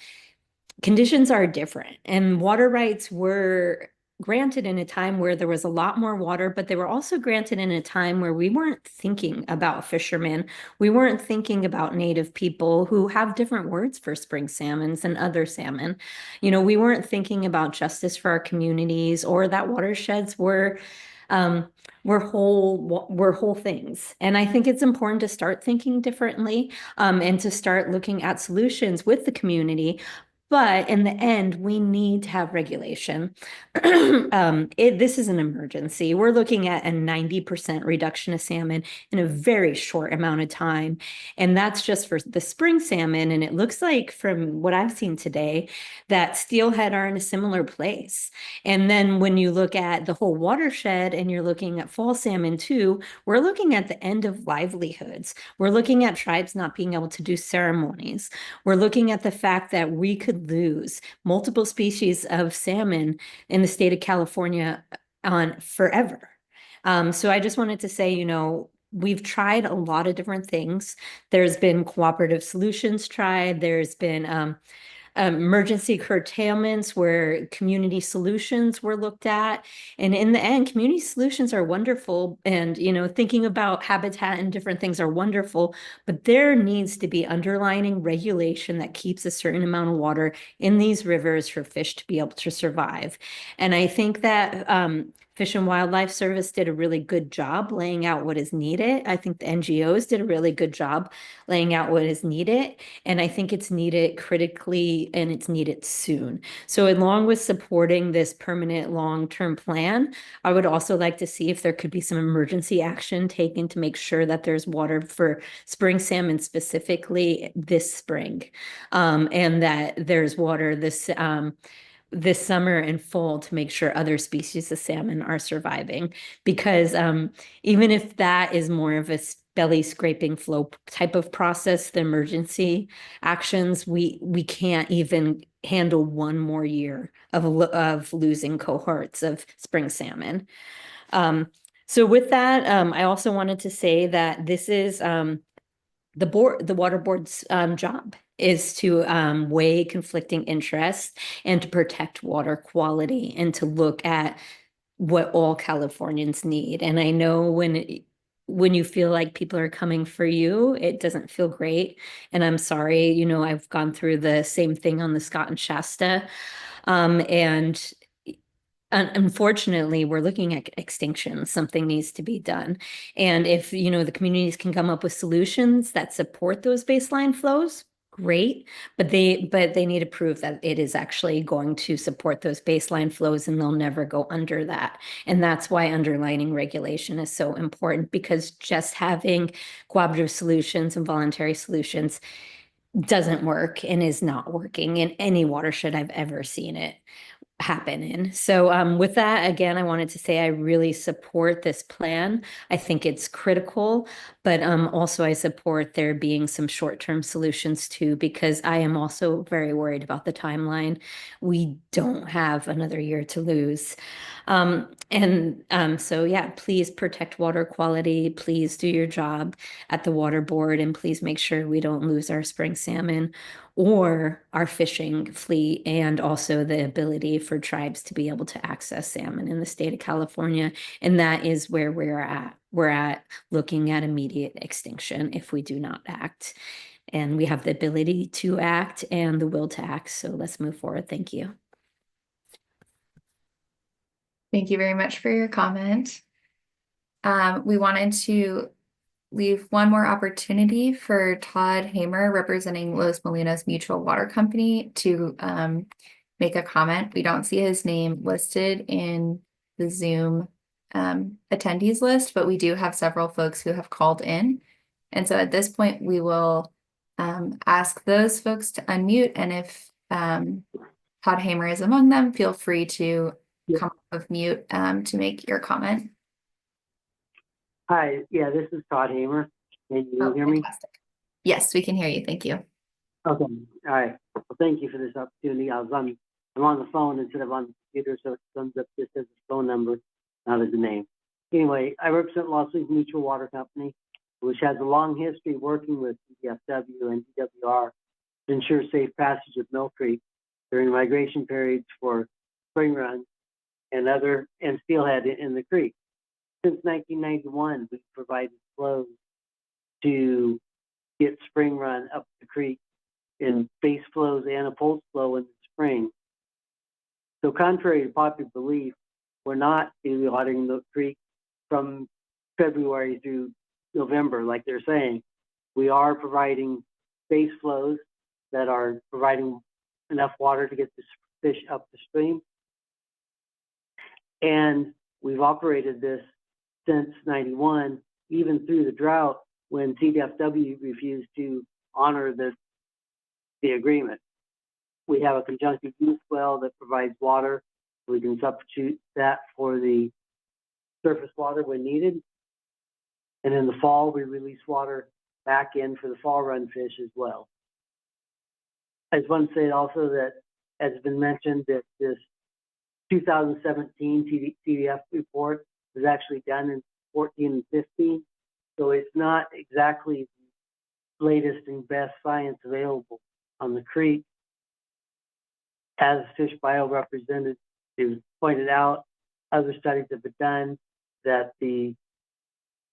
conditions are different, and water rights were granted in a time where there was a lot more water, but they were also granted in a time where we weren't thinking about fishermen. We weren't thinking about native people who have different words for spring salmons and other salmon. You know, we weren't thinking about justice for our communities, or that watersheds were whole things. And I think it's important to start thinking differently, and to start looking at solutions with the community. But in the end, we need to have regulation. This is an emergency. We're looking at a 90% reduction of salmon in a very short amount of time. And that's just for the spring salmon. And it looks like, from what I've seen today, that steelhead are in a similar place. And then when you look at the whole watershed and you're looking at fall salmon too, we're looking at the end of livelihoods. We're looking at tribes not being able to do ceremonies. We're looking at the fact that we could lose multiple species of salmon in the state of California on forever. So I just wanted to say, you know, we've tried a lot of different things. There's been cooperative solutions tried. There's been emergency curtailments where community solutions were looked at. And in the end, community solutions are wonderful. And, thinking about habitat and different things are wonderful, but there needs to be underlining regulation that keeps a certain amount of water in these rivers for fish to be able to survive. And I think that Fish and Wildlife Service did a really good job laying out what is needed. I think the NGOs did a really good job laying out what is needed. And I think it's needed critically and it's needed soon. So along with supporting this permanent long-term plan, I would also like to see if there could be some emergency action taken to make sure that there's water for spring salmon specifically this spring, and that there's water this summer and fall to make sure other species of salmon are surviving. Because even if that is more of a belly scraping flow type of process, the emergency actions, we can't even handle one more year of losing cohorts of spring salmon. So with that, I also wanted to say that this is the water board's job is to weigh conflicting interests and to protect water quality and to look at what all Californians need. And I know when you feel like people are coming for you, it doesn't feel great. And I'm sorry, I've gone through the same thing on the Scott and Shasta. And unfortunately, we're looking at extinction. Something needs to be done. And if, the communities can come up with solutions that support those baseline flows, great. But they need to prove that it is actually going to support those baseline flows and they'll never go under that. And that's why underlining regulation is so important, because just having cooperative solutions and voluntary solutions doesn't work and is not working in any watershed I've ever seen it happen in. So with that, again, I wanted to say I really support this plan. I think it's critical, but also I support there being some short-term solutions too, because I am also very worried about the timeline. We don't have another year to lose. So yeah, please protect water quality. Please do your job at the water board, and please make sure we don't lose our spring salmon or our fishing fleet, and also the ability for tribes to be able to access salmon in the state of California. And that is where we're at. We're at looking at immediate extinction if we do not act. And we have the ability to act and the will to act. So let's move forward. Thank you. Thank you very much for your comment. We wanted to leave one more opportunity for Todd Hamer, representing Los Molinos Mutual Water Company, to make a comment. We don't see his name listed in the Zoom attendees list, but we do have several folks who have called in. And so at this point, we will ask those folks to unmute. And if Todd Hamer is among them, feel free to come off of mute to make your comment. Hi, yeah, this is Todd Hamer. Can you hear me? Fantastic. Yes, we can hear you. Thank you. Okay, all right. Well, thank you for this opportunity. I'm on the phone instead of on the computer, so it comes up just as a phone number, not as a name. Anyway, I represent Los Molinos Mutual Water Company, which has a long history working with DFW and DWR to ensure safe passage of Mill Creek during migration periods for spring runs and steelhead in the creek. Since 1991, we've provided flows to get spring run up the creek in base flows and a pulse flow in the spring. So contrary to popular belief, we're not watering the creek from February through November, like they're saying. We are providing base flows that are providing enough water to get the fish up the stream. And we've operated this since 91, even through the drought when CDFW refused to honor the agreement. We have a conjunctive use well that provides water. We can substitute that for the surface water when needed. And in the fall, we release water back in for the fall run fish as well. I just want to say also that, as has been mentioned, that this 2017 TDF report was actually done in 14 and 15. So it's not exactly the latest and best science available on the creek. As fish bio representative pointed out, other studies have been done that the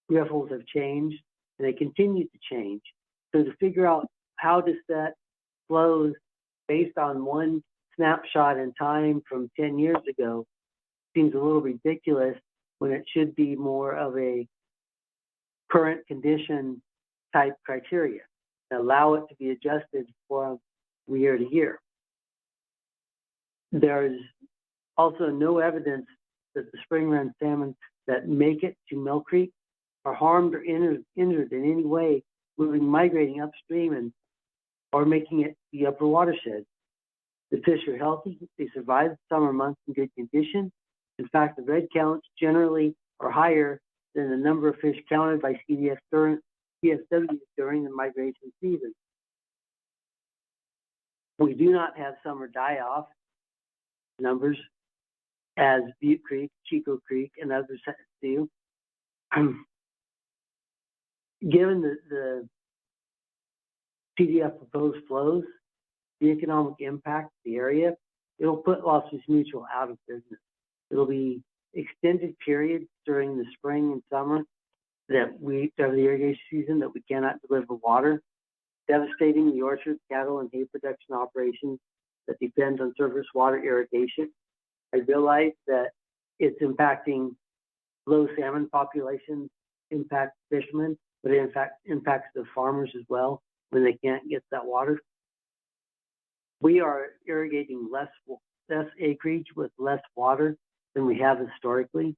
riffles have changed and they continue to change. So to figure out how to set flows based on one snapshot in time from 10 years ago seems a little ridiculous when it should be more of a current condition type criteria and allow it to be adjusted from year to year. There's also no evidence that the spring run salmon that make it to Mill Creek are harmed or injured in any way, migrating upstream or making it the upper watershed. The fish are healthy, they survive the summer months in good condition. In fact, the red counts generally are higher than the number of fish counted by CSW during the migration season. We do not have summer die-off numbers as Butte Creek, Chico Creek, and others do. Given the CDF proposed flows, the economic impact of the area, it'll put Los Luis Mutual out of business. It'll be extended periods during the spring and summer during the irrigation season that we cannot deliver water, devastating the orchard, cattle, and hay production operations that depend on surface water irrigation. I realize that it's impacting low salmon populations, impacts fishermen, but it in fact impacts the farmers as well when they can't get that water. We are irrigating less acreage with less water than we have historically.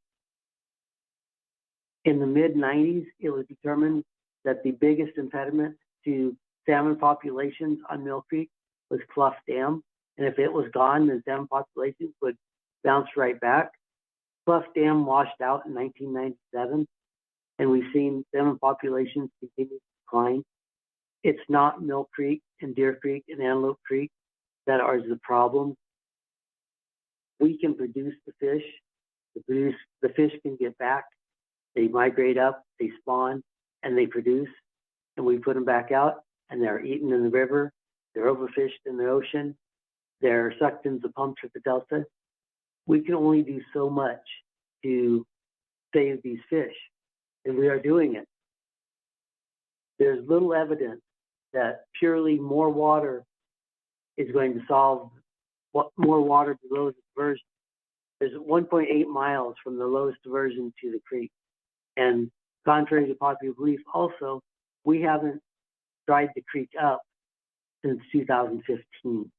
In the mid-90s, it was determined that the biggest impediment to salmon populations on Mill Creek was Clough Dam. And if it was gone, the salmon populations would bounce right back. Clough Dam washed out in 1997, and we've seen salmon populations continue to decline. It's not Mill Creek and Deer Creek and Antelope Creek that are the problem. We can produce the fish. The fish can get back. They migrate up, they spawn, and they produce, and we put them back out, and they're eaten in the river. They're overfished in the ocean. They're sucked into the pumps at the delta. We can only do so much to save these fish, and we are doing it. There's little evidence that purely more water is going to solve more water below the diversion. There's 1.8 miles from the lowest diversion to the creek. And contrary to popular belief, also, we haven't dried the creek up since 2015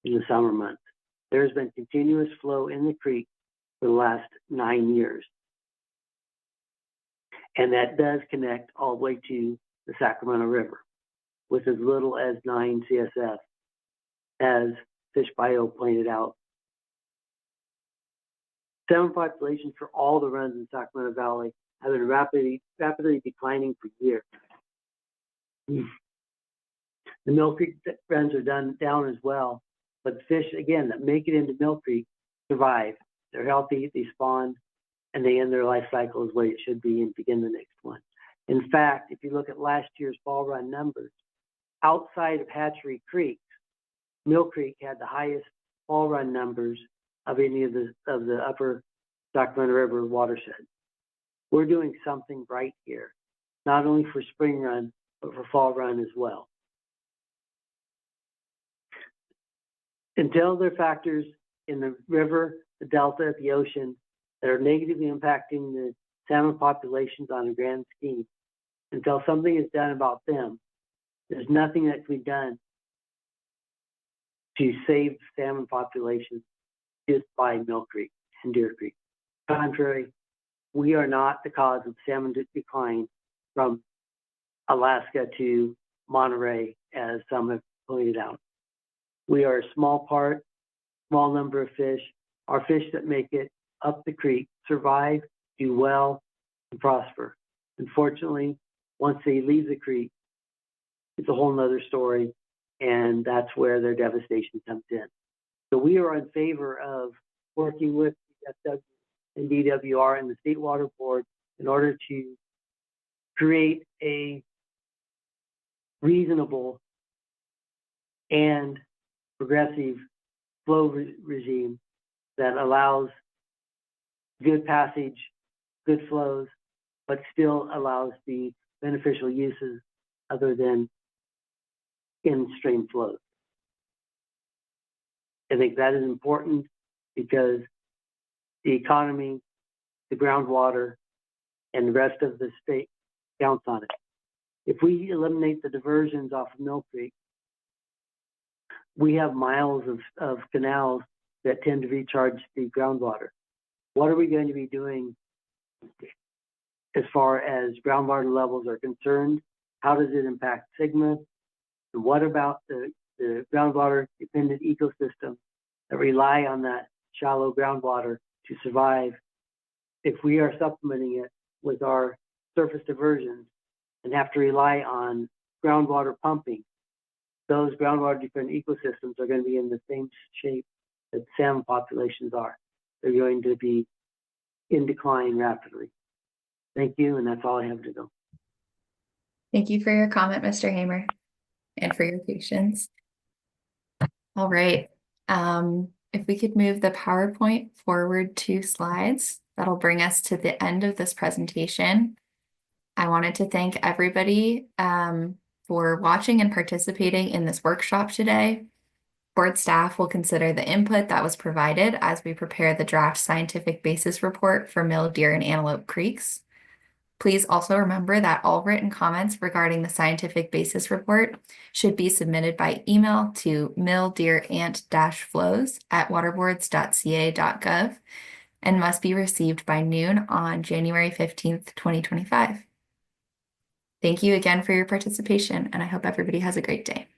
in the summer months. There's been continuous flow in the creek for the last 9 years. And that does connect all the way to the Sacramento River with as little as 9 CSF, as Fish Bio pointed out. Salmon populations for all the runs in Sacramento Valley have been rapidly declining for years. The Mill Creek runs are down as well, but the fish, again, that make it into Mill Creek survive. They're healthy, they spawn, and they end their life cycle as way it should be and begin the next one. In fact, if you look at last year's fall run numbers, outside of Hatchery Creek, Mill Creek had the highest fall run numbers of any of the upper Sacramento River watershed. We're doing something right here, not only for spring run, but for fall run as well. Until there are factors in the river, the delta, the ocean that are negatively impacting the salmon populations on a grand scheme, until something is done about them, there's nothing that can be done to save salmon populations just by Mill Creek and Deer Creek. Contrary, we are not the cause of salmon decline from Alaska to Monterey, as some have pointed out. We are a small number of fish. Our fish that make it up the creek survive, do well, and prosper. Unfortunately, once they leave the creek, it's a whole nother story, and that's where their devastation comes in. So we are in favor of working with the FW and DWR and the State Water Board in order to create a reasonable and progressive flow regime that allows good passage, good flows, but still allows the beneficial uses other than in-stream flows. I think that is important because the economy, the groundwater, and the rest of the state counts on it. If we eliminate the diversions off of Mill Creek, we have miles of canals that tend to recharge the groundwater. What are we going to be doing as far as groundwater levels are concerned? How does it impact Sigma? And what about the groundwater dependent ecosystems that rely on that shallow groundwater to survive if we are supplementing it with our surface diversions and have to rely on groundwater pumping? Those groundwater dependent ecosystems are going to be in the same shape that salmon populations are. They're going to be in decline rapidly. Thank you, and that's all I have to go. Thank you for your comment, Mr. Hamer, and for your patience. All right. If we could move the PowerPoint forward 2 slides, that'll bring us to the end of this presentation. I wanted to thank everybody for watching and participating in this workshop today. Board staff will consider the input that was provided as we prepare the draft scientific basis report for Mill, Deer, and Antelope Creeks. Please also remember that all written comments regarding the scientific basis report should be submitted by email to milldeerant-flows@waterboards.ca.gov and must be received by noon on January 15th, 2025. Thank you again for your participation, and I hope everybody has a great day.